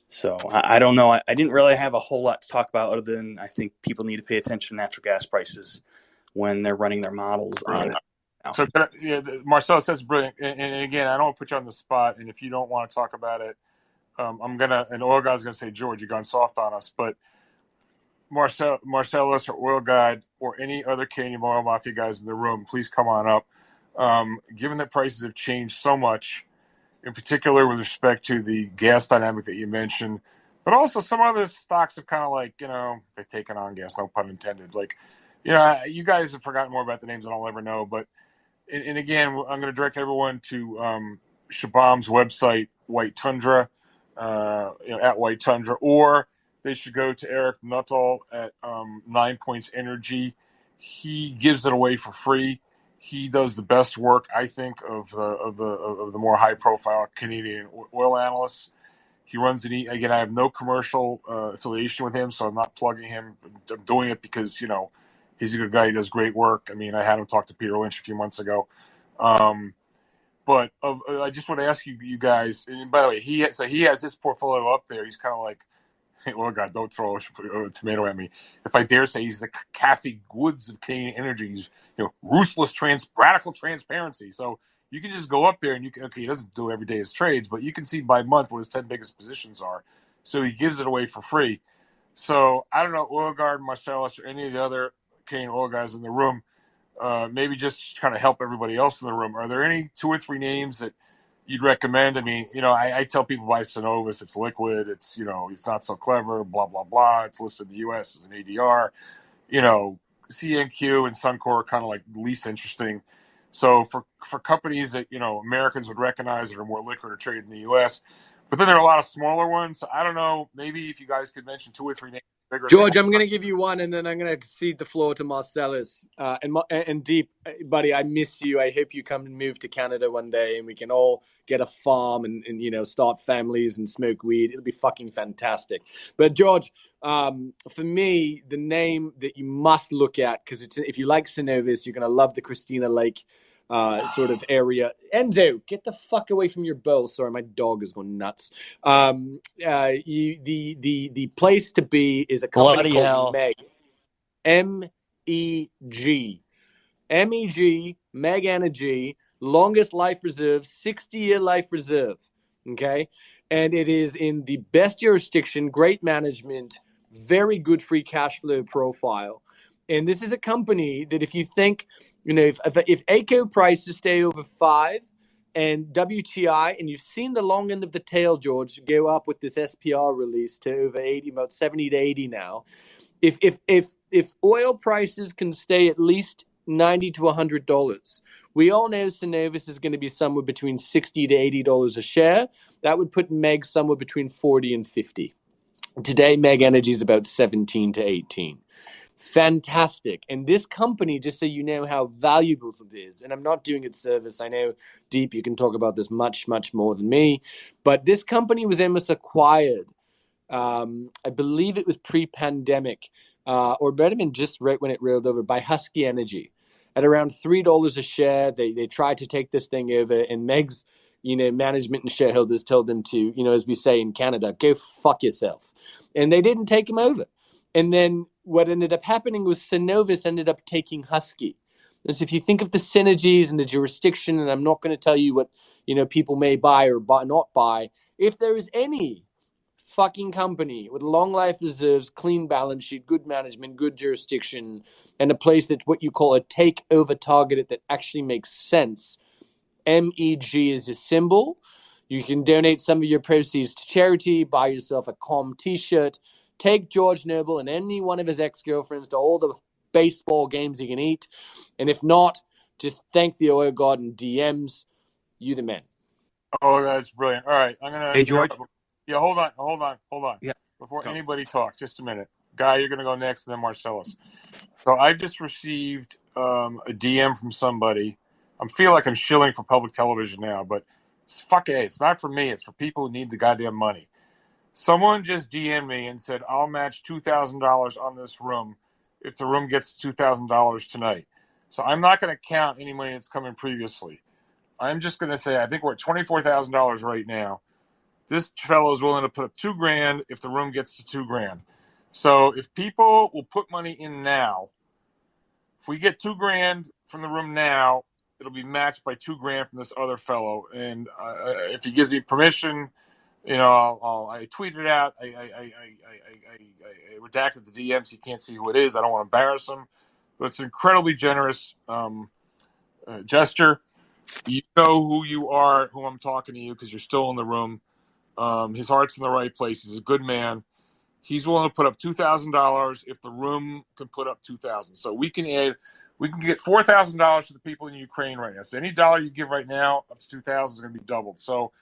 [SPEAKER 15] So I don't know. I didn't really have a whole lot to talk about, other than I think people need to pay attention to natural gas prices when they're running their models on it.
[SPEAKER 1] So Marcel says brilliant. And again, I don't want to put you on the spot. And if you don't want to talk about it, and Oil Guy's going to say, George, you've gone soft on us. But Marcellus or Oil Guide or any other Canadian Oil Mafia guys in the room, please come on up. Given that prices have changed so much, in particular with respect to the gas dynamic that you mentioned, but also some other stocks have kind of they've taken on gas, no pun intended. You guys have forgotten more about the names than I'll ever know. But, and again, I'm going to direct everyone to Shabam's website, White Tundra, at White Tundra, or they should go to Eric Nuttall at 9 Points Energy. He gives it away for free. He does the best work, I think, of the more high-profile Canadian oil analysts. He runs it. Again, I have no commercial affiliation with him, so I'm not plugging him. I'm doing it because he's a good guy. He does great work. I mean, I had him talk to Peter Lynch a few months ago. But I just want to ask you guys. And by the way, he has his portfolio up there. He's kind of like, hey, well, God, don't throw a tomato at me. If I dare say, he's the Cathie Woods of Canadian energy. He's ruthless, radical transparency. So you can just go up there and he doesn't do every day his trades, but you can see by month what his 10 biggest positions are. So he gives it away for free. So I don't know, Oil Guard, Marcellus, or any of the other Canadian oil guys in the room, maybe just kind of help everybody else in the room. Are there any 2 or 3 names that you'd recommend? I mean, I tell people buy Synovus. It's liquid. It's, it's not so clever, blah, blah, blah. It's listed in the U.S. as an ADR. CNQ and Suncor are kind of like the least interesting. So for companies that, Americans would recognize that are more liquid or traded in the U.S., but then there are a lot of smaller ones. So I don't know, maybe if you guys could mention 2 or 3 names bigger
[SPEAKER 14] George,
[SPEAKER 1] sample.
[SPEAKER 14] I'm going to give you one, and then I'm going to cede the floor to Marcellus. And Deep, buddy, I miss you. I hope you come and move to Canada one day, and we can all get a farm and start families and smoke weed. It'll be fucking fantastic. But George, for me, the name that you must look at, because if you like Synovus, you're going to love the Christina Lake sort of area. Enzo, get the fuck away from your bowl. Sorry, my dog is going nuts. The place to be is a company
[SPEAKER 10] Bloody
[SPEAKER 14] called
[SPEAKER 10] hell.
[SPEAKER 14] Meg. MEG. MEG, Meg Energy, longest life reserve, 60-year life reserve. Okay. And it is in the best jurisdiction, great management, very good free cash flow profile. And this is a company that if you think, if ACO prices stay over 5 and WTI, and you've seen the long end of the tail, George, go up with this SPR release to over 80, about 70 to 80 now. If oil prices can stay at least $90 to $100, we all know Synovus is going to be somewhere between $60 to $80 a share. That would put Meg somewhere between 40 and 50. Today, Meg Energy is about 17 to 18. Fantastic. And this company, just so you know how valuable it is, and I'm not doing it service. I know, Deep, you can talk about this much, much more than me. But this company was almost acquired. I believe it was pre-pandemic, or it might have been just right when it rolled over, by Husky Energy. At around $3 a share, they tried to take this thing over, and Meg's management and shareholders told them to, as we say in Canada, go fuck yourself. And they didn't take him over. And then what ended up happening was Synovus ended up taking Husky. So if you think of the synergies and the jurisdiction, and I'm not going to tell you what people may buy or not buy, if there is any fucking company with long life reserves, clean balance sheet, good management, good jurisdiction, and a place that what you call a takeover targeted that actually makes sense, MEG is a symbol. You can donate some of your proceeds to charity, buy yourself a COM t-shirt, take George Noble and any one of his ex-girlfriends to all the baseball games he can eat. And if not, just thank the oil god in DMs. You the man.
[SPEAKER 1] Oh, that's brilliant. All right, I'm gonna.
[SPEAKER 11] Hey, George.
[SPEAKER 1] Yeah, hold on.
[SPEAKER 11] Yeah.
[SPEAKER 1] Before
[SPEAKER 11] Go.
[SPEAKER 1] anybody talks, just a minute. Guy, you're gonna go next, and then Marcellus. So I just received a DM from somebody. I feel like I'm shilling for public television now, but it's not for me. It's for people who need the goddamn money. Someone just DM'd me and said, I'll match $2,000 on this room if the room gets $2,000 tonight. So I'm not going to count any money that's come in previously. I'm just going to say, I think we're at $24,000 right now. This fellow is willing to put up $2,000 if the room gets to $2,000. So if people will put money in now, if we get $2,000 from the room now, it'll be matched by $2,000 from this other fellow. And if he gives me permission, I tweeted it out. I redacted the DMs. He can't see who it is. I don't want to embarrass him, but it's an incredibly generous gesture. You know who you are, who I'm talking to you, because you're still in the room. His heart's in the right place. He's a good man. He's willing to put up $2,000 if the room can put up $2,000. So we can get $4,000 to the people in Ukraine right now. So any dollar you give right now up to $2,000 is going to be doubled. So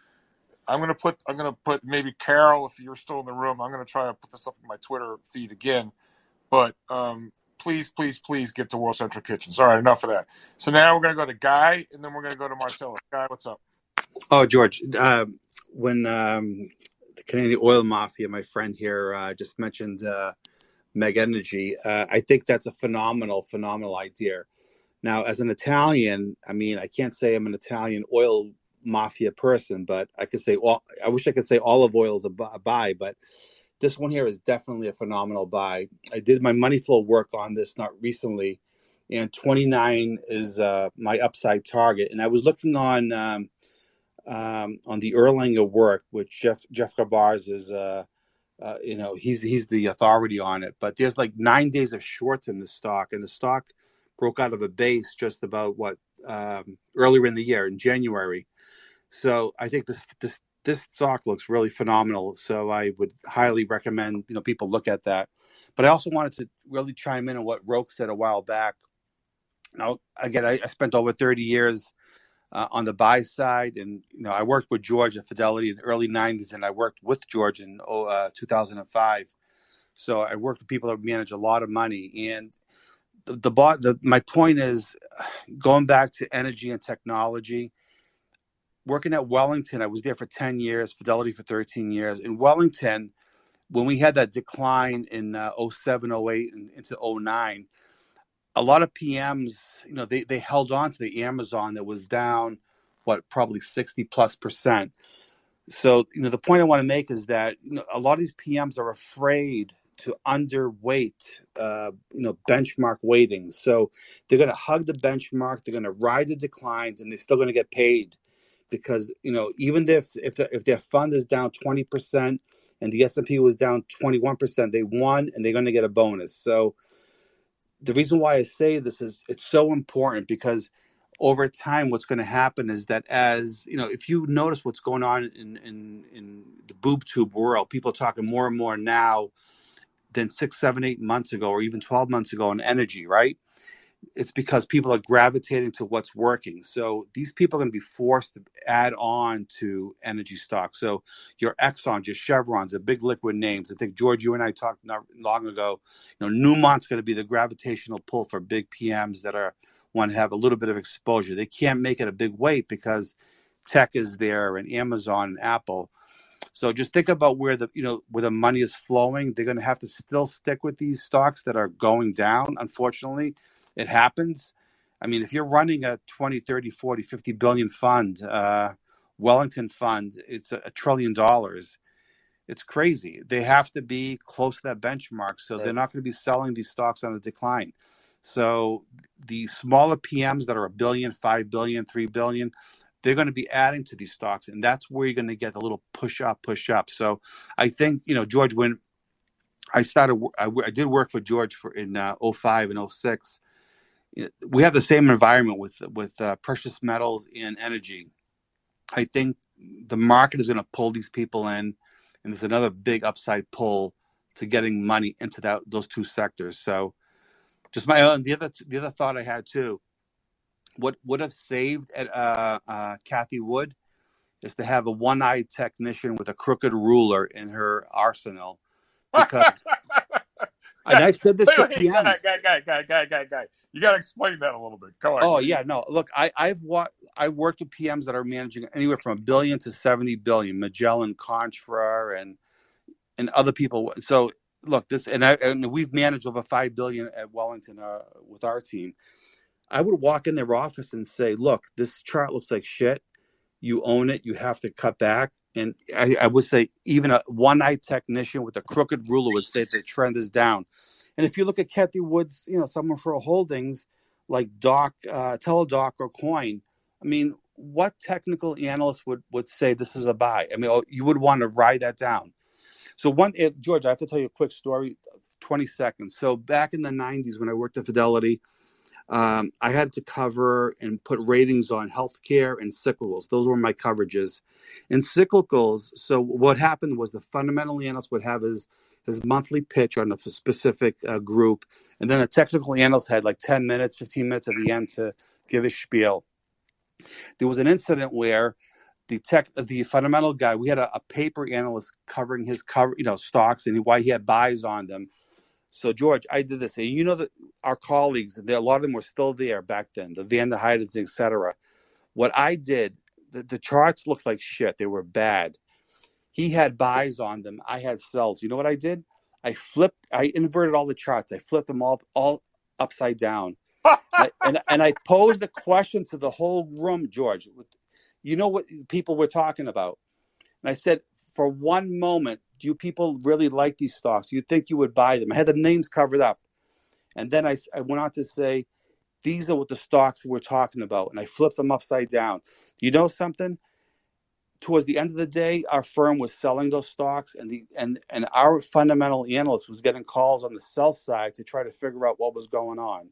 [SPEAKER 1] I'm going to put maybe Carol, if you're still in the room, I'm going to try to put this up in my Twitter feed again. But please get to World Central Kitchens. All right, enough of that. So now we're going to go to Guy, and then we're going to go to Marcellus. Guy, what's up?
[SPEAKER 11] Oh, George, when the Canadian oil mafia, my friend here, just mentioned Meg Energy, I think that's a phenomenal idea. Now, as an Italian, I mean, I can't say I'm an Italian oil mafia person, but I could say I wish I could say olive oil is a buy, but this one here is definitely a phenomenal buy. I did my money flow work on this not recently, and 29 is my upside target. And I was looking on the Erlanger work, which Jeff Gabars is, he's the authority on it. But there's like 9 days of shorts in the stock, and the stock broke out of a base just about earlier in the year in January. So I think this stock looks really phenomenal. So I would highly recommend people look at that. But I also wanted to really chime in on what Roke said a while back. Now, again, I spent over 30 years on the buy side, and I worked with George at Fidelity in the early 90s, and I worked with George in 2005 So I work with people that manage a lot of money. And my point is, going back to energy and technology, working at Wellington, I was there for 10 years, Fidelity for 13 years. In Wellington, when we had that decline in 07, 08, and into 09, a lot of PMs, they held on to the Amazon that was down, probably 60+%. So, the point I want to make is that, a lot of these PMs are afraid to underweight, benchmark weightings. So they're going to hug the benchmark, they're going to ride the declines, and they're still going to get paid because, even if their fund is down 20% and the S&P was down 21%, they won and they're going to get a bonus. So the reason why I say this is it's so important because over time, what's going to happen is that as, if you notice what's going on in the boob tube world, people are talking more and more now than 6, 7, 8 months ago, or even 12 months ago on energy, right? It's because people are gravitating to what's working. So these people are going to be forced to add on to energy stocks. So your Exxon, your Chevrons, the big liquid names. I think, George, you and I talked not long ago, Newmont's going to be the gravitational pull for big PMs that want to have a little bit of exposure. They can't make it a big weight because tech is there and Amazon and Apple. So just think about where the money is flowing. They're going to have to still stick with these stocks that are going down. Unfortunately, it happens. I mean, if you're running a 20, 30, 40, 50 billion fund, Wellington fund, it's $1 trillion. It's crazy. They have to be close to that benchmark. So they're not going to be selling these stocks on a decline. So the smaller PMs that are $1 billion, $5 billion, $3 billion, they're going to be adding to these stocks. And that's where you're going to get the little push up. So I think, George, when I started, I did work for George in 05 and 06. We have the same environment with precious metals and energy. I think the market is going to pull these people in, and there's another big upside pull to getting money into those two sectors. So, just the other thought I had too. What would have saved Cathie Wood is to have a one-eyed technician with a crooked ruler in her arsenal, because. And I've said this to PMs.
[SPEAKER 1] Guy. You got to explain that a little bit. Come on.
[SPEAKER 11] Oh yeah, no. Look, I've worked with PMs that are managing anywhere from $1 billion to $70 billion. Magellan, Contra, and other people. So look, and we've managed over $5 billion at Wellington with our team. I would walk in their office and say, "Look, this chart looks like shit. You own it. You have to cut back." And I would say even a one-eyed technician with a crooked ruler would say the trend is down. And if you look at Cathie Wood's, someone for holdings like Teladoc or Coin, I mean, what technical analyst would say this is a buy? I mean, you would want to ride that down. So George, I have to tell you a quick story, 20 seconds. So back in the 90s when I worked at Fidelity, I had to cover and put ratings on healthcare and cyclicals. Those were my coverages. In cyclicals, so what happened was the fundamental analyst would have his monthly pitch on a specific group, and then a technical analyst had like 10 minutes, 15 minutes at the end to give his spiel. There was an incident where the fundamental guy, we had a paper analyst covering his stocks and why he had buys on them. So, George, I did this. And that our colleagues, a lot of them were still there back then, the Van der Heidens, et cetera. What I did, the charts looked like shit. They were bad. He had buys on them. I had sells. You know what I did? I inverted all the charts. I flipped them all upside down. and I posed a question to the whole room, George. You know what people were talking about? And I said, for one moment, do you people really like these stocks? You think you would buy them? I had the names covered up. And then I went on to say, these are what the stocks we're talking about. And I flipped them upside down. You know something? Towards the end of the day, our firm was selling those stocks, and our fundamental analyst was getting calls on the sell side to try to figure out what was going on.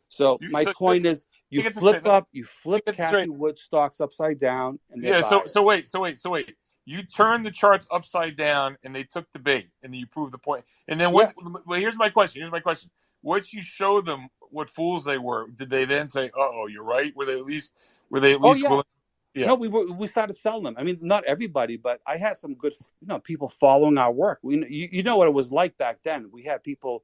[SPEAKER 11] So my point is, you flip Cathie Wood stocks upside down, and
[SPEAKER 1] So wait. You turned the charts upside down, and they took the bait, and then you proved the point. And then well, here's my question. Once you show them what fools they were, did they then say, "Oh, you're right"? Were they at least?
[SPEAKER 11] Oh, yeah. No, we started selling them. I mean, not everybody, but I had some good, people following our work. You know what it was like back then. We had people,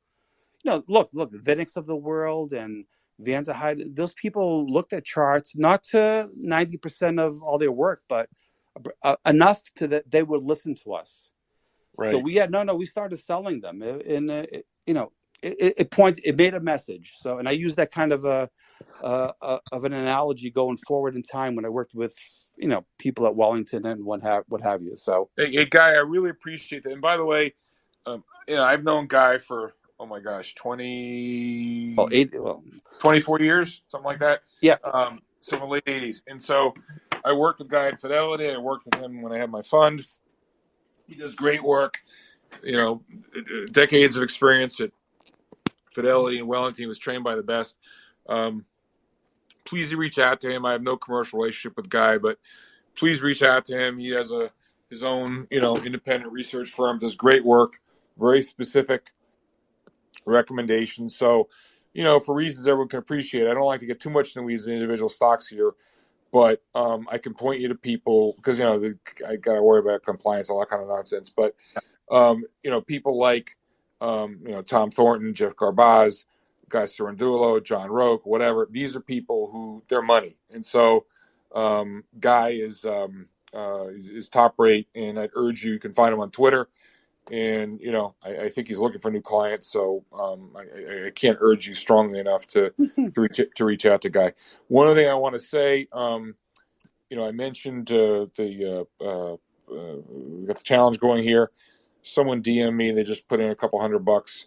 [SPEAKER 11] look, the Vidics of the world and Van der Heide. Those people looked at charts, not to 90% of all their work, but enough to that they would listen to us.
[SPEAKER 1] Right.
[SPEAKER 11] So we started selling them, and it made a message. So, and I use that kind of of an analogy going forward in time when I worked with people at Wellington and what have you. So,
[SPEAKER 1] hey, Guy, I really appreciate that. And by the way, I've known Guy for 24 years, something like that.
[SPEAKER 11] Yeah.
[SPEAKER 1] So in the late 80s, and so I worked with Guy at Fidelity. I worked with him when I had my fund. He does great work. Decades of experience at Fidelity and Wellington. He was trained by the best. Please reach out to him. I have no commercial relationship with Guy, but please reach out to him. He has his own, independent research firm, does great work, very specific recommendations. So, for reasons everyone can appreciate, I don't like to get too much in the weeds of individual stocks here, but I can point you to people because, I got to worry about compliance, all that kind of nonsense. But, people like, Tom Thornton, Jeff Garbaz, Guy Cirandulo, John Roque, whatever. These are people who they're money. And so Guy is top rate, and I'd urge you can find him on Twitter. And, I think he's looking for new clients. So I can't urge you strongly enough to reach out to Guy. One other thing I want to say, I mentioned we got the challenge going here. Someone DM me. They just put in a couple $100.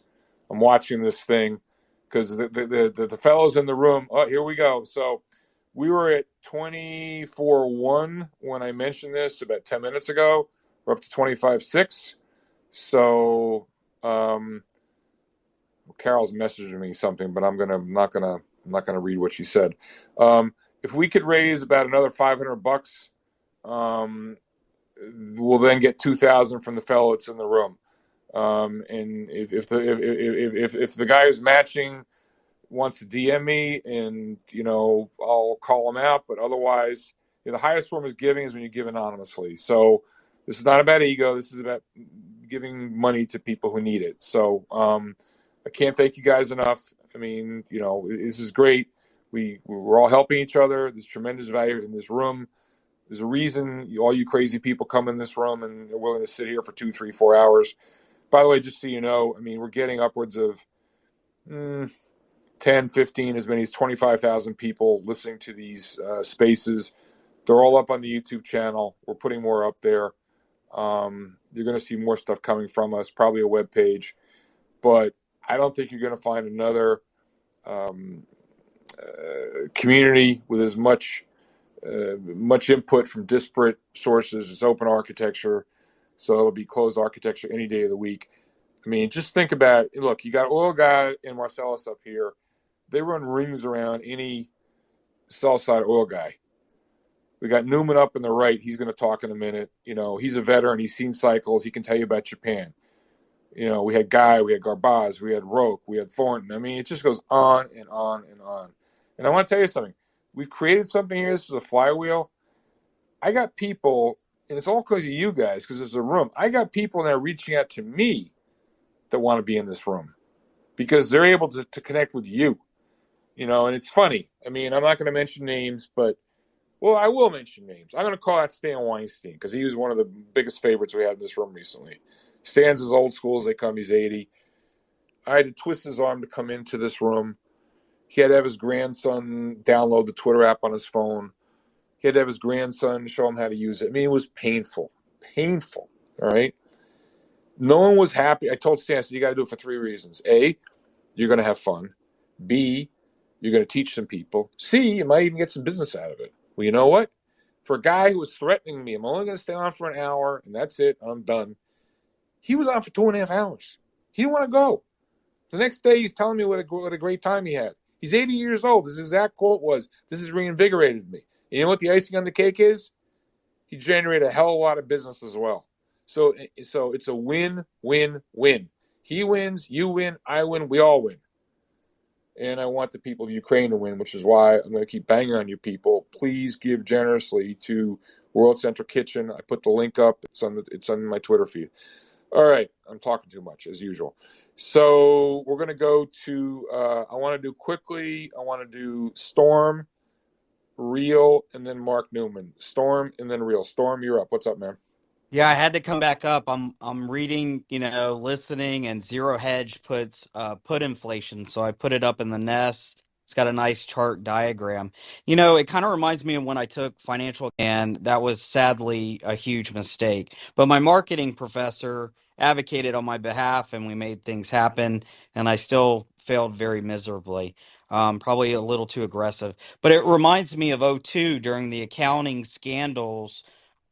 [SPEAKER 1] I'm watching this thing because the fellows in the room. Oh, here we go. So we were at 24-1 when I mentioned this about 10 minutes ago. We're up to 25-6. So Carol's messaging me something, but I'm not gonna read what she said. If we could raise about another $500, we'll then get 2,000 from the fellow that's in the room. And if the guy who's matching wants to DM me, and I'll call him out. But otherwise, the highest form of giving is when you give anonymously. So this is not about ego. This is about giving money to people who need it. So I can't thank you guys enough. I mean, this is great. We're all helping each other. There's tremendous value in this room. There's a reason all you crazy people come in this room and are willing to sit here for 2, 3, 4 hours. By the way, just so you know, I mean, we're getting upwards of 10, 15, as many as 25,000 people listening to these spaces. They're all up on the YouTube channel. We're putting more up there. You're going to see more stuff coming from us, probably a web page. But I don't think you're going to find another community with as much input from disparate sources. It's open architecture, so it'll be closed architecture any day of the week. I mean, just think about it. Look, you got Oil Guy and Marcellus up here. They run rings around any sell-side oil guy. We got Newman up in the right. He's going to talk in a minute. He's a veteran. He's seen cycles. He can tell you about Japan. We had Guy, we had Garbaz, we had Roque, we had Thornton. I mean, it just goes on and on and on. And I want to tell you something. We've created something here. This is a flywheel. I got people, and it's all because of you guys, because there's a room. I got people now reaching out to me that want to be in this room because they're able to connect with you. And it's funny. I mean, I'm not going to mention names, but, well, I will mention names. I'm going to call out Stan Weinstein because he was one of the biggest favorites we had in this room recently. Stan's as old school as they come. He's 80. I had to twist his arm to come into this room. He had to have his grandson download the Twitter app on his phone. He had to have his grandson show him how to use it. I mean, it was painful. Painful. All right? No one was happy. I told Stan, I said, you got to do it for 3 reasons. A, you're going to have fun. B, you're going to teach some people. C, you might even get some business out of it. Well, you know what? For a guy who was threatening me, I'm only going to stay on for an hour, and that's it. I'm done. He was on for 2.5 hours. He didn't want to go. The next day, he's telling me what a great time he had. He's 80 years old. His exact quote was, "This has reinvigorated me." And you know what the icing on the cake is? He generated a hell of a lot of business as well. So it's a win, win, win. He wins, you win, I win, we all win. and I want the people of Ukraine to win, which is why I'm going to keep banging on you people. Please give generously to World Central Kitchen. I put the link up. It's on my Twitter feed. All right, I'm talking too much as usual. So we're going to go to. I want to do Storm, Real, and then Mark Newman. Storm and then Real. Storm, you're up. What's up, man?
[SPEAKER 10] Yeah, I had to come back up. I'm reading, listening, and Zero Hedge puts put inflation, so I put it up in the nest. It's got a nice chart diagram. It kind of reminds me of when I took financial, and that was sadly a huge mistake. But my marketing professor advocated on my behalf, and we made things happen. And I still failed very miserably. Probably a little too aggressive. But it reminds me of '02 during the accounting scandals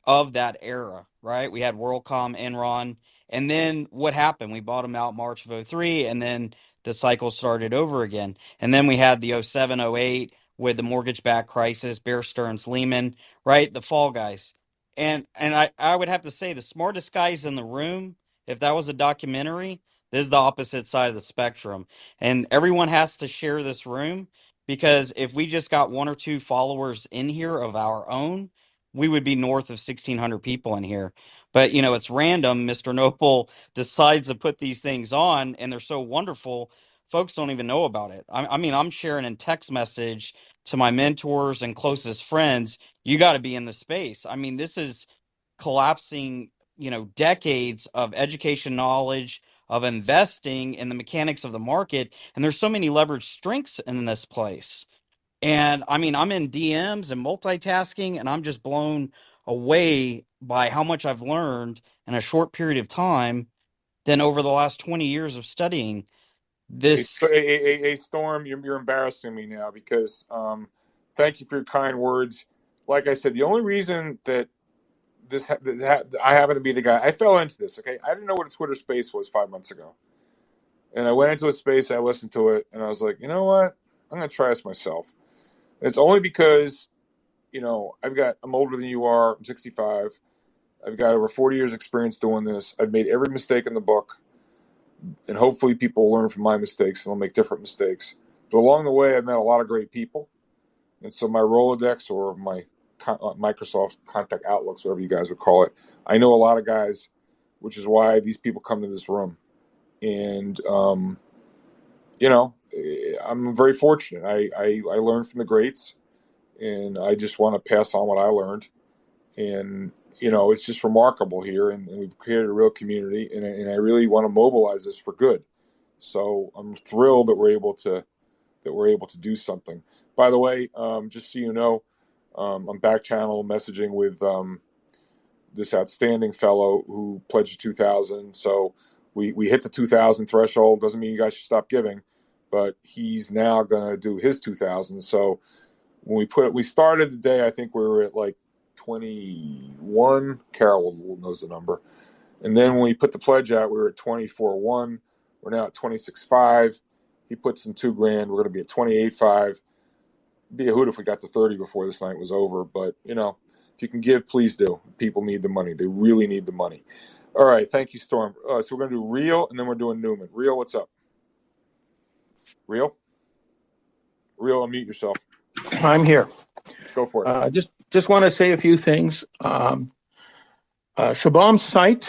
[SPEAKER 10] of that era, right? We had WorldCom, Enron, and then what happened? We bought them out March of '03, and then the cycle started over again. And then we had the '07, '08 with the mortgage-backed crisis, Bear Stearns, Lehman, right? The fall guys. And I would have to say the smartest guys in the room, if that was a documentary, this is the opposite side of the spectrum. And everyone has to share this room because if we just got one or two followers in here of our own, we would be north of 1,600 people in here. But, it's random. Mr. Noble decides to put these things on, and they're so wonderful, folks don't even know about it. I mean, I'm sharing in text message to my mentors and closest friends, you got to be in the space. I mean, this is collapsing, decades of education knowledge, of investing in the mechanics of the market. And there's so many leverage strengths in this place. And I mean, I'm in DMs and multitasking, and I'm just blown away by how much I've learned in a short period of time than over the last 20 years of studying this.
[SPEAKER 1] Hey, Storm, you're embarrassing me now because thank you for your kind words. Like I said, the only reason that I happen to be the guy, I fell into this, okay? I didn't know what a Twitter space was 5 months ago. And I went into a space, I listened to it, and I was like, you know what? I'm going to try this myself. And it's only because, I'm older than you are. I'm 65. I've got over 40 years experience doing this. I've made every mistake in the book. And hopefully people will learn from my mistakes and they'll make different mistakes. But along the way, I've met a lot of great people. And so my Rolodex or my Microsoft Contact Outlooks, whatever you guys would call it, I know a lot of guys, which is why these people come to this room. And, I'm very fortunate. I learned from the greats, and I just want to pass on what I learned. And, it's just remarkable here, and we've created a real community, and I really want to mobilize this for good. So I'm thrilled that we're able to do something. By the way, just so you know, I'm back channel messaging with this outstanding fellow who pledged 2,000. So we hit the 2,000 threshold. Doesn't mean you guys should stop giving, but he's now going to do his 2,000. So when we started the day, I think we were at like 21. Carol knows the number. And then when we put the pledge out, we were at 24.1. We're now at 26.5. He puts in $2,000. We're going to be at 28.5. Be a hoot if we got to 30 before this night was over. But, if you can give, please do. People need the money. They really need the money. All right. Thank you, Storm. So we're going to do Real, and then we're doing Newman. Real, what's up? Real, unmute yourself.
[SPEAKER 16] I'm here.
[SPEAKER 1] Go for it.
[SPEAKER 16] Just want to say a few things. Shabam's site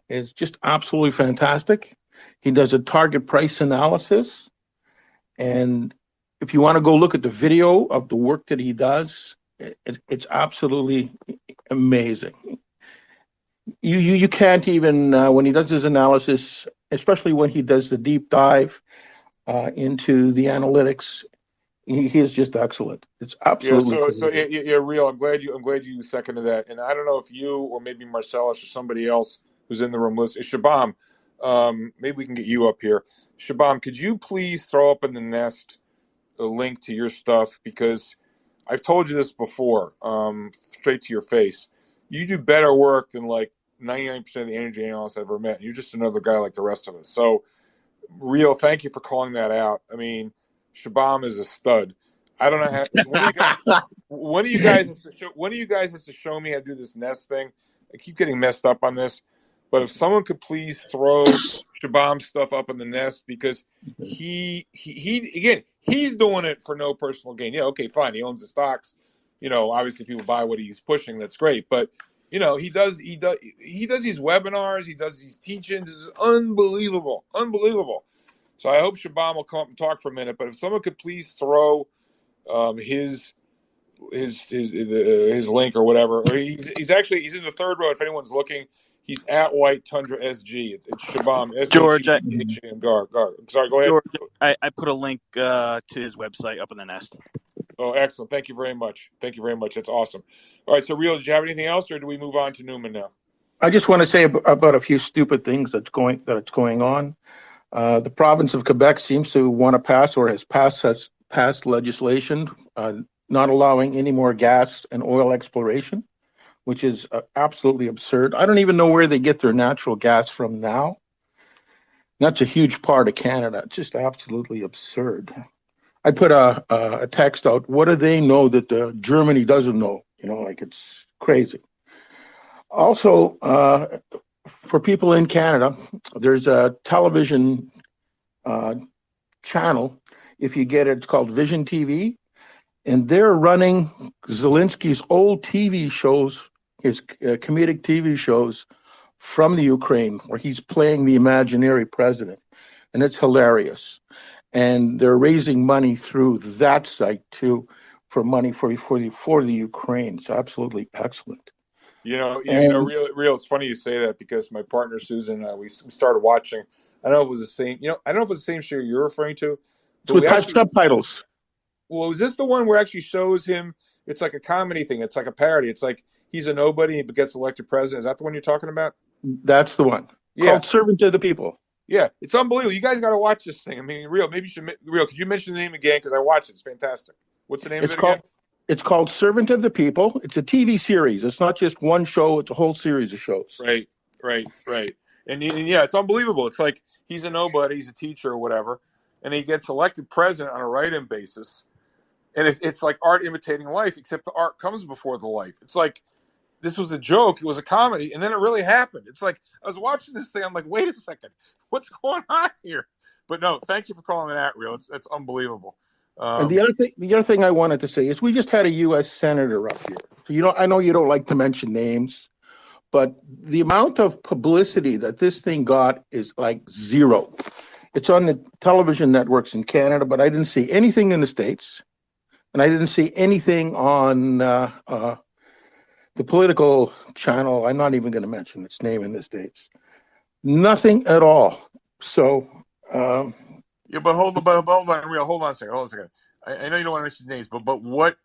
[SPEAKER 16] is just absolutely fantastic. He does a target price analysis, and if you want to go look at the video of the work that he does, it's absolutely amazing. You can't even when he does his analysis, especially when he does the deep dive into the analytics. He is just excellent. It's absolutely
[SPEAKER 1] Real. I'm glad you seconded that. And I don't know if you or maybe Marcellus or somebody else who's in the room listening. Shabam, maybe we can get you up here. Shabam, could you please throw up in the nest a link to your stuff? Because I've told you this before, straight to your face. You do better work than like 99% of the energy analysts I've ever met. You're just another guy like the rest of us. So, Real, thank you for calling that out. I mean, Shabam is a stud. I don't know how. One of you guys has to show me how to do this nest thing. I keep getting messed up on this, But if someone could please throw Shabam's stuff up in the nest, because he again, he's doing it for no personal gain. Yeah, okay, fine. He owns the stocks. Obviously people buy what he's pushing. That's great. But he does these webinars. He does these teachings. It's unbelievable. So I hope Shabam will come up and talk for a minute. But if someone could please throw his link or whatever, or he's in the third row. If anyone's looking, he's at White Tundra SG. It's Shabam
[SPEAKER 15] George,
[SPEAKER 1] SHEBHAM Gar. Sorry, go ahead.
[SPEAKER 15] George, I put a link to his website up in the nest.
[SPEAKER 1] Oh, excellent! Thank you very much. That's awesome. All right, so Real, did you have anything else, or do we move on to Newman now?
[SPEAKER 16] I just want to say about a few stupid things that's going on. The province of Quebec seems to want to pass, or has passed legislation not allowing any more gas and oil exploration, which is absolutely absurd. I don't even know where they get their natural gas from now. That's a huge part of Canada. It's just absolutely absurd. I put a text out. What do they know that Germany doesn't know? It's crazy. Also, for people in Canada, there's a television channel. If you get it, it's called Vision TV. And they're running Zelensky's old TV shows, his comedic TV shows from the Ukraine, where he's playing the imaginary president. And it's hilarious. And they're raising money through that site too, for money for the Ukraine. It's absolutely excellent.
[SPEAKER 1] Real. It's funny you say that, because my partner Susan and I, we started watching. I don't know if it was the same. I don't know if it's the same show you're referring to.
[SPEAKER 16] But with subtitles.
[SPEAKER 1] Well, is this the one where it actually shows him? It's like a comedy thing. It's like a parody. It's like he's a nobody but gets elected president. Is that the one you're talking about?
[SPEAKER 16] That's the one. Yeah. Called Servant of the People.
[SPEAKER 1] Yeah, it's unbelievable. You guys got to watch this thing. I mean, maybe you should. Could you mention the name again? Because I watched it. It's fantastic. What's the name of it again?
[SPEAKER 16] It's called Servant of the People. It's a TV series. It's not just one show. It's a whole series of shows.
[SPEAKER 1] Right. And yeah, it's unbelievable. It's like he's a nobody. He's a teacher or whatever. And he gets elected president on a write-in basis. And it's like art imitating life, except the art comes before the life. It's like this was a joke. It was a comedy. And then it really happened. It's like I was watching this thing. I'm like, wait a second. What's going on here? But no, thank you for calling that, Real. It's unbelievable.
[SPEAKER 16] And the other thing I wanted to say is we just had a U.S. senator up here. So I know you don't like to mention names, but the amount of publicity that this thing got is like zero. It's on the television networks in Canada, but I didn't see anything in the States, and I didn't see anything on the political channel. I'm not even going to mention its name in the States. Nothing at all. So.
[SPEAKER 1] Yeah, but hold on, Real. Hold on a second. I know you don't want to mention names, but what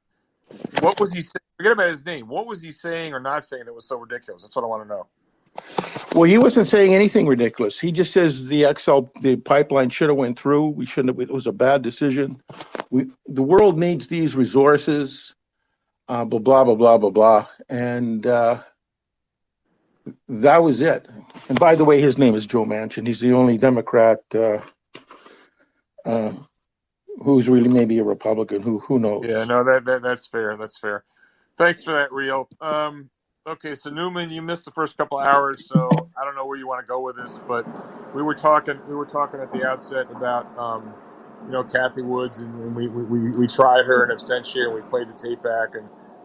[SPEAKER 1] was he saying? Forget about his name. What was he saying or not saying that was so ridiculous? That's what I want to know.
[SPEAKER 16] Well, he wasn't saying anything ridiculous. He just says the pipeline should have went through. We shouldn't have. It was a bad decision. The world needs these resources. Blah blah blah blah blah blah. And that was it. And by the way, his name is Joe Manchin. He's the only Democrat who's really maybe a Republican. Who knows?
[SPEAKER 1] Yeah, no, that's fair. Thanks for that, Real. Okay, so Newman, you missed the first couple hours, so I don't know where you want to go with this, but we were talking at the outset about Cathie Woods, and we tried her in absentia, and we played the tape back,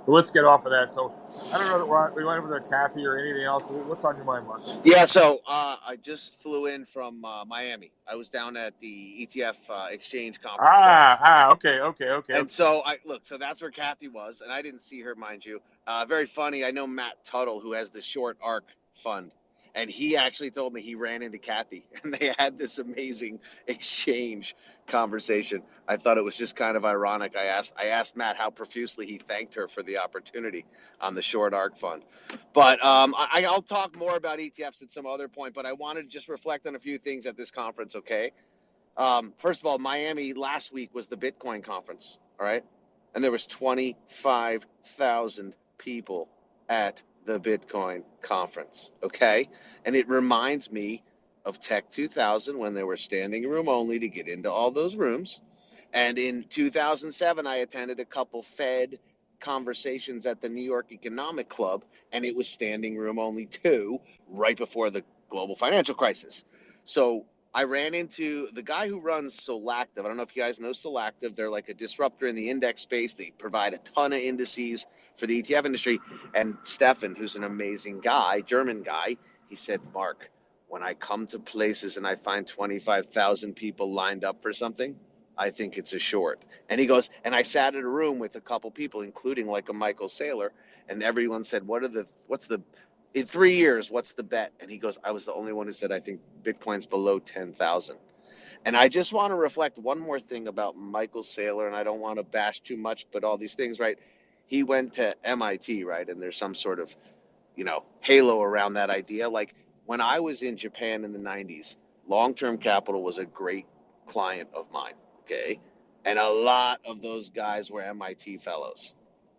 [SPEAKER 1] but let's get off of that. So I don't know that we went over to Cathie or anything else, but what's on your mind, Mark?
[SPEAKER 17] Yeah, so I just flew in from Miami. I was down at the ETF exchange conference.
[SPEAKER 1] Okay.
[SPEAKER 17] And so so that's where Cathie was, and I didn't see her, mind you. Very funny. I know Matt Tuttle, who has the Short Arc Fund, and he actually told me he ran into Cathie, and they had this amazing exchange conversation. I thought it was just kind of ironic. I asked Matt how profusely he thanked her for the opportunity on the Short Arc Fund. But I'll talk more about ETFs at some other point, but I wanted to just reflect on a few things at this conference, okay? First of all, Miami last week was the Bitcoin conference, all right? And there was 25,000 people at the Bitcoin conference, okay? And it reminds me of Tech 2000 when there were standing room only to get into all those rooms. And in 2007, I attended a couple Fed conversations at the New York Economic Club, and it was standing room only too, right before the global financial crisis. So I ran into the guy who runs Solactive. I don't know if you guys know Solactive. They're like a disruptor in the index space. They provide a ton of indices for the ETF industry. And Stefan, who's an amazing guy, German guy, he said, Mark, when I come to places and I find 25,000 people lined up for something, I think it's a short. And he goes, and I sat in a room with a couple people, including like a Michael Saylor, and everyone said, in 3 years, what's the bet? And he goes, I was the only one who said, I think Bitcoin's below 10,000. And I just want to reflect one more thing about Michael Saylor, and I don't want to bash too much, but all these things, right? He went to MIT, right? And there's some sort of, halo around that idea. Like when I was in Japan in the 90s, long-term capital was a great client of mine, okay? And a lot of those guys were MIT fellows.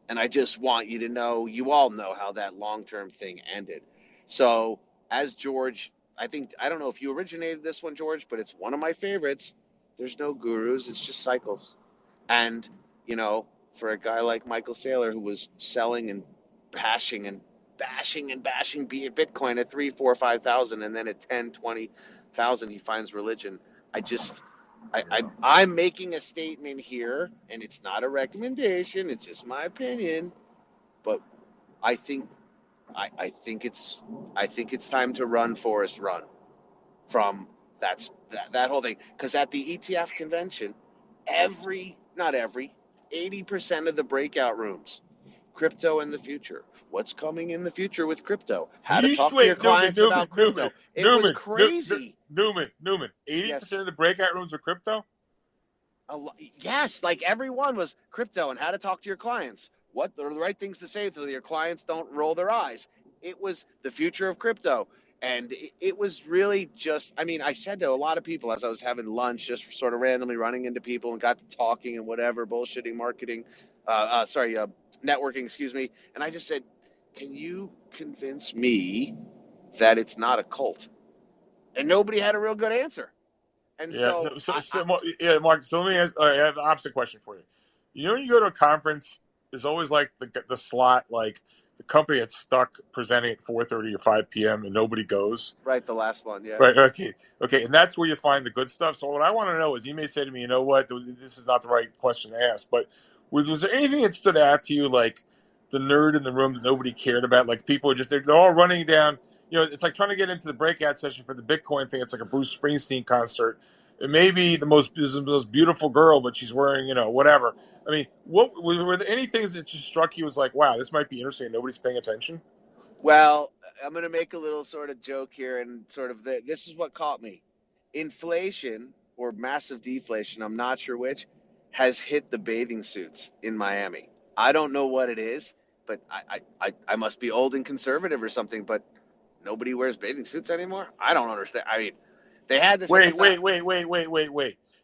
[SPEAKER 17] And I just want you to know, you all know how that long-term thing ended. So as George, I don't know if you originated this one, George, but it's one of my favorites. There's no gurus, it's just cycles. And, for a guy like Michael Saylor, who was selling and bashing Bitcoin at 3, 4, 5,000, and then at 10, 20,000, he finds religion. I'm making a statement here, and it's not a recommendation. It's just my opinion. But I think it's time to run, Forrest, run from that whole thing. Because at the ETF convention, not every, 80% of the breakout rooms, crypto in the future. What's coming in the future with crypto? How to talk to your clients about crypto. It was crazy.
[SPEAKER 1] Newman. 80%
[SPEAKER 17] Yes.
[SPEAKER 1] of the breakout rooms are crypto?
[SPEAKER 17] Yes, like everyone was crypto and how to talk to your clients. What are the right things to say so that your clients don't roll their eyes? It was the future of crypto. And it was really just, I said to a lot of people as I was having lunch, just sort of randomly running into people and got to talking and whatever, bullshitting, marketing, networking, excuse me. And I just said, can you convince me that it's not a cult? And nobody had a real good answer. And
[SPEAKER 1] Yeah. Mark. So let me ask. I have the opposite question for you. When you go to a conference, there's always like the slot, like the company that's stuck presenting at 4:30 or 5 p.m. and nobody goes.
[SPEAKER 17] Right, the last one, yeah.
[SPEAKER 1] Right. Okay. And that's where you find the good stuff. So what I want to know is, you may say to me, you know what, this is not the right question to ask, but was there anything that stood out to you, like the nerd in the room that nobody cared about? Like people are they're all running down. It's like trying to get into the breakout session for the Bitcoin thing. It's like a Bruce Springsteen concert. It may be the most beautiful girl, but she's wearing, whatever. What were there any things that just struck you as like, wow, this might be interesting, and nobody's paying attention?
[SPEAKER 17] Well, I'm going to make a little sort of joke here, and sort of this is what caught me. Inflation or massive deflation, I'm not sure which, has hit the bathing suits in Miami. I don't know what it is, but I must be old and conservative or something, but nobody wears bathing suits anymore? I don't understand. They had this
[SPEAKER 1] Wait.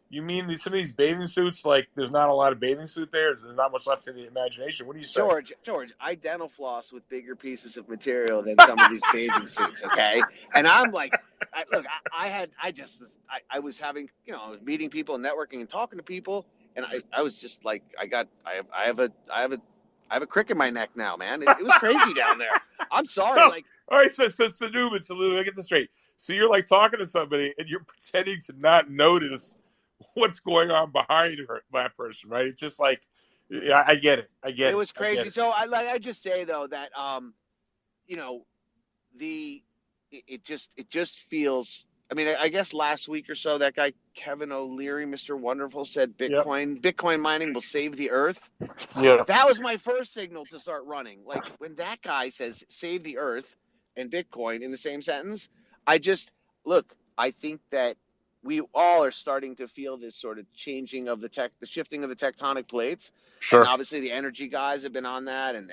[SPEAKER 1] You mean some of these bathing suits, like there's not a lot of bathing suit there? There's not much left in the imagination. What do you say?
[SPEAKER 17] George, I dental floss with bigger pieces of material than some of these bathing suits, okay? And I'm like, I was having, I was meeting people and networking and talking to people, and I was just like, I have a crick in my neck now, man. It was crazy down there. I'm sorry.
[SPEAKER 1] All right, so Newman, let me get this straight. So you're like talking to somebody and you're pretending to not notice what's going on behind that person, right? It's just like, yeah, I get it.
[SPEAKER 17] It was crazy. So I just say though that it just feels. I guess last week or so that guy Kevin O'Leary, Mr. Wonderful, said Bitcoin mining will save the earth.
[SPEAKER 1] Yeah.
[SPEAKER 17] That was my first signal to start running. Like when that guy says save the earth and Bitcoin in the same sentence, I think that we all are starting to feel this sort of changing of the shifting of the tectonic plates.
[SPEAKER 1] Sure.
[SPEAKER 17] And obviously the energy guys have been on that, and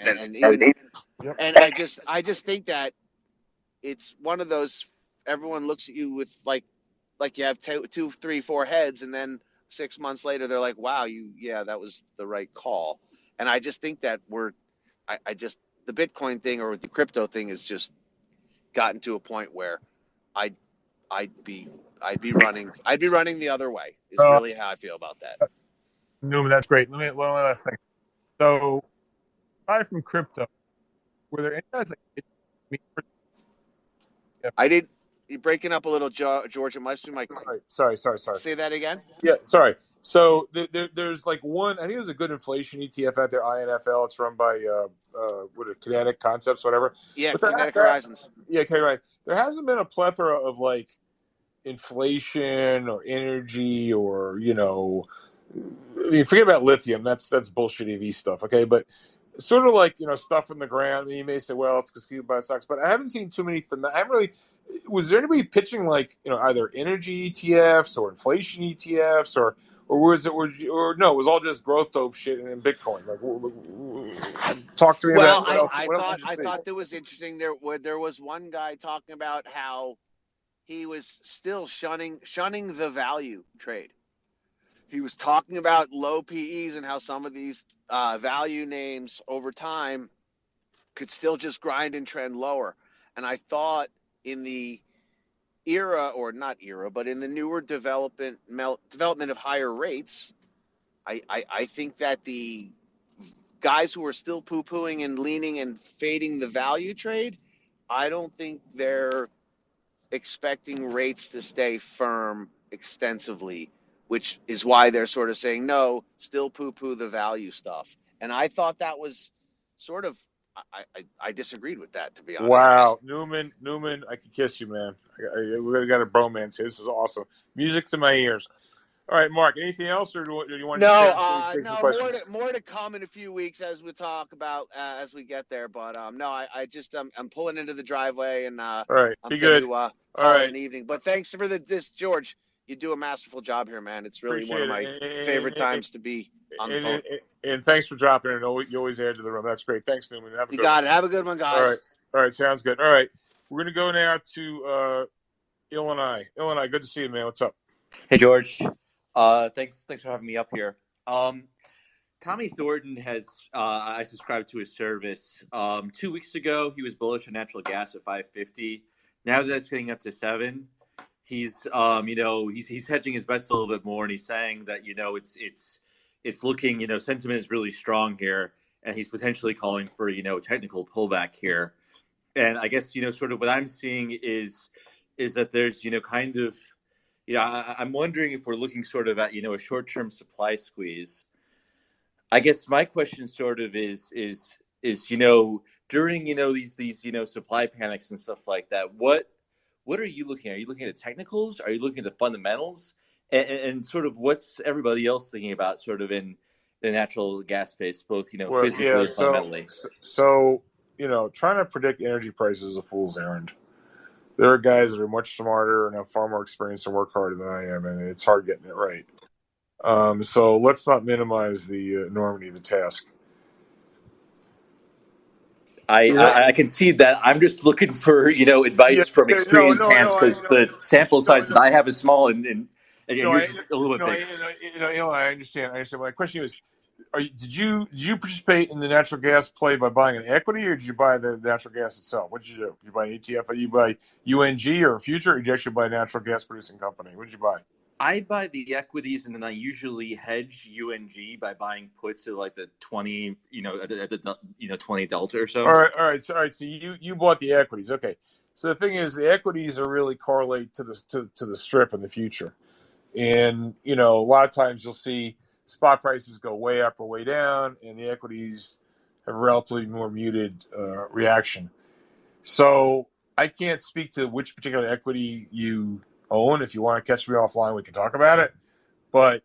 [SPEAKER 17] I just think that it's one of those, everyone looks at you with like you have 2, 3, 4 heads, and then 6 months later they're like, wow, that was the right call. And I just think that the Bitcoin thing or the crypto thing has just gotten to a point where I'd be running the other way is really how I feel about that.
[SPEAKER 1] Newman, that's great. Let me one last thing. So, aside from crypto, were there any guys like
[SPEAKER 17] I didn't You're breaking up a little, George. It must be my.
[SPEAKER 1] Sorry.
[SPEAKER 17] Say that again.
[SPEAKER 1] Yeah, sorry. So there's like one. I think there's a good inflation ETF out there, INFL. It's run by Kinetic Concepts, whatever.
[SPEAKER 17] Yeah,
[SPEAKER 1] But
[SPEAKER 17] Kinetic Horizons.
[SPEAKER 1] yeah, okay, right. There hasn't been a plethora of like inflation or energy or I mean, forget about lithium. That's bullshit EV stuff. Okay, but sort of like stuff in the ground. I mean, you may say, well, it's because people buy stocks, but I haven't seen too many. I haven't really. Was there anybody pitching like either energy ETFs or inflation ETFs or was it or no? It was all just growth dope shit and Bitcoin. Like, talk to me
[SPEAKER 17] Well,
[SPEAKER 1] about what else? What else did
[SPEAKER 17] I
[SPEAKER 1] you see?
[SPEAKER 17] thought that was interesting. There was one guy talking about how he was still shunning the value trade. He was talking about low PEs and how some of these value names over time could still just grind and trend lower. And I thought in the era, or not era, but in the newer development of higher rates, I think that the guys who are still poo-pooing and leaning and fading the value trade, I don't think they're expecting rates to stay firm extensively, which is why they're sort of saying, no, still poo-poo the value stuff. And I thought that was sort of, I disagreed with that, to be honest.
[SPEAKER 1] Wow, Newman, I could kiss you, man. We got a bromance here. This is awesome. Music to my ears. All right, Mark. Anything else, or do you want to just
[SPEAKER 17] No,
[SPEAKER 1] take some
[SPEAKER 17] no,
[SPEAKER 1] questions?
[SPEAKER 17] more to come in a few weeks as we talk about as we get there. But no, I just I'm pulling into the driveway and
[SPEAKER 1] All right,
[SPEAKER 17] I'm
[SPEAKER 1] be
[SPEAKER 17] going
[SPEAKER 1] good.
[SPEAKER 17] to
[SPEAKER 1] All
[SPEAKER 17] call it
[SPEAKER 1] right,
[SPEAKER 17] an evening. But thanks for this, George. You do a masterful job here, man. It's really one of
[SPEAKER 1] appreciate
[SPEAKER 17] my favorite
[SPEAKER 1] it.
[SPEAKER 17] times to be on the
[SPEAKER 1] And,
[SPEAKER 17] phone.
[SPEAKER 1] and thanks for dropping it. You always add to the room. That's great. Thanks, Newman. Have a
[SPEAKER 17] You
[SPEAKER 1] good one.
[SPEAKER 17] got it. Have a good one,
[SPEAKER 1] All right,
[SPEAKER 17] guys.
[SPEAKER 1] sounds good. All right, we're gonna go now to Illinois. Good to see you, man. What's up?
[SPEAKER 18] Hey, George. Thanks for having me up here. Tommy Thornton has, I subscribe to his service. 2 weeks ago, he was bullish on natural gas at 550. Now that it's getting up to 7, he's hedging his bets a little bit more, and he's saying that, it's looking, sentiment is really strong here, and he's potentially calling for, technical pullback here. And I guess, sort of what I'm seeing is that there's, kind of, I'm wondering if we're looking sort of at, a short-term supply squeeze. I guess my question sort of is during these supply panics and stuff like that, what are you looking at? Are you looking at the technicals? Are you looking at the fundamentals? And sort of what's everybody else thinking about sort of in the natural gas space, both
[SPEAKER 1] Well,
[SPEAKER 18] physically
[SPEAKER 1] yeah.
[SPEAKER 18] and fundamentally?
[SPEAKER 1] So trying to predict energy prices is a fool's errand. There are guys that are much smarter and have far more experience and work harder than I am, and it's hard getting it right. So let's not minimize the enormity of the task.
[SPEAKER 18] I concede that. I'm just looking for advice from experienced hands because the sample size that I have is small and yours is a little bit bigger.
[SPEAKER 1] I understand. My question is, did you participate in the natural gas play by buying an equity, or did you buy the natural gas itself? What did you do? Did you buy an ETF? Or you buy UNG or a future, or did you actually buy a natural gas producing company? What did you buy?
[SPEAKER 18] I buy the equities, and then I usually hedge UNG by buying puts at like the 20, at the 20 delta or so.
[SPEAKER 1] All right. So you bought the equities. Okay. So the thing is, the equities are really correlate to the strip in the future, and a lot of times you'll see spot prices go way up or way down, and the equities have a relatively more muted reaction. So I can't speak to which particular equity you own. If you want to catch me offline, we can talk about it. But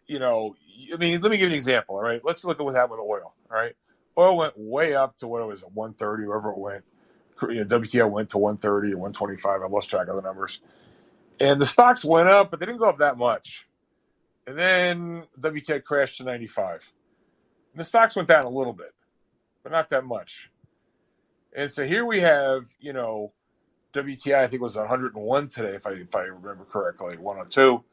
[SPEAKER 1] let me give you an example. All right, let's look at what happened with oil. All right, oil went way up to what it was at 130, wherever it went. WTI went to 130 or 125. I lost track of the numbers. And the stocks went up, but they didn't go up that much. And then WTI crashed to 95. And the stocks went down a little bit, but not that much. And so here we have, WTI, I think was 101 today, if I remember correctly, 102.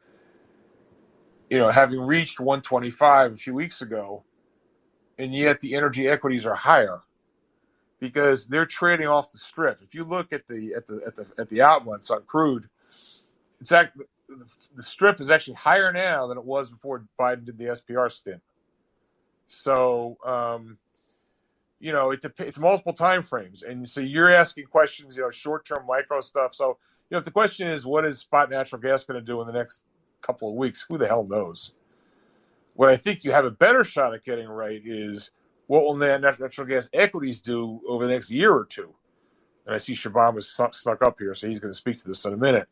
[SPEAKER 1] Having reached 125 a few weeks ago, and yet the energy equities are higher because they're trading off the strip. If you look at the outlets on crude, the strip is actually higher now than it was before Biden did the SPR stint. So, it's multiple time frames, and so you're asking questions, short-term micro stuff. So, if the question is what is spot natural gas going to do in the next couple of weeks, who the hell knows? What I think you have a better shot at getting right is what will natural gas equities do over the next year or two. And I see Shabam is snuck up here, so he's going to speak to this in a minute.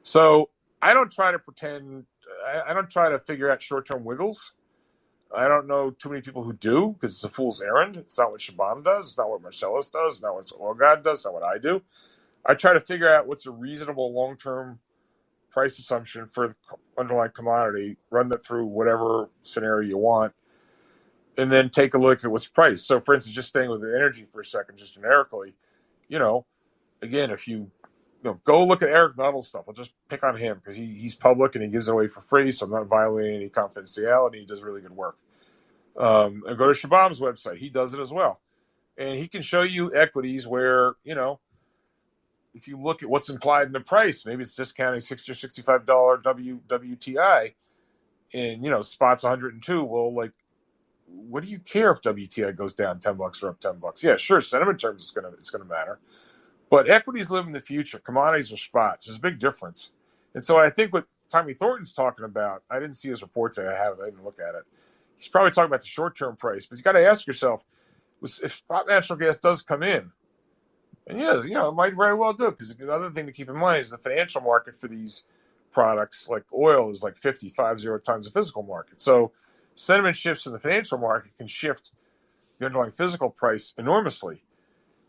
[SPEAKER 1] So I don't try to pretend. I don't try to figure out short-term wiggles. I don't know too many people who do, because it's a fool's errand. It's not what Shabam does. It's not what Marcellus does. It's not what Oil God does. It's not what I do. I try to figure out what's a reasonable long-term price assumption for the underlying commodity, run that through whatever scenario you want, and then take a look at what's priced. So, for instance, just staying with the energy for a second, just generically, again, if you go look at Eric Nuttall's stuff. I'll just pick on him because he's public and he gives it away for free, so I'm not violating any confidentiality. He does really good work. And go to Shabam's website. He does it as well. And he can show you equities where, if you look at what's implied in the price, maybe it's discounting $60 or $65 WTI and, spot's 102. Well, what do you care if WTI goes down $10 or up $10? Yeah, sure. Sentiment terms, it's going to matter. But equities live in the future. Commodities are spots. There's a big difference. And so I think what Tommy Thornton's talking about, I didn't see his report today. I didn't look at it. He's probably talking about the short-term price. But you got to ask yourself, if spot natural gas does come in, and it might very well do, because the other thing to keep in mind is the financial market for these products, like oil, is like 50 times the physical market. So sentiment shifts in the financial market can shift the underlying physical price enormously.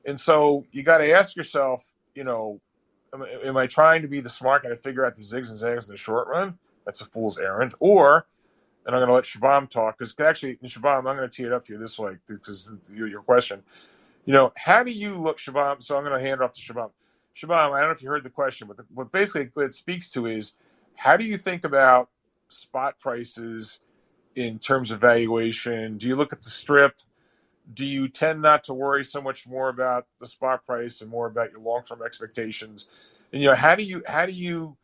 [SPEAKER 1] And so you got to ask yourself, am I trying to be the smart guy to figure out the zigs and zags in the short run? That's a fool's errand. Or, and I'm going to let Shabam talk, because actually, Shabam, I'm going to tee it up for you this way, because your question. How do you look, Shabam? So I'm going to hand it off to Shabam. Shabam, I don't know if you heard the question, but what basically it speaks to is, how do you think about spot prices in terms of valuation? Do you look at the strip? Do you tend not to worry so much more about the spot price and more about your long-term expectations? And how do you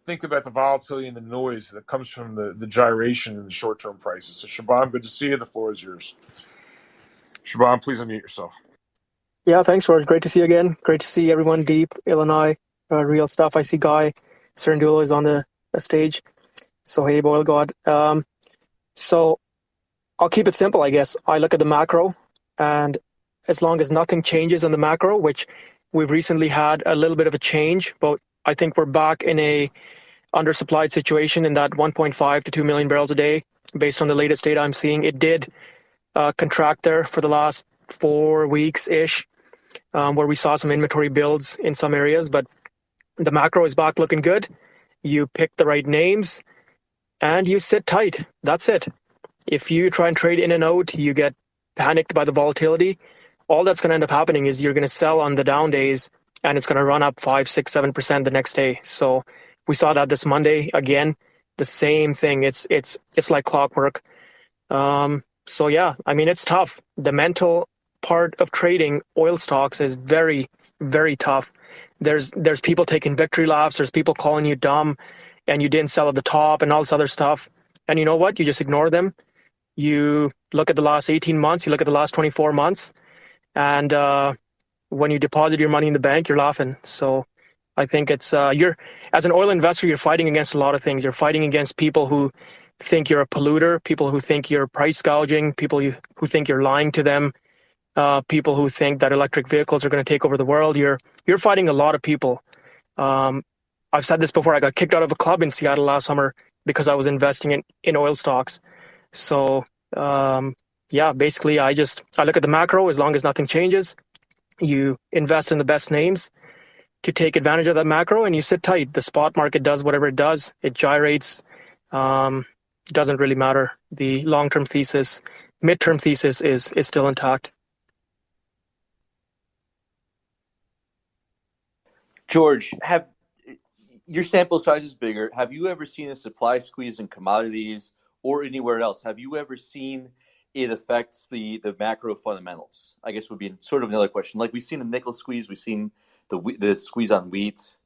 [SPEAKER 1] think about the volatility and the noise that comes from the gyration in the short-term prices? So Shabam, good to see you. The floor is yours. Shabam, please unmute yourself.
[SPEAKER 19] Yeah, thanks, George. Great to see you again. Great to see everyone deep, Illinois, real stuff. I see Guy Cirandulo is on the stage. So hey, Boil God. So I'll keep it simple, I guess. I look at the macro, and as long as nothing changes in the macro, which we've recently had a little bit of a change, but I think we're back in a undersupplied situation in that 1.5 to 2 million barrels a day. Based on the latest data I'm seeing, it did contract there for the last 4 weeks-ish, where we saw some inventory builds in some areas, but the macro is back looking good. You pick the right names, and you sit tight. That's it. If you try and trade in and out, you get panicked by the volatility. All that's going to end up happening is you're going to sell on the down days, and it's going to run up 5, 6, 7% the next day. So we saw that this Monday again. The same thing. It's like clockwork. So yeah, I mean, it's tough. The mental part of trading oil stocks is very, very tough. There's people taking victory laps. There's people calling you dumb, and you didn't sell at the top, and all this other stuff. And you know what? You just ignore them. You look at the last 18 months, you look at the last 24 months, and when you deposit your money in the bank, you're laughing. So I think it's, as an oil investor, you're fighting against a lot of things. You're fighting against people who think you're a polluter, people who think you're price gouging, people who think you're lying to them, people who think that electric vehicles are going to take over the world. You're fighting a lot of people. I've said this before. I got kicked out of a club in Seattle last summer because I was investing in oil stocks. So, yeah, basically I look at the macro. As long as nothing changes, you invest in the best names to take advantage of that macro, and you sit tight. The spot market does whatever it does. It gyrates. It doesn't really matter. The long-term thesis, midterm thesis is still intact.
[SPEAKER 18] George, your sample size is bigger. Have you ever seen a supply squeeze in commodities or anywhere else? Have you ever seen it affects the macro fundamentals? I guess would be sort of another question. Like we've seen a nickel squeeze, we've seen the squeeze on wheat.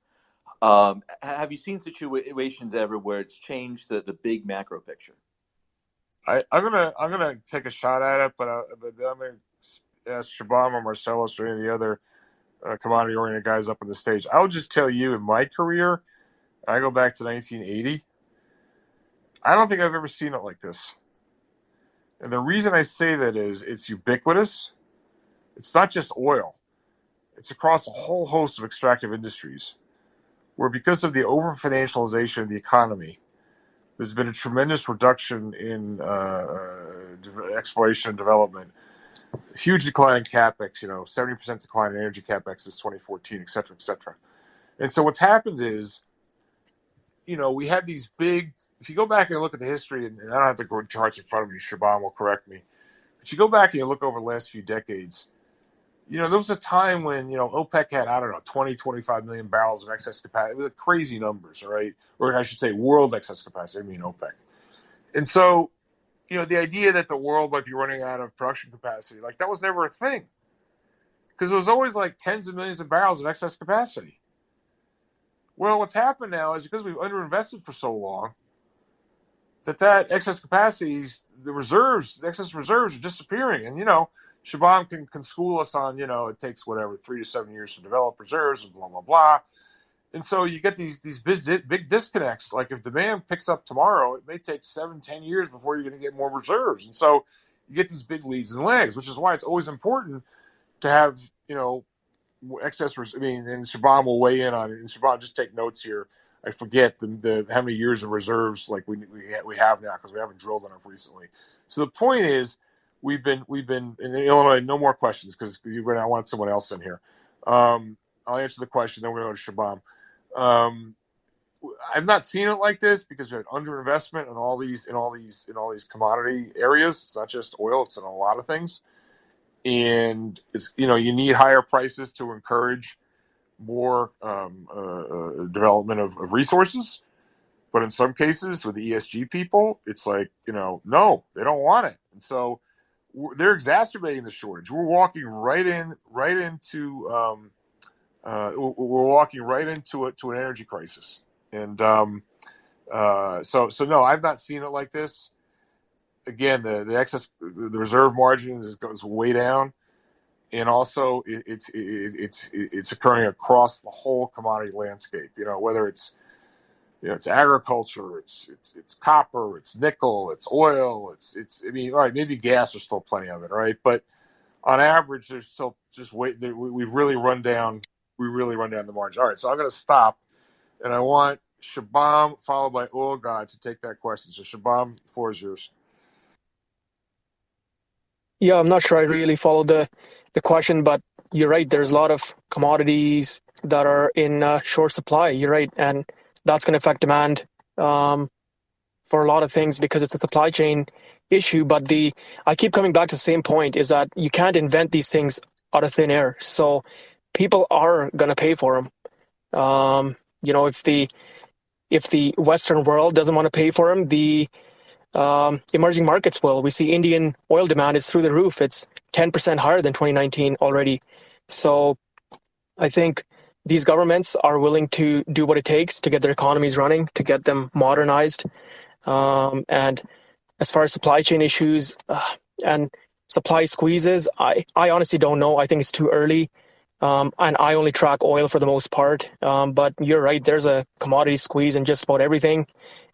[SPEAKER 18] Have you seen situations ever where it's changed the big macro picture?
[SPEAKER 1] I'm gonna take a shot at it, but I'm gonna ask Shabam or Marcellus or any of the other commodity-oriented guys up on the stage. I'll just tell you, in my career, I go back to 1980. I don't think I've ever seen it like this. And the reason I say that is it's ubiquitous. It's not just oil. It's across a whole host of extractive industries where, because of the over-financialization of the economy, there's been a tremendous reduction in exploration and development, huge decline in CapEx, 70% decline in energy CapEx since 2014, et cetera, et cetera. And so what's happened is, we had these big, if you go back and look at the history, and I don't have the charts in front of me, Shaban will correct me, but you go back and you look over the last few decades, there was a time when, OPEC had, 20, 25 million barrels of excess capacity. It was crazy numbers, all right? Or I should say world excess capacity, I mean OPEC. And so, the idea that the world might be running out of production capacity, that was never a thing. Because it was always tens of millions of barrels of excess capacity. Well, what's happened now is because we've underinvested for so long, that excess capacity, the excess reserves are disappearing. And, Shabam can school us on, it takes 3 to 7 years to develop reserves and blah, blah, blah. And so you get these big disconnects. Like if demand picks up tomorrow, it may take 7-10 years before you're going to get more reserves. And so you get these big leads and lags, which is why it's always important to have, excess. And Shabam will weigh in on it. And Shabam, just take notes here. I forget the how many years of reserves we have now because we haven't drilled enough recently. So the point is, we've been in Illinois. No more questions because I want someone else in here. I'll answer the question, then we're going to go to Shabam. I've not seen it like this because we had underinvestment in all these commodity areas. It's not just oil; it's in a lot of things, and it's you need higher prices to encourage more development of resources. But in some cases, with the ESG people, it's no, they don't want it, and so they're exacerbating the shortage. We're walking right into an energy crisis, and so no, I've not seen it like this. Again, the excess, the reserve margins goes way down, and also it's occurring across the whole commodity landscape. Whether it's agriculture, it's copper, it's nickel, it's oil, it's all right, maybe gas, there's still plenty of it, right? But on average, there's still just we've really run down the margin. All right, so I'm going to stop, and I want Shabam followed by Oil God to take that question. So Shabam, the floor is yours.
[SPEAKER 19] Yeah, I'm not sure I really followed the question, but you're right. There's a lot of commodities that are in short supply. You're right, and that's going to affect demand for a lot of things because it's a supply chain issue. But I keep coming back to the same point: is that you can't invent these things out of thin air. So people are going to pay for them. If the Western world doesn't want to pay for them, the emerging markets will. We see Indian oil demand is through the roof. It's 10% higher than 2019 already. So I think these governments are willing to do what it takes to get their economies running, to get them modernized. And as far as supply chain issues and supply squeezes, I honestly don't know. I think it's too early. And I only track oil for the most part. But you're right, there's a commodity squeeze in just about everything.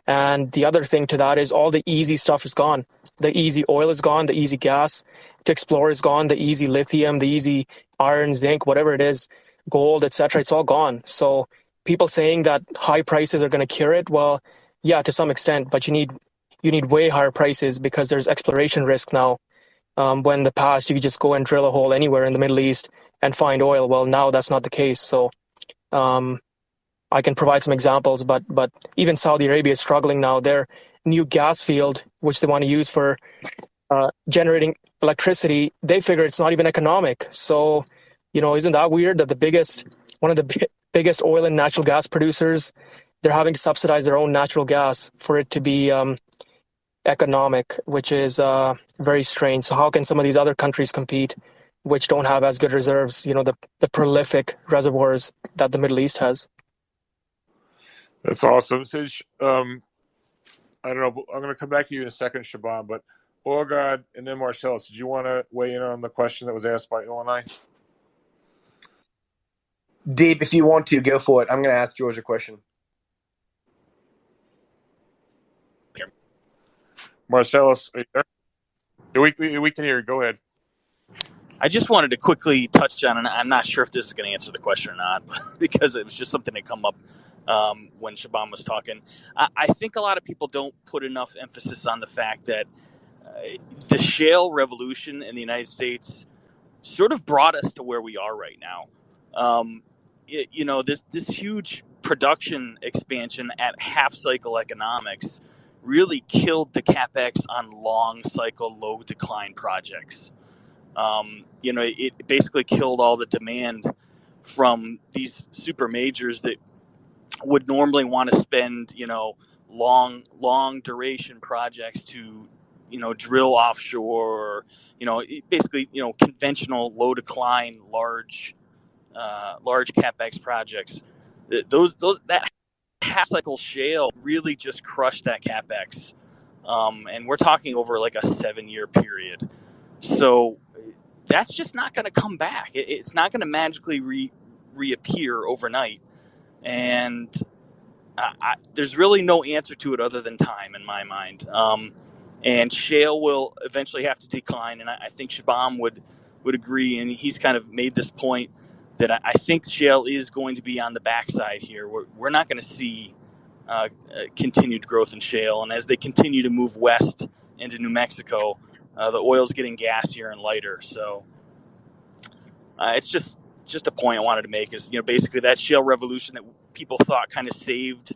[SPEAKER 19] And the other thing to that is all the easy stuff is gone. The easy oil is gone. The easy gas to explore is gone. The easy lithium, the easy iron, zinc, whatever it is, gold, etc. It's all gone. So people saying that high prices are going to cure it, well, yeah, to some extent, but you need way higher prices because there's exploration risk now. When in the past you could just go and drill a hole anywhere in the Middle East and find oil. Well, now that's not the case. So I can provide some examples, but even Saudi Arabia is struggling now. Their new gas field, which they want to use for generating electricity, they figure it's not even economic. So, isn't that weird that one of the biggest oil and natural gas producers, they're having to subsidize their own natural gas for it to be economic, which is very strange. So how can some of these other countries compete, which don't have as good reserves, the prolific reservoirs that the Middle East has?
[SPEAKER 1] That's awesome. I don't know. I'm going to come back to you in a second, Shabam, but Oil God, and then Marcellus. Did you want to weigh in on the question that was asked by Illinois?
[SPEAKER 14] Deep, if you want to, go for it. I'm going to ask George a question.
[SPEAKER 1] Marcellus, are you there? We can hear you. Go ahead.
[SPEAKER 15] I just wanted to quickly touch on, and I'm not sure if this is going to answer the question or not, because it was just something that come up when Shabam was talking. I think a lot of people don't put enough emphasis on the fact that the shale revolution in the United States sort of brought us to where we are right now. This huge production expansion at half cycle economics really killed the capex on long cycle, low decline projects. It basically killed all the demand from these super majors that would normally want to spend, long duration projects to, drill offshore, or, basically, conventional low decline, large capex projects. That half cycle shale really just crushed that capex. And we're talking over like a 7-year period. So that's just not going to come back. It's not going to magically reappear overnight. And there's really no answer to it other than time in my mind. And shale will eventually have to decline. And I think Shabam would agree. And he's kind of made this point that I think shale is going to be on the backside here. We're not going to see continued growth in shale. And as they continue to move west into New Mexico, the oil's getting gassier and lighter. So it's just a point I wanted to make is, basically that shale revolution that people thought kind of saved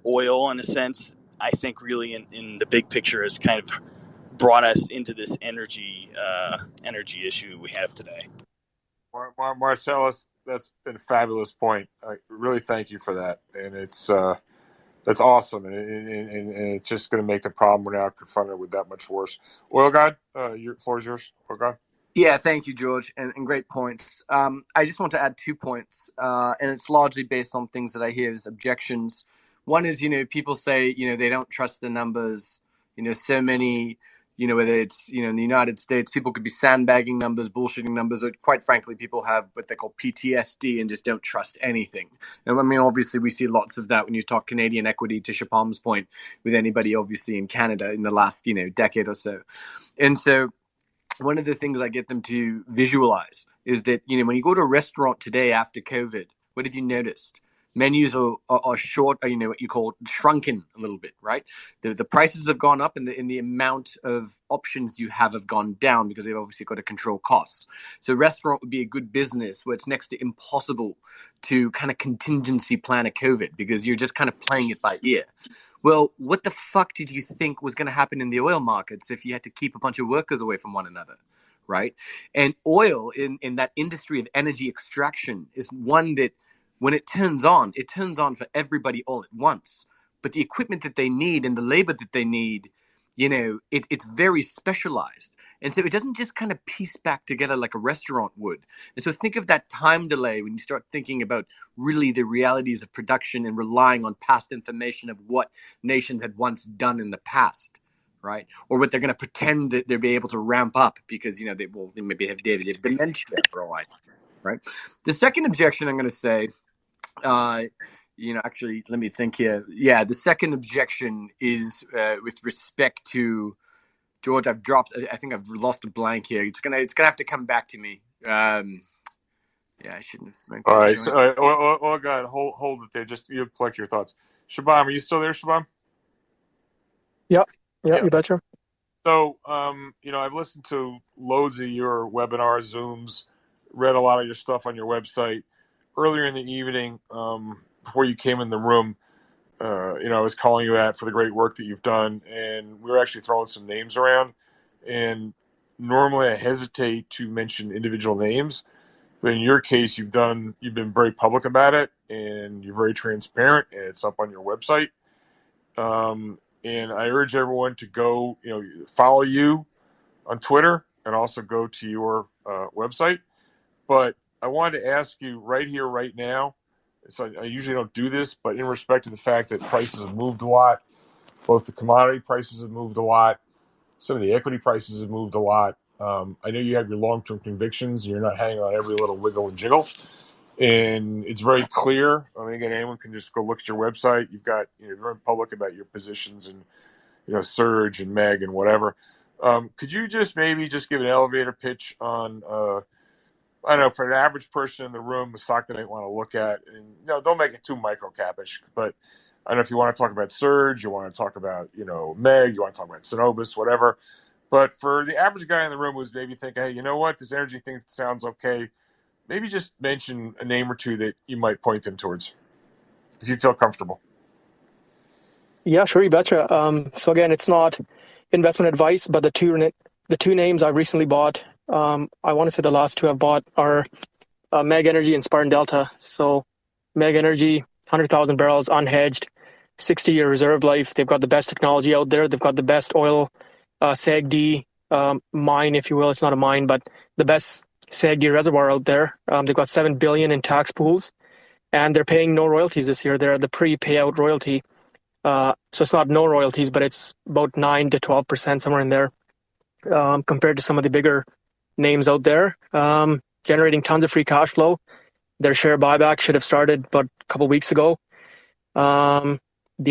[SPEAKER 15] oil in a sense, I think really in the big picture has kind of brought us into this energy issue we have today.
[SPEAKER 1] Marcellus, that's been a fabulous point. I really thank you for that. And it's that's awesome. And it's just going to make the problem we're now confronted with that much worse. Oil God, your floor is yours. Oil God.
[SPEAKER 14] Yeah, thank you, George, and great points. I just want to add 2 points, and it's largely based on things that I hear as objections. One is, people say, they don't trust the numbers. So many, whether it's, in the United States, people could be sandbagging numbers, bullshitting numbers, or quite frankly, people have what they call PTSD and just don't trust anything. And I mean, obviously, we see lots of that when you talk Canadian equity, to Shapam's point, with anybody, obviously, in Canada in the last, decade or so. And so one of the things I get them to visualize is that, when you go to a restaurant today after COVID, what have you noticed? Menus are short, or, what you call shrunken a little bit, right? The prices have gone up and the amount of options you have gone down because they've obviously got to control costs. So restaurant would be a good business where it's next to impossible to kind of contingency plan a COVID because you're just kind of playing it by ear. Well, what the fuck did you think was going to happen in the oil markets if you had to keep a bunch of workers away from one another, right? And oil in that industry of energy extraction is one that when it turns on for everybody all at once. But the equipment that they need and the labor that they need, it's very specialized. And so it doesn't just kind of piece back together like a restaurant would. And so think of that time delay when you start thinking about really the realities of production and relying on past information of what nations had once done in the past, right? Or what they're going to pretend that they'll be able to ramp up because, they maybe have dementia for a while, right? The second objection I'm going to say, actually, let me think here. Yeah, the second objection is with respect to George. I think I've lost a blank here. It's gonna have to come back to me. Yeah, I shouldn't have smoked
[SPEAKER 1] All
[SPEAKER 14] that
[SPEAKER 1] right.
[SPEAKER 14] joint.
[SPEAKER 1] So, God, hold it there. Just you collect your thoughts. Shabam, are you still there, Shabam?
[SPEAKER 19] Yeah, you betcha.
[SPEAKER 1] So, I've listened to loads of your webinars, Zooms, read a lot of your stuff on your website. Earlier in the evening, before you came in the room, I was calling you out for the great work that you've done, and we were actually throwing some names around. And normally I hesitate to mention individual names, but in your case, you've been very public about it, and you're very transparent, and it's up on your website. And I urge everyone to go, follow you on Twitter and also go to your website. But I wanted to ask you right here, right now. So I usually don't do this, but in respect to the fact that prices have moved a lot, both the commodity prices have moved a lot, Some of the equity prices have moved a lot. I know you have your long-term convictions. You're not hanging on every little wiggle and jiggle. And it's very clear. I mean, again, anyone can just go look at your website. You've got, you're very public about your positions and, Surge and Meg and whatever. Could you just maybe just give an elevator pitch on, I don't know, for an average person in the room, the stock they might want to look at? And don't make it too micro-capish, but I don't know if you want to talk about Surge, you want to talk about, Meg, you want to talk about Synovus, whatever. But for the average guy in the room who's maybe thinking, hey, you know what, this energy thing sounds okay, maybe just mention a name or two that you might point them towards, if you feel comfortable.
[SPEAKER 19] Yeah, sure, you betcha. So again, it's not investment advice, but the two names I recently bought, I want to say the last two I've bought are Meg Energy and Spartan Delta. So Meg Energy, 100,000 barrels unhedged, 60-year reserve life. They've got the best technology out there. They've got the best oil SAGD mine, if you will. It's not a mine, but the best SAGD reservoir out there. They've got $7 billion in tax pools, and they're paying no royalties this year. They're at the pre-payout royalty. So it's not no royalties, but it's about 9 to 12%, somewhere in there, compared to some of the bigger names out there, generating tons of free cash flow. Their share buyback should have started about a couple weeks ago. The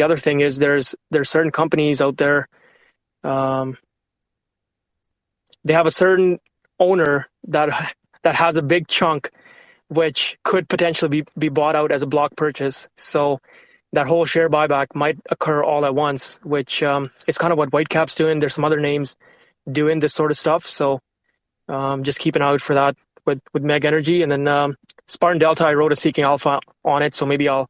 [SPEAKER 19] other thing is there's certain companies out there, they have a certain owner that has a big chunk, which could potentially be bought out as a block purchase. So that whole share buyback might occur all at once, which is kind of what Whitecap's doing. There's some other names doing this sort of stuff. So just keep an eye out for that with Meg Energy. And then Spartan Delta, I wrote a Seeking Alpha on it. So maybe I'll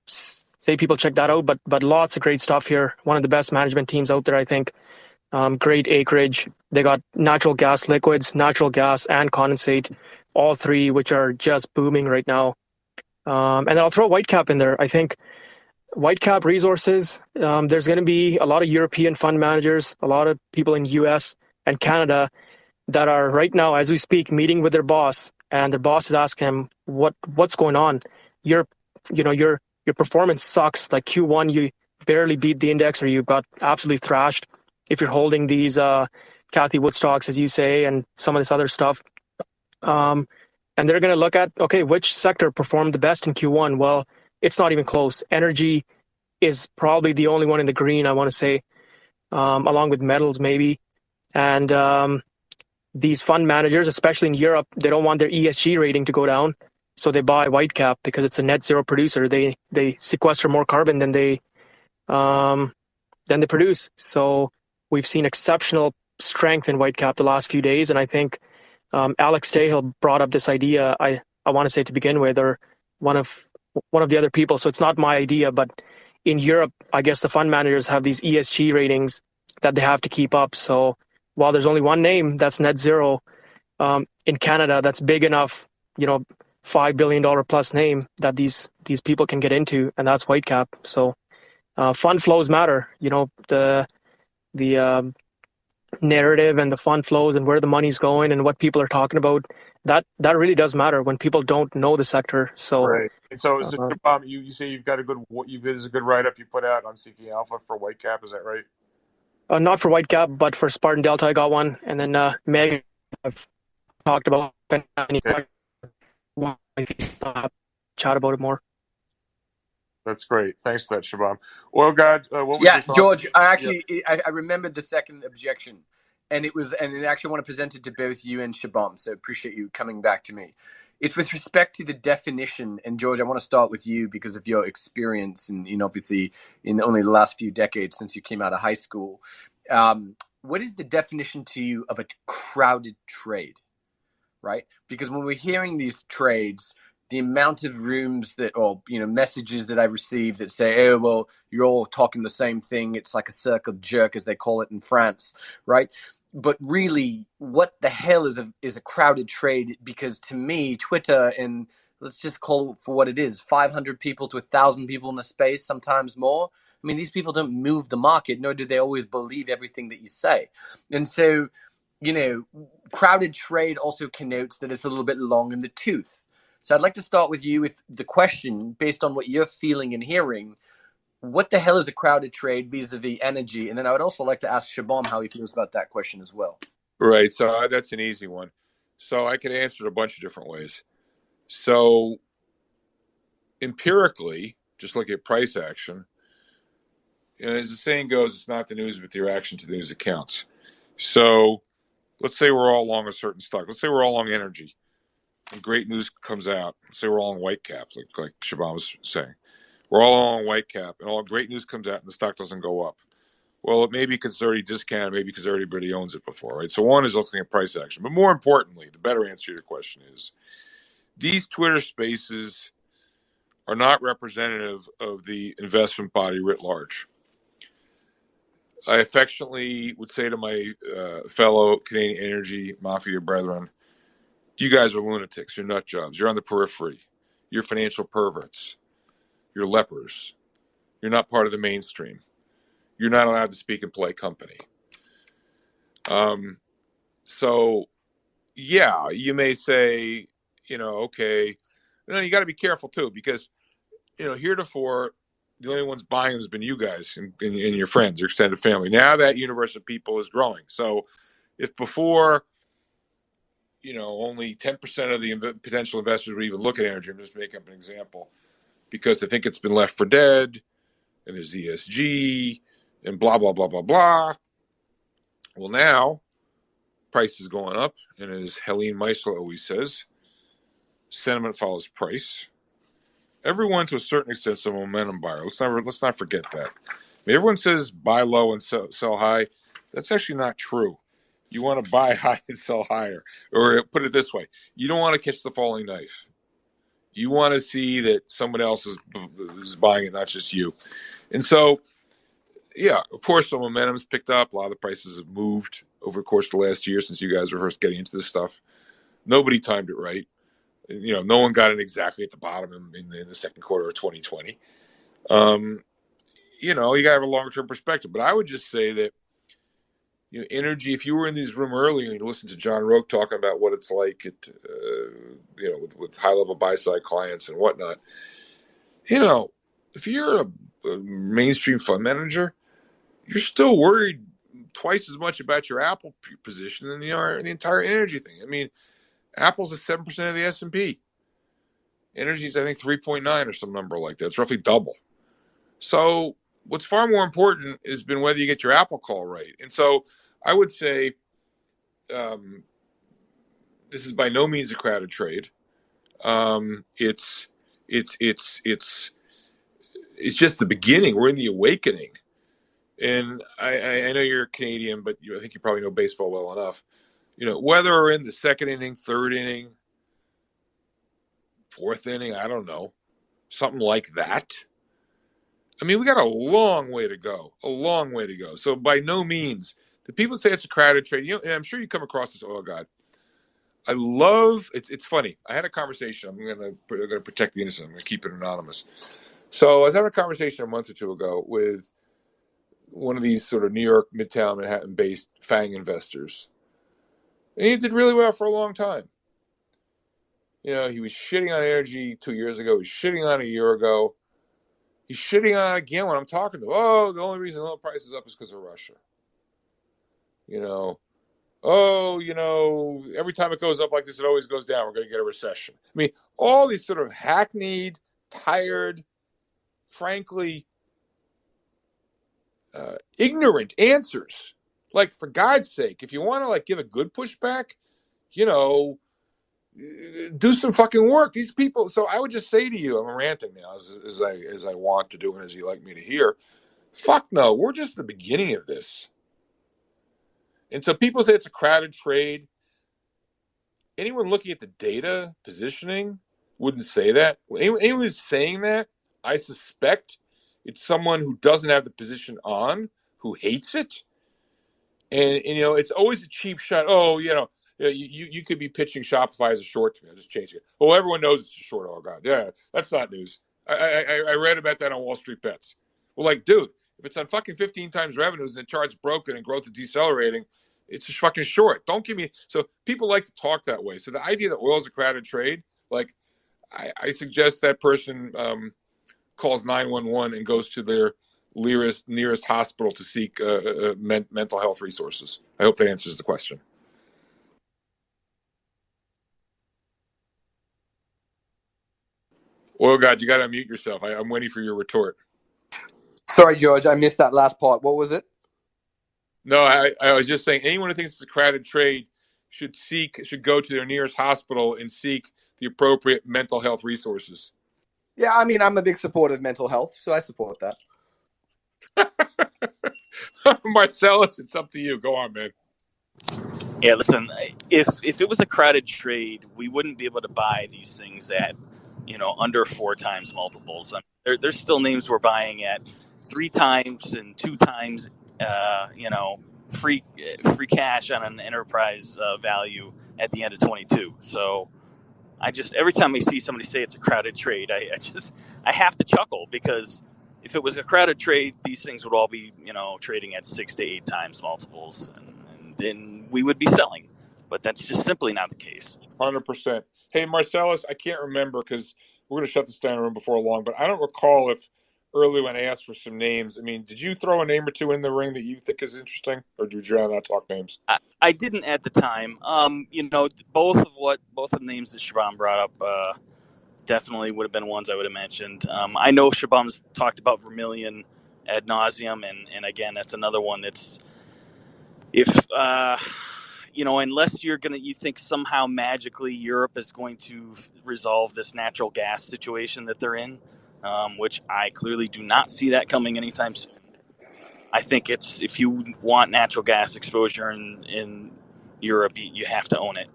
[SPEAKER 19] say people check that out. But lots of great stuff here. One of the best management teams out there, I think. Great acreage. They got natural gas liquids, natural gas, and condensate, all three, which are just booming right now. And then I'll throw Whitecap in there. I think Whitecap Resources, there's going to be a lot of European fund managers, a lot of people in US and Canada that are right now, as we speak, meeting with their boss, and their boss is asking them, what's going on? Your performance sucks. Like Q1, you barely beat the index, or you got absolutely thrashed. If you're holding these Cathie Woodstocks, as you say, and some of this other stuff. And they're going to look at, okay, which sector performed the best in Q1? Well, it's not even close. Energy is probably the only one in the green, I want to say, along with metals maybe. And these fund managers, especially in Europe, they don't want their ESG rating to go down. So they buy Whitecap because it's a net zero producer. They sequester more carbon than they produce. So we've seen exceptional strength in Whitecap the last few days. And I think Alex Cahill brought up this idea, I want to say to begin with, or one of the other people. So it's not my idea, but in Europe, I guess the fund managers have these ESG ratings that they have to keep up. So while there's only one name that's net zero in Canada, that's big enough, $5 billion plus name that these people can get into, and that's Whitecap. So fund flows matter. The narrative and the fund flows and where the money's going and what people are talking about, that really does matter when people don't know the sector. So
[SPEAKER 1] right. And so you say you've got there's a good write-up you put out on Seeking Alpha for Whitecap, is that right?
[SPEAKER 19] Not for Whitecap, but for Spartan Delta I got one, and then Meg I've talked about. Okay. Chat about it more.
[SPEAKER 1] That's great. Thanks for that, Shabam. Oil God, what was
[SPEAKER 14] your
[SPEAKER 1] your thought?
[SPEAKER 14] George, I remembered the second objection, and I actually want to present it to both you and Shabam, so appreciate you coming back to me. It's with respect to the definition, and George, I want to start with you because of your experience, and obviously in only the last few decades since you came out of high school. What is the definition to you of a crowded trade, right? Because when we're hearing these trades, the amount of rooms messages that I receive that say, oh, well, you're all talking the same thing. It's like a circle jerk, as they call it in France, right? But really, what the hell is a crowded trade? Because to me, Twitter, and let's just call it for what it is, 500 people to 1,000 people in a space, sometimes more. I mean, these people don't move the market, nor do they always believe everything that you say. And so, crowded trade also connotes that it's a little bit long in the tooth. So I'd like to start with you with the question, based on what you're feeling and hearing. what the hell is a crowded trade vis-a-vis energy? And then I would also like to ask Shabam how he feels about that question as well.
[SPEAKER 1] Right. So that's an easy one. So I could answer it a bunch of different ways. So empirically, just look at price action. As the saying goes, it's not the news, but the reaction to the news that counts. So let's say we're all along a certain stock. Let's say we're all along energy, and great news comes out. Let's say we're all on white cap, like Shabam was saying. We're all on white cap, and all great news comes out, and the stock doesn't go up. Well, it may be because it's already discounted, maybe because everybody owns it before, right? So one is looking at price action. But more importantly, the better answer to your question is these Twitter spaces are not representative of the investment body writ large. I affectionately would say to my fellow Canadian Energy Mafia brethren, you guys are lunatics. You're nut jobs. You're on the periphery. You're financial perverts. You're lepers. You're not part of the mainstream. You're not allowed to speak in polite company. So, yeah, you may say, okay, you got to be careful too, because, heretofore, the only ones buying has been you guys and your friends, your extended family. Now that universe of people is growing. So if before, only 10% of the potential investors would even look at energy, I'm just making up an example, because they think it's been left for dead, and there's ESG, and blah, blah, blah, blah, blah. Well, now, price is going up, and as Helene Meisler always says, sentiment follows price. Everyone, to a certain extent, is a momentum buyer. Let's not forget that. Everyone says buy low and sell high. That's actually not true. You want to buy high and sell higher. Or put it this way, you don't want to catch the falling knife. You want to see that someone else is buying it, not just you. And so, yeah, of course, the momentum's picked up. A lot of the prices have moved over the course of the last year since you guys were first getting into this stuff. Nobody timed it right. No one got it exactly at the bottom in the second quarter of 2020. You got to have a longer-term perspective. But I would just say that, energy, if you were in this room earlier and you listened to John Roque talking about what it's like at, with high-level buy-side clients and whatnot, if you're a mainstream fund manager, you're still worried twice as much about your Apple position than you are the entire energy thing. I mean, Apple's at 7% of the S&P. Energy's, I think, 3.9 or some number like that. It's roughly double. So what's far more important has been whether you get your Apple call right. And so I would say this is by no means a crowded trade. It's just the beginning. We're in the awakening. And I know you're Canadian, but I think you probably know baseball well enough. Whether we're in the second inning, third inning, fourth inning, I don't know, something like that. I mean, we got a long way to go, So by no means, the people say it's a crowded trade. And I'm sure you come across this. Oh God, I love it's funny. I had a conversation. I'm going to protect the innocent. I'm going to keep it anonymous. So I was having a conversation a month or two ago with one of these sort of New York, Midtown Manhattan-based FANG investors, and he did really well for a long time. He was shitting on energy 2 years ago. He's shitting on a year ago. He's shitting on it again when I'm talking to him. Oh, the only reason oil price is up is because of Russia. Every time it goes up like this, it always goes down. We're going to get a recession. I mean, all these sort of hackneyed, tired, frankly, ignorant answers. Like, for God's sake, if you want to give a good pushback, do some fucking work. These people. So I would just say to you, I'm ranting now as I want to do and as you like me to hear. Fuck no, we're just the beginning of this. And so people say it's a crowded trade. Anyone looking at the data positioning wouldn't say that. Anyone who's saying that, I suspect it's someone who doesn't have the position on, who hates it. And it's always a cheap shot. Oh, you could be pitching Shopify as a short to me. I'll just change it. Well, everyone knows it's a short. Oh, God. Yeah, that's not news. I read about that on Wall Street Bets. Well, dude, if it's on fucking 15 times revenues and the chart's broken and growth is decelerating, it's a fucking short. Don't give me... So people like to talk that way. So the idea that oil is a crowded trade, I suggest that person calls 911 and goes to their nearest hospital to seek mental health resources. I hope that answers the question. Oh, God, you got to unmute yourself. I'm waiting for your retort.
[SPEAKER 20] Sorry, George, I missed that last part. What was it?
[SPEAKER 1] No, I was just saying anyone who thinks it's a crowded trade should go to their nearest hospital and seek the appropriate mental health resources.
[SPEAKER 20] Yeah, I mean, I'm a big supporter of mental health, so I support that.
[SPEAKER 1] Marcellus, it's up to you. Go on, man.
[SPEAKER 15] Yeah, listen, if it was a crowded trade, we wouldn't be able to buy these things at, under 4 times multiples. I mean, there's still names we're buying at 3 times and 2 times, free cash on an enterprise value at the end of 22. So every time I see somebody say it's a crowded trade, I have to chuckle, because if it was a crowded trade, these things would all be, trading at 6 to 8 times multiples, and then we would be selling. But that's just simply not the case.
[SPEAKER 1] 100%. Hey, Marcellus, I can't remember because we're going to shut this down room before long, but I don't recall if earlier when I asked for some names, I mean, did you throw a name or two in the ring that you think is interesting, or did you rather not talk names?
[SPEAKER 15] I didn't at the time. Both of the names that Shaban brought up definitely would have been ones I would have mentioned. I know Shaban's talked about Vermilion ad nauseum, and again, that's another one that's, unless you think somehow magically Europe is going to resolve this natural gas situation that they're in, which I clearly do not see that coming anytime soon. I think if you want natural gas exposure in Europe, you have to own it,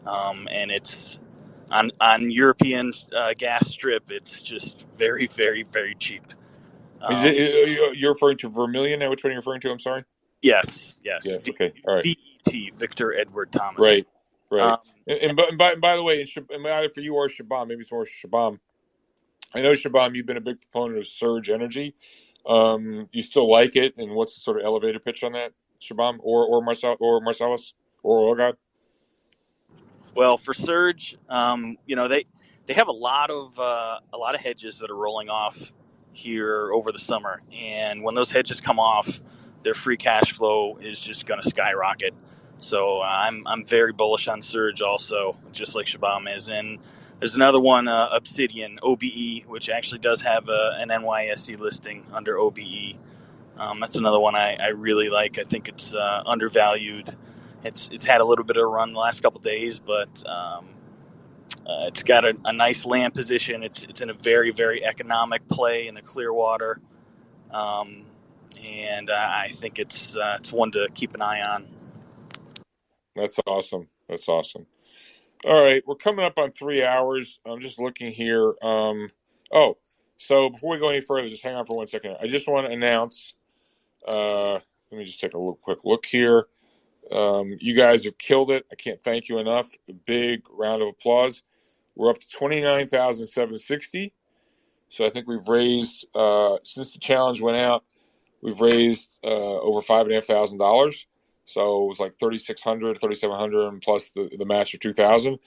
[SPEAKER 15] and it's on European gas strip. It's just very, very, very cheap.
[SPEAKER 1] You're referring to Vermilion? Which one are you referring to? I'm sorry.
[SPEAKER 15] Yes.
[SPEAKER 1] Yeah. Okay. All right.
[SPEAKER 15] VET, Victor Edward Thomas.
[SPEAKER 1] Right. And by the way, and either for you or Shabam, maybe it's more Shabam. I know, Shabam, you've been a big proponent of Surge Energy. You still like it, and what's the sort of elevator pitch on that, Shabam, or Marcellus, or Olgad?
[SPEAKER 15] Well, for Surge, they have a lot of hedges that are rolling off here over the summer, and when those hedges come off, their free cash flow is just going to skyrocket. So I'm very bullish on Surge, also, just like Shabam is. And there's another one, Obsidian OBE, which actually does have an NYSE listing under OBE. That's another one I really like. I think it's undervalued. It's had a little bit of a run the last couple of days, but it's got a nice land position. It's in a very, very economic play in the Clearwater, and I think it's one to keep an eye on.
[SPEAKER 1] That's awesome. All right, we're coming up on 3 hours. I'm just looking here. So before we go any further, just hang on for 1 second. I just want to announce. Let me just take a quick look here. You guys have killed it. I can't thank you enough. A big round of applause. We're up to 29,760. So I think we've raised, since the challenge went out, we've raised over $5,500. So it was like 3,600, 3,700, and plus the match of 2,000.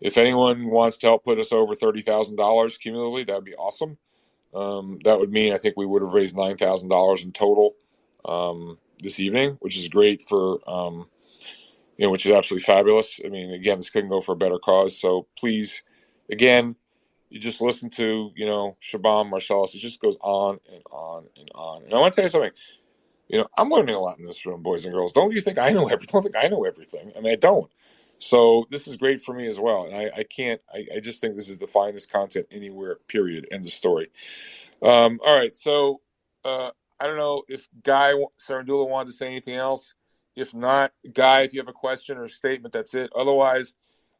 [SPEAKER 1] If anyone wants to help put us over $30,000 cumulatively, that would be awesome. That would mean I think we would have raised $9,000 in total this evening, which is great for, which is absolutely fabulous. I mean, again, this couldn't go for a better cause. So please, again, you just listen to, Shabam, Marcellus. It just goes on and on and on. And I want to tell you something. I'm learning a lot in this room, boys and girls. Don't you think I know everything? Don't think I know everything. I mean, I don't. So this is great for me as well. And I just think this is the finest content anywhere, period. End of story. All right. So I don't know if Guy Sarandula wanted to say anything else. If not, Guy, if you have a question or a statement, that's it. Otherwise,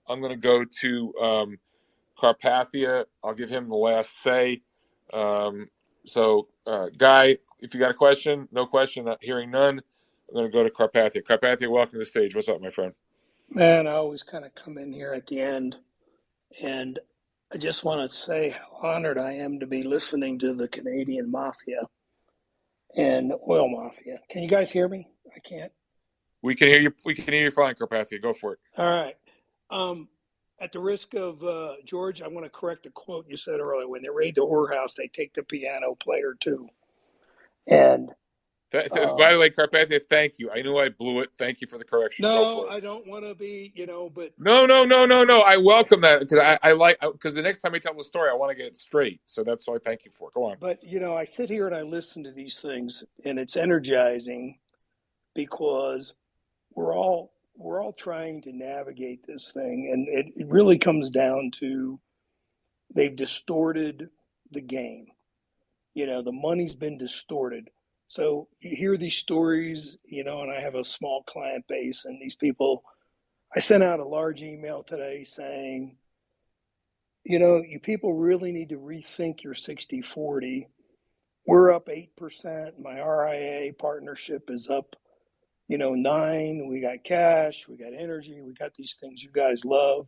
[SPEAKER 1] I'm going to go to Carpathia. I'll give him the last say. Guy, if you got a question, no question, not hearing none, I'm going to go to Carpathia. Carpathia, welcome to the stage. What's up, my friend?
[SPEAKER 21] Man, I always kind of come in here at the end, and I just want to say how honored I am to be listening to the Canadian Mafia and oil mafia. Can you guys hear me? I can't.
[SPEAKER 1] We can hear you. We can hear you fine, Carpathia. Go for it.
[SPEAKER 21] All right. At the risk of George, I want to correct a quote you said earlier. When they raid the whorehouse, they take the piano player too. And
[SPEAKER 1] By the way, Carpathia, thank you. I knew I blew it. Thank you for the correction. Go
[SPEAKER 21] no,
[SPEAKER 1] for it.
[SPEAKER 21] I don't want to be, but
[SPEAKER 1] No. I welcome that because I like, because the next time I tell the story, I want to get it straight. So that's what I thank you for. Go on.
[SPEAKER 21] But I sit here and I listen to these things, and it's energizing because we're all trying to navigate this thing, and it really comes down to they've distorted the game. The money's been distorted. So you hear these stories, and I have a small client base, and these people, I sent out a large email today saying, you people really need to rethink your 60-40. We're up 8%. My RIA partnership is up, 9. We got cash, we got energy, we got these things you guys love.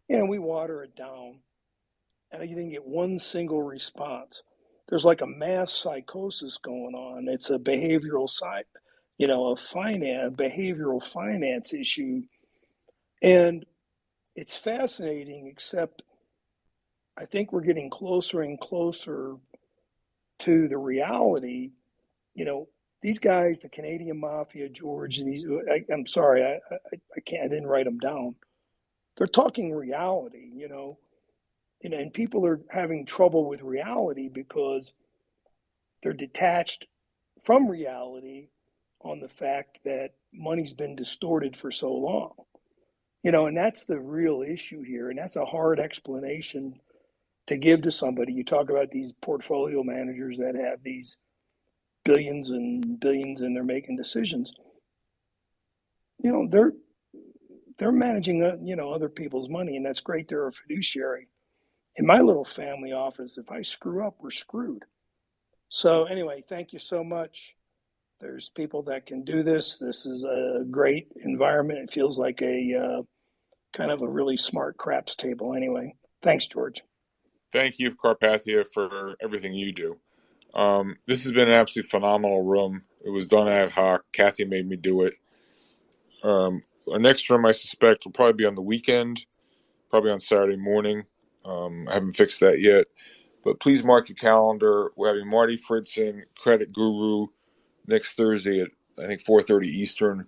[SPEAKER 21] We water it down. And I didn't get one single response. There's like a mass psychosis going on. It's a behavioral side, behavioral finance issue. And it's fascinating, except I think we're getting closer and closer to the reality. These guys, the Canadian Mafia, George, I'm sorry, I didn't write them down. They're talking reality, and people are having trouble with reality because they're detached from reality on the fact that money's been distorted for so long. And that's the real issue here. And that's a hard explanation to give to somebody. You talk about these portfolio managers that have these billions and billions and they're making decisions. They're managing, other people's money, and that's great. They're a fiduciary. In my little family office, if I screw up, we're screwed. So anyway, thank you so much. There's people that can do this. This is a great environment. It feels like a kind of a really smart craps table. Anyway, thanks, George.
[SPEAKER 1] Thank you, Carpathia, for everything you do. This has been an absolutely phenomenal room. It was done ad hoc. Cathie made me do it. Our next room, I suspect, will probably be on the weekend, probably on Saturday morning. I haven't fixed that yet. But please mark your calendar. We're having Marty Fritzen, Credit Guru, next Thursday at, I think, 4:30 Eastern.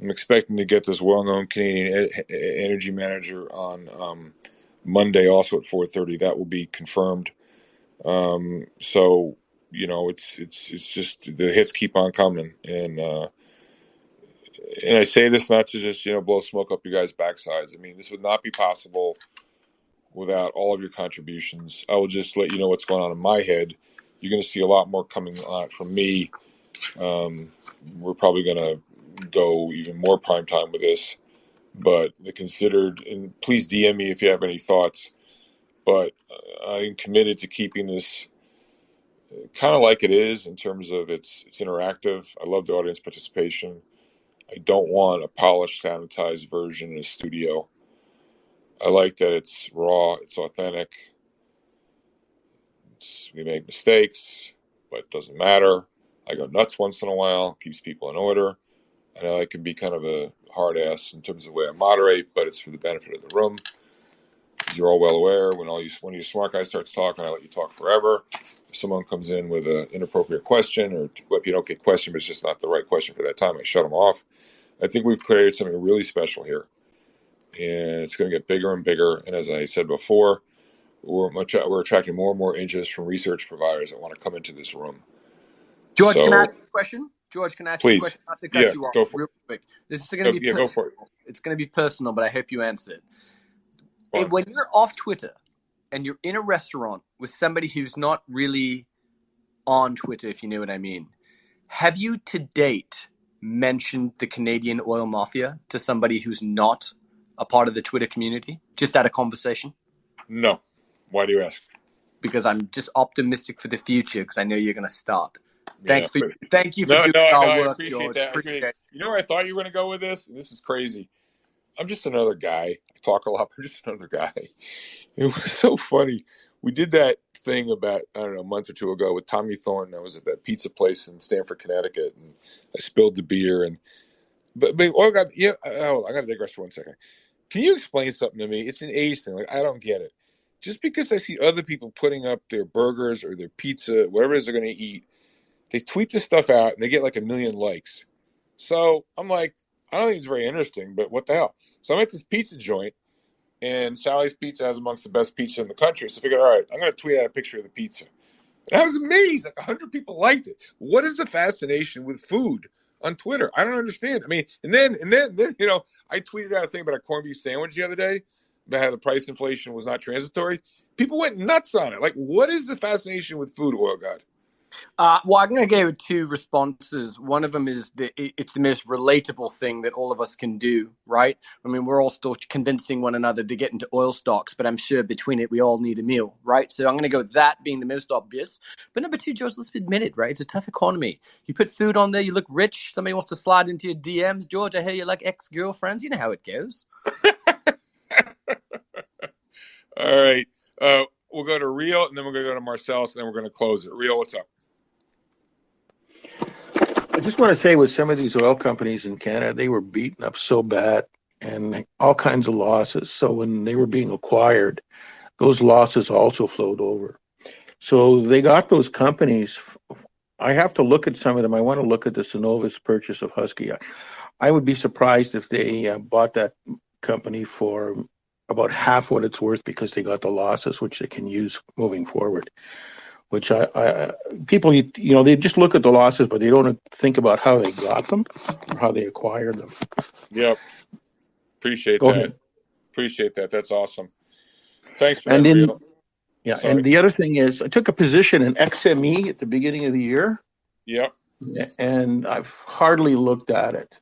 [SPEAKER 1] I'm expecting to get this well-known Canadian energy manager on Monday, also at 4:30. That will be confirmed. So it's just the hits keep on coming, and I say this not to just blow smoke up your guys' backsides. I mean, this would not be possible without all of your contributions. I will just let you know what's going on in my head. You're going to see a lot more coming out from me. We're probably going to go even more prime time with this, but the considered, and please DM me if you have any thoughts, but I'm committed to keeping this kind of like it is in terms of it's interactive. I love the audience participation. I don't want a polished, sanitized version in a studio. I like that it's raw, it's authentic. We make mistakes, but it doesn't matter. I go nuts once in a while, keeps people in order. And I can be kind of a hard ass in terms of the way I moderate, but it's for the benefit of the room. As you're all well aware, when your smart guy starts talking, I let you talk forever. If someone comes in with an inappropriate question or an okay question, but it's just not the right question for that time, I shut them off. I think we've created something really special here, and it's going to get bigger and bigger. And as I said before, we're attracting more and more interest from research providers that want to come into this room.
[SPEAKER 20] George, can I
[SPEAKER 1] So,
[SPEAKER 20] ask you a question? George, can I ask you a
[SPEAKER 1] please,
[SPEAKER 20] question? Not to cut you off,
[SPEAKER 1] go for
[SPEAKER 20] real quick. This is going to be
[SPEAKER 1] go for it.
[SPEAKER 20] It's going to be personal, but I hope you answer it.
[SPEAKER 1] Fine.
[SPEAKER 20] When you're off Twitter and you're in a restaurant with somebody who's not really on Twitter, if you know what I mean, have you to date mentioned the Canadian oil mafia to somebody who's not a part of the Twitter community? Just out of conversation?
[SPEAKER 1] No. Why do you ask?
[SPEAKER 20] Because I'm just optimistic for the future because I know you're going to start. Thank you for doing our work,
[SPEAKER 1] I appreciate
[SPEAKER 20] George.
[SPEAKER 1] that. You know where I thought you were going to go with this? And this is crazy. I'm just another guy. I talk a lot, but I'm just another guy. It was so funny. We did that thing about, I don't know, a month or two ago with Tommy Thornton. I was at that pizza place in Stamford, Connecticut, and I spilled the beer. But I got to digress for 1 second. Can you explain something to me? It's an age thing. Like, I don't get it. Just because I see other people putting up their burgers or their pizza, whatever it is they're going to eat, they tweet this stuff out and they get like 1 million likes. So I'm like, I don't think it's very interesting, but what the hell? So I'm at this pizza joint, and Sally's Pizza has amongst the best pizza in the country. So I figured, all right, I'm going to tweet out a picture of the pizza. And I was amazed. Like 100 people liked it. What is the fascination with food on Twitter? I don't understand. I mean, and then I tweeted out a thing about a corned beef sandwich the other day about how the price inflation was not transitory. People went nuts on it. Like, what is the fascination with food, Oil God?
[SPEAKER 20] Well, I'm going to give 2 responses. One of them is that it's the most relatable thing that all of us can do, right? I mean, we're all still convincing one another to get into oil stocks, but I'm sure between it, we all need a meal, right? So I'm going to go with that being the most obvious. But number 2, George, let's admit it, right? It's a tough economy. You put food on there, you look rich. Somebody wants to slide into your DMs. George, I hear you like ex-girlfriends. You know how it goes.
[SPEAKER 1] All right. We'll go to Real, and then we're going to go to Marcellus, and then we're going to close it. Real, what's up?
[SPEAKER 16] I just want to say with some of these oil companies in Canada, they were beaten up so bad and all kinds of losses. So when they were being acquired, those losses also flowed over. So they got those companies. I have to look at some of them. I want to look at the Cenovus purchase of Husky. I would be surprised if they bought that company for about half what it's worth because they got the losses, which they can use moving forward. Which people, they just look at the losses, but they don't think about how they got them or how they acquired them.
[SPEAKER 1] Yep. Appreciate
[SPEAKER 16] Go
[SPEAKER 1] that.
[SPEAKER 16] ahead.
[SPEAKER 1] Appreciate that. That's awesome. Thanks for
[SPEAKER 16] And
[SPEAKER 1] that,
[SPEAKER 16] then,
[SPEAKER 1] Real.
[SPEAKER 16] yeah,
[SPEAKER 1] Sorry.
[SPEAKER 16] and the other thing is I took a position in XME at the beginning of the year.
[SPEAKER 1] Yep.
[SPEAKER 16] And I've hardly looked at it.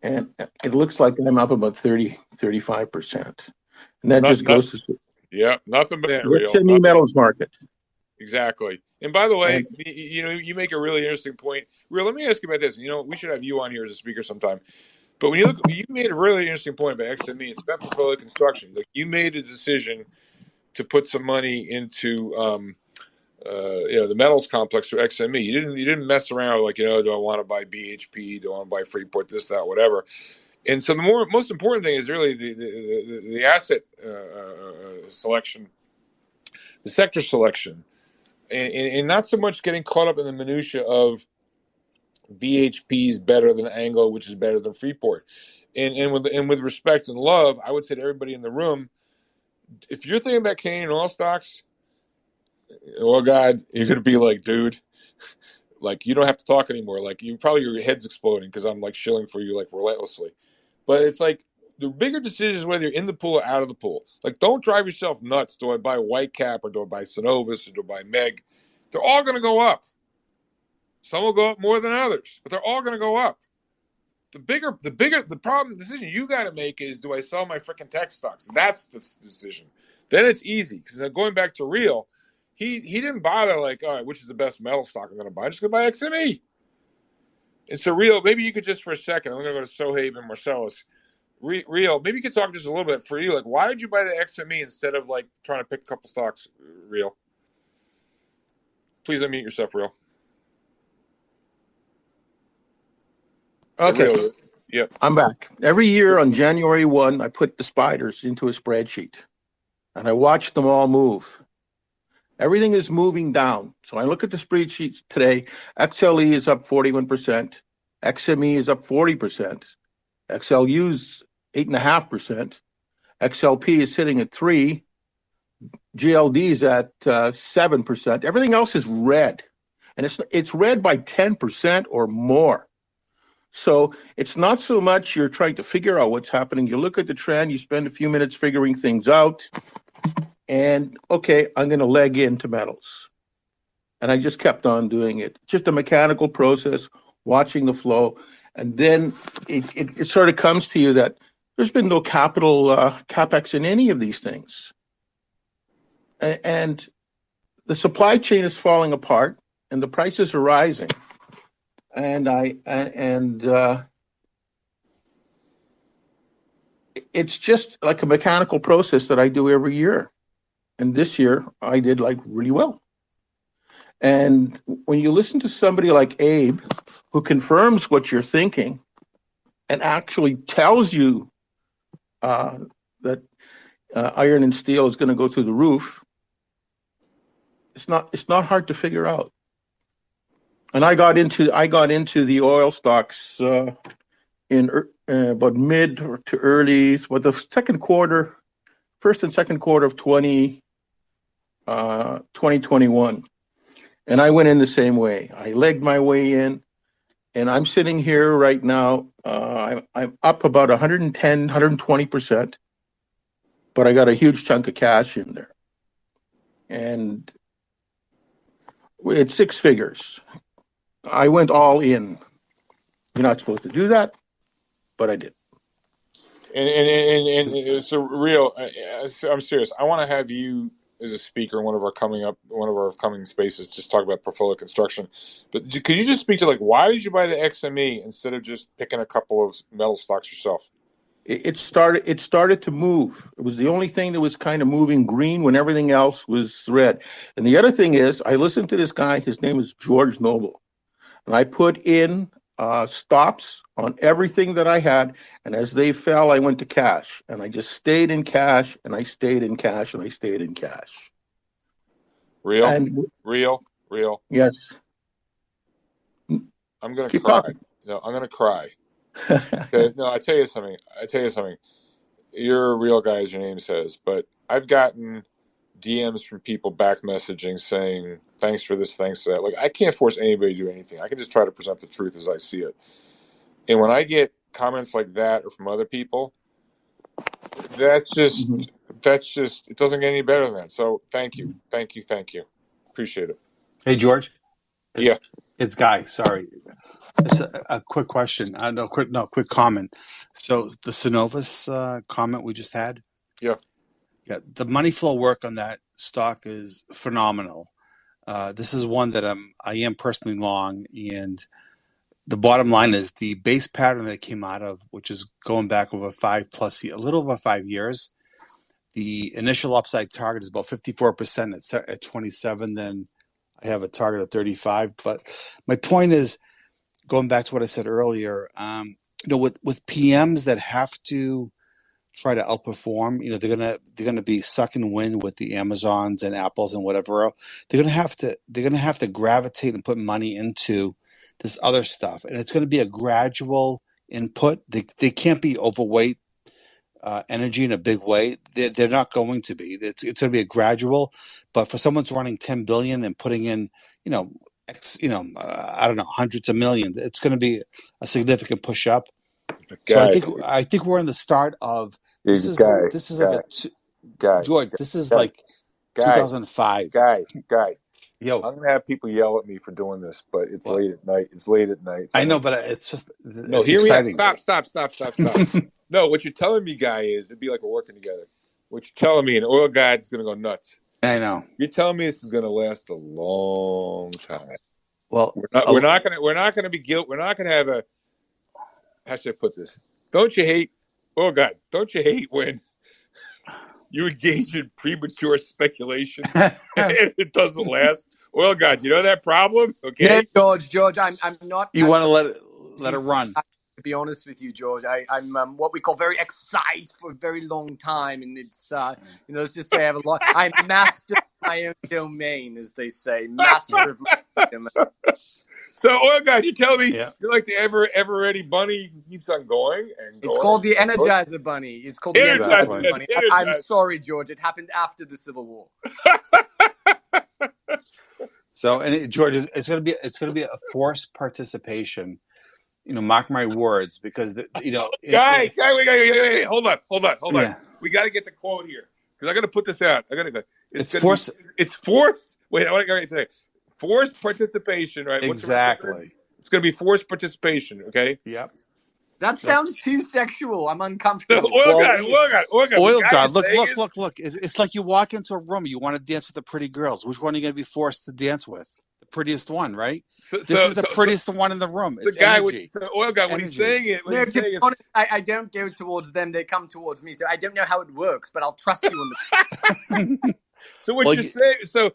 [SPEAKER 16] And it looks like I'm up about 35%. And that just goes to
[SPEAKER 1] nothing but that,
[SPEAKER 16] the
[SPEAKER 1] Real.
[SPEAKER 16] XME metals market.
[SPEAKER 1] Exactly. And by the way, you make a really interesting point. Real, let me ask you about this. We should have you on here as a speaker sometime. But when you made a really interesting point about XME and spent portfolio construction. Like, you made a decision to put some money into the metals complex for XME. You didn't mess around like, do I want to buy BHP? Do I want to buy Freeport? This, that, whatever. And so the most important thing is really the asset selection, the sector selection, and not so much getting caught up in the minutia of BHP's better than Anglo, which is better than Freeport. And with respect and love, I would say to everybody in the room, if you're thinking about Canadian oil stocks, oh God, you're gonna be like, dude, like, you don't have to talk anymore. Like, your head's exploding because I'm like shilling for you like relentlessly. But it's like the bigger decision is whether you're in the pool or out of the pool. Like, don't drive yourself nuts. Do I buy Whitecap or do I buy Cenovus or do I buy Meg? They're all going to go up. Some will go up more than others, but they're all going to go up. The decision you got to make is, do I sell my freaking tech stocks? That's the decision. Then it's easy because going back to Real, he didn't bother like, all right, which is the best metal stock I'm going to buy? I'm just going to buy XME. And so, Real, maybe you could just for a second, I'm going to go to Sohaib and Marcellus. Real, maybe you could talk just a little bit for you. Like, why did you buy the XME instead of like trying to pick a couple stocks? Real, please unmute yourself, Real.
[SPEAKER 16] Okay.
[SPEAKER 1] Real. Yep.
[SPEAKER 16] I'm back. Every year on January 1, I put the spiders into a spreadsheet and I watch them all move. Everything is moving down. So I look at the spreadsheet today. XLE is up 41%. XME is up 40%. XLU is 8.5%. XLP is sitting at 3%. GLD is at 7%. Everything else is red. And it's red by 10% or more. So it's not so much you're trying to figure out what's happening. You look at the trend, you spend a few minutes figuring things out, and okay, I'm going to leg into metals. And I just kept on doing it. Just a mechanical process, watching the flow. And then it sort of comes to you that there's been no capex in any of these things. And the supply chain is falling apart and the prices are rising. And it's just like a mechanical process that I do every year. And this year I did like really well. And when you listen to somebody like Abe, who confirms what you're thinking and actually tells you that iron and steel is going to go through the roof. It's not hard to figure out. And I got into the oil stocks in about mid to early, but the first and second quarter of 2021. And I went in the same way. I legged my way in, and I'm sitting here right now. I'm up about 110, 120%, but I got a huge chunk of cash in there. And it's six figures. I went all in. You're not supposed to do that, but I did.
[SPEAKER 1] And so real. I'm serious. I want to have you as a speaker in one of our upcoming spaces. Just talk about portfolio construction. But could you just speak to why did you buy the XME instead of just picking a couple of metal stocks yourself?
[SPEAKER 16] It started to move. It was the only thing that was kind of moving green when everything else was red. And the other thing is, I listened to this guy. His name is George Noble, and I put in stops on everything that I had, and as they fell, I went to cash, and I just stayed in cash, and I stayed in cash, and I stayed in cash.
[SPEAKER 1] Real.
[SPEAKER 16] Yes.
[SPEAKER 1] I'm gonna cry. No, I'm gonna cry. Okay, no, I tell you something. You're a real guy, as your name says, but I've gotten DMs from people back messaging saying, thanks for this, thanks for that. I can't force anybody to do anything. I can just try to present the truth as I see it. And when I get comments like that or from other people, that's just, it doesn't get any better than that. So thank you. Appreciate it.
[SPEAKER 11] Hey, George.
[SPEAKER 1] Yeah.
[SPEAKER 11] It's Guy. Sorry. Just a quick question. Quick comment. So the Synovus comment we just had.
[SPEAKER 1] Yeah.
[SPEAKER 11] The money flow work on that stock is phenomenal. This is one that I am personally long, and the bottom line is the base pattern that came out of, which is going back over a little over 5 years. The initial upside target is about 54% at 27. Then I have a target of 35. But my point is, going back to what I said earlier, with PMs that have to try to outperform, they're gonna be sucking wind with the Amazons and Apples and whatever else. They're gonna have to gravitate and put money into this other stuff, and it's gonna be a gradual input. They can't be overweight energy in a big way. They're not going to be. It's going to be a gradual. But for someone's running 10 billion and putting in, I don't know, hundreds of millions, it's going to be a significant push up. So I think we're in the start of this is like George. This is like 2005.
[SPEAKER 1] Guy.
[SPEAKER 11] Yo,
[SPEAKER 1] I'm gonna have people yell at me for doing this, but it's late at night.
[SPEAKER 11] I know, but it's just
[SPEAKER 1] hear exciting. Me out. Stop. No, what you're telling me, Guy, is it'd be like we're working together. What you're telling me, an oil guy is gonna go nuts.
[SPEAKER 11] I know.
[SPEAKER 1] You're telling me this is gonna last a long time.
[SPEAKER 11] Well,
[SPEAKER 1] we're not gonna be guilt. We're not gonna have a. How should I put this? Don't you hate? Oh God, don't you hate when you engage in premature speculation and it doesn't last? Well, God, you know that problem? Okay.
[SPEAKER 20] Yeah, George, I'm not.
[SPEAKER 11] You want to let it run.
[SPEAKER 20] To be honest with you, George, I'm what we call very excited for a very long time, and it's let's just say I have a lot. I'm master of my own domain, as they say, master of my own domain.
[SPEAKER 1] So, oh God, you tell me you're like the ever ready bunny who keeps on going and going.
[SPEAKER 20] It's called the Energizer Bunny. It's called the Energizer Bunny. I'm sorry, George. It happened after the Civil War.
[SPEAKER 11] So, and George, it's going to be a forced participation. Mark my words, because
[SPEAKER 1] Guy, wait, hold on. Yeah. We got to get the quote here because I got to put this out. It's forced. It's forced. Wait, I got to say forced participation, right?
[SPEAKER 11] Exactly.
[SPEAKER 1] It's going to be forced participation. Okay.
[SPEAKER 11] Yep.
[SPEAKER 20] That sounds too sexual. I'm uncomfortable.
[SPEAKER 1] Oil guy.
[SPEAKER 11] Look. It's like you walk into a room. You want to dance with the pretty girls. Which one are you going to be forced to dance with? The prettiest one, right? This is the prettiest one in the room. It's
[SPEAKER 1] oil guy. When he's saying it,
[SPEAKER 20] I don't go towards them. They come towards me. So I don't know how it works, but I'll trust you on the.
[SPEAKER 1] So what you're saying? So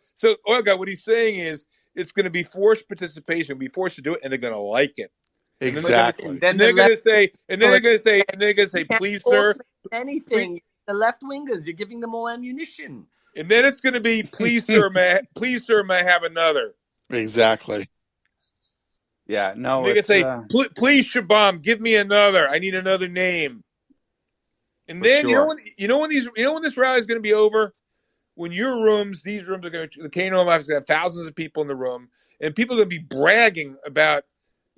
[SPEAKER 1] oil guy. What he's saying is it's going to be forced participation. Be forced to do it, and they're going to like it.
[SPEAKER 11] Exactly.
[SPEAKER 1] And they're going to say, please, sir,
[SPEAKER 20] anything. The left wingers, you're giving them all ammunition.
[SPEAKER 1] And then it's going to be, please, sir, may I have another?
[SPEAKER 2] Exactly. Yeah,
[SPEAKER 1] And
[SPEAKER 2] no,
[SPEAKER 1] they can
[SPEAKER 2] it's
[SPEAKER 1] say, please, Shabam, give me another. I need another name. And
[SPEAKER 2] for
[SPEAKER 1] then
[SPEAKER 2] sure.
[SPEAKER 1] when this rally is going to be over, when these rooms are going to, the Kano Life is going to have thousands of people in the room, and people are going to be bragging about,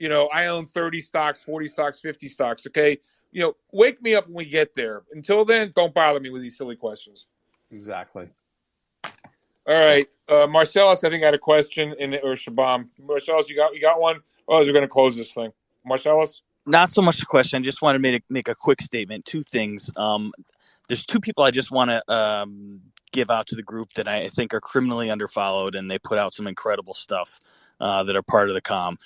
[SPEAKER 1] I own 30 stocks, 40 stocks, 50 stocks. Okay, wake me up when we get there. Until then, don't bother me with these silly questions.
[SPEAKER 2] Exactly.
[SPEAKER 1] All right, Marcellus, I think I had a question, or Shabam. Marcellus, you got one? Oh, is we're going to close this thing. Marcellus?
[SPEAKER 15] Not so much a question. I just wanted to make a quick statement. Two things. There's two people I just want to give out to the group that I think are criminally underfollowed, and they put out some incredible stuff that are part of the comm.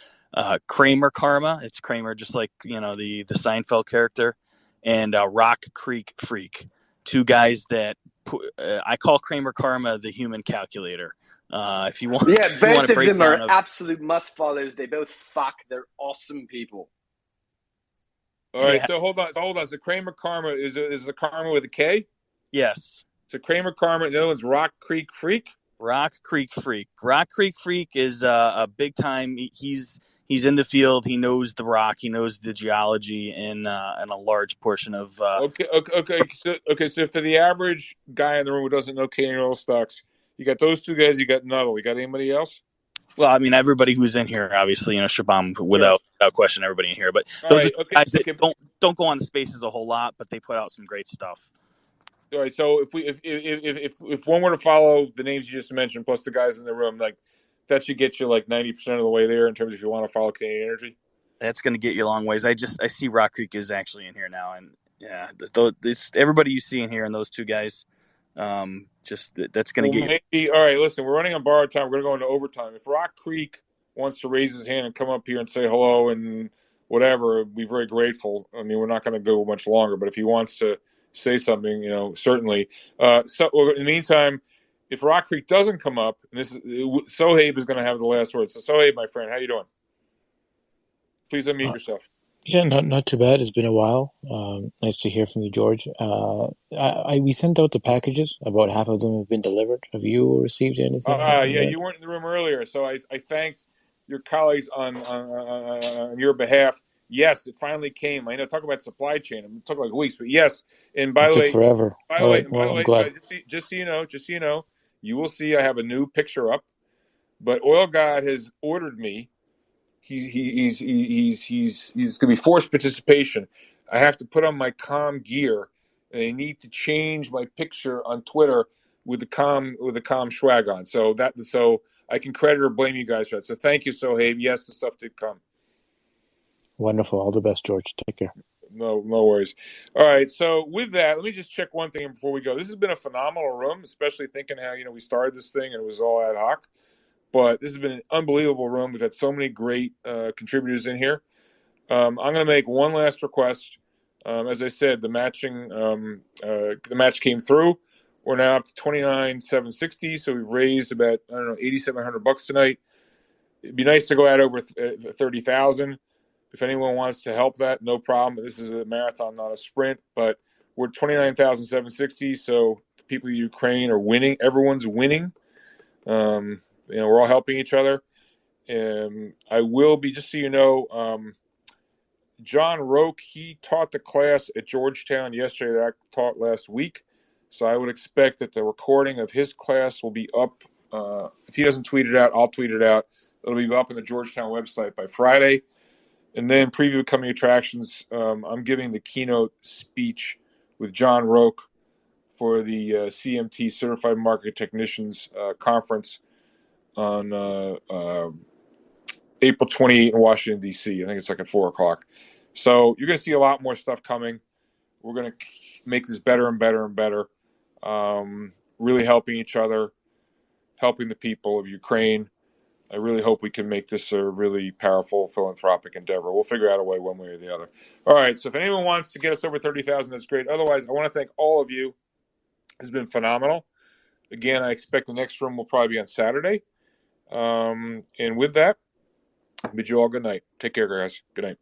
[SPEAKER 15] Kramer Karma. It's Kramer, just like the Seinfeld character, and Rock Creek Freak. Two guys that I call Kramer Karma the human calculator. If you want,
[SPEAKER 13] Yeah, both
[SPEAKER 15] to
[SPEAKER 13] of
[SPEAKER 15] break
[SPEAKER 13] them are
[SPEAKER 15] down
[SPEAKER 13] absolute must follows. They both fuck. They're awesome people.
[SPEAKER 1] All right, so hold on. So Kramer Karma is the Karma with a K?
[SPEAKER 15] Yes.
[SPEAKER 1] So Kramer Karma. The other one's Rock Creek Freak.
[SPEAKER 15] Rock Creek Freak. Rock Creek Freak is a big time. He's in the field. He knows the rock. He knows the geology and a large portion of.
[SPEAKER 1] Okay. So for the average guy in the room who doesn't know Canadian oil stocks, you got those two guys. You got Nuttall. You got anybody else?
[SPEAKER 15] Well, I mean, everybody who's in here, obviously, Shabam, without question, everybody in here. But those are guys that don't go on the spaces a whole lot, but they put out some great stuff.
[SPEAKER 1] All right. So if one were to follow the names you just mentioned, plus the guys in the room, like that should get you like 90% of the way there in terms of if you want to follow Canadian Energy.
[SPEAKER 15] That's going to get you a long ways. I see Rock Creek is actually in here now, and yeah, everybody you see in here and those two guys. That's going to get
[SPEAKER 1] you. All right, listen, we're running on borrowed time. We're going to go into overtime. If Rock Creek wants to raise his hand and come up here and say hello and whatever, be very grateful. I mean, we're not going to go much longer, but if he wants to say something, certainly. So in the meantime, if Rock Creek doesn't come up, and Sohaib is going to have the last word. So Sohaib, my friend, how you doing? Please unmute yourself.
[SPEAKER 22] Yeah, not too bad. It's been a while. Nice to hear from you, George. We sent out the packages. About half of them have been delivered. Have you received anything?
[SPEAKER 1] Yeah, you weren't in the room earlier, so I thanked your colleagues on your behalf. Yes, it finally came. I know, talk about supply chain. I'm talking like weeks, but yes. And by the way,
[SPEAKER 22] forever.
[SPEAKER 1] By the way, just so you know, you will see I have a new picture up. But Oil God has ordered me. He's going to be forced participation. I have to put on my comm gear, and I need to change my picture on Twitter with the comm swag on. So I can credit or blame you guys for that. So thank you, Sohaib. Yes, the stuff did come.
[SPEAKER 22] Wonderful. All the best, George. Take care.
[SPEAKER 1] No worries. All right. So with that, let me just check one thing before we go. This has been a phenomenal room, especially thinking how we started this thing and it was all ad hoc. But this has been an unbelievable room. We've had so many great contributors in here. I'm going to make one last request. As I said, the match came through. We're now up to 29,760. So we've raised about $8,700 tonight. It'd be nice to go out over 30,000. If anyone wants to help that, no problem. This is a marathon, not a sprint. But we're 29,760. So the people of Ukraine are winning. Everyone's winning. We're all helping each other. I will be, just so you know, John Roque, he taught the class at Georgetown yesterday that I taught last week. So I would expect that the recording of his class will be up. If he doesn't tweet it out, I'll tweet it out. It'll be up on the Georgetown website by Friday. And then preview coming attractions. I'm giving the keynote speech with John Roque for the CMT Certified Market Technicians Conference on April 28th in Washington, D.C. I think it's like at 4 o'clock. So you're going to see a lot more stuff coming. We're going to make this better and better and better. Really helping each other, helping the people of Ukraine. I really hope we can make this a really powerful philanthropic endeavor. We'll figure out a way one way or the other. All right, so if anyone wants to get us over 30,000, that's great. Otherwise, I want to thank all of you. It's been phenomenal. Again, I expect the next room will probably be on Saturday. And with that, bid you all good night. Take care, guys. Good night.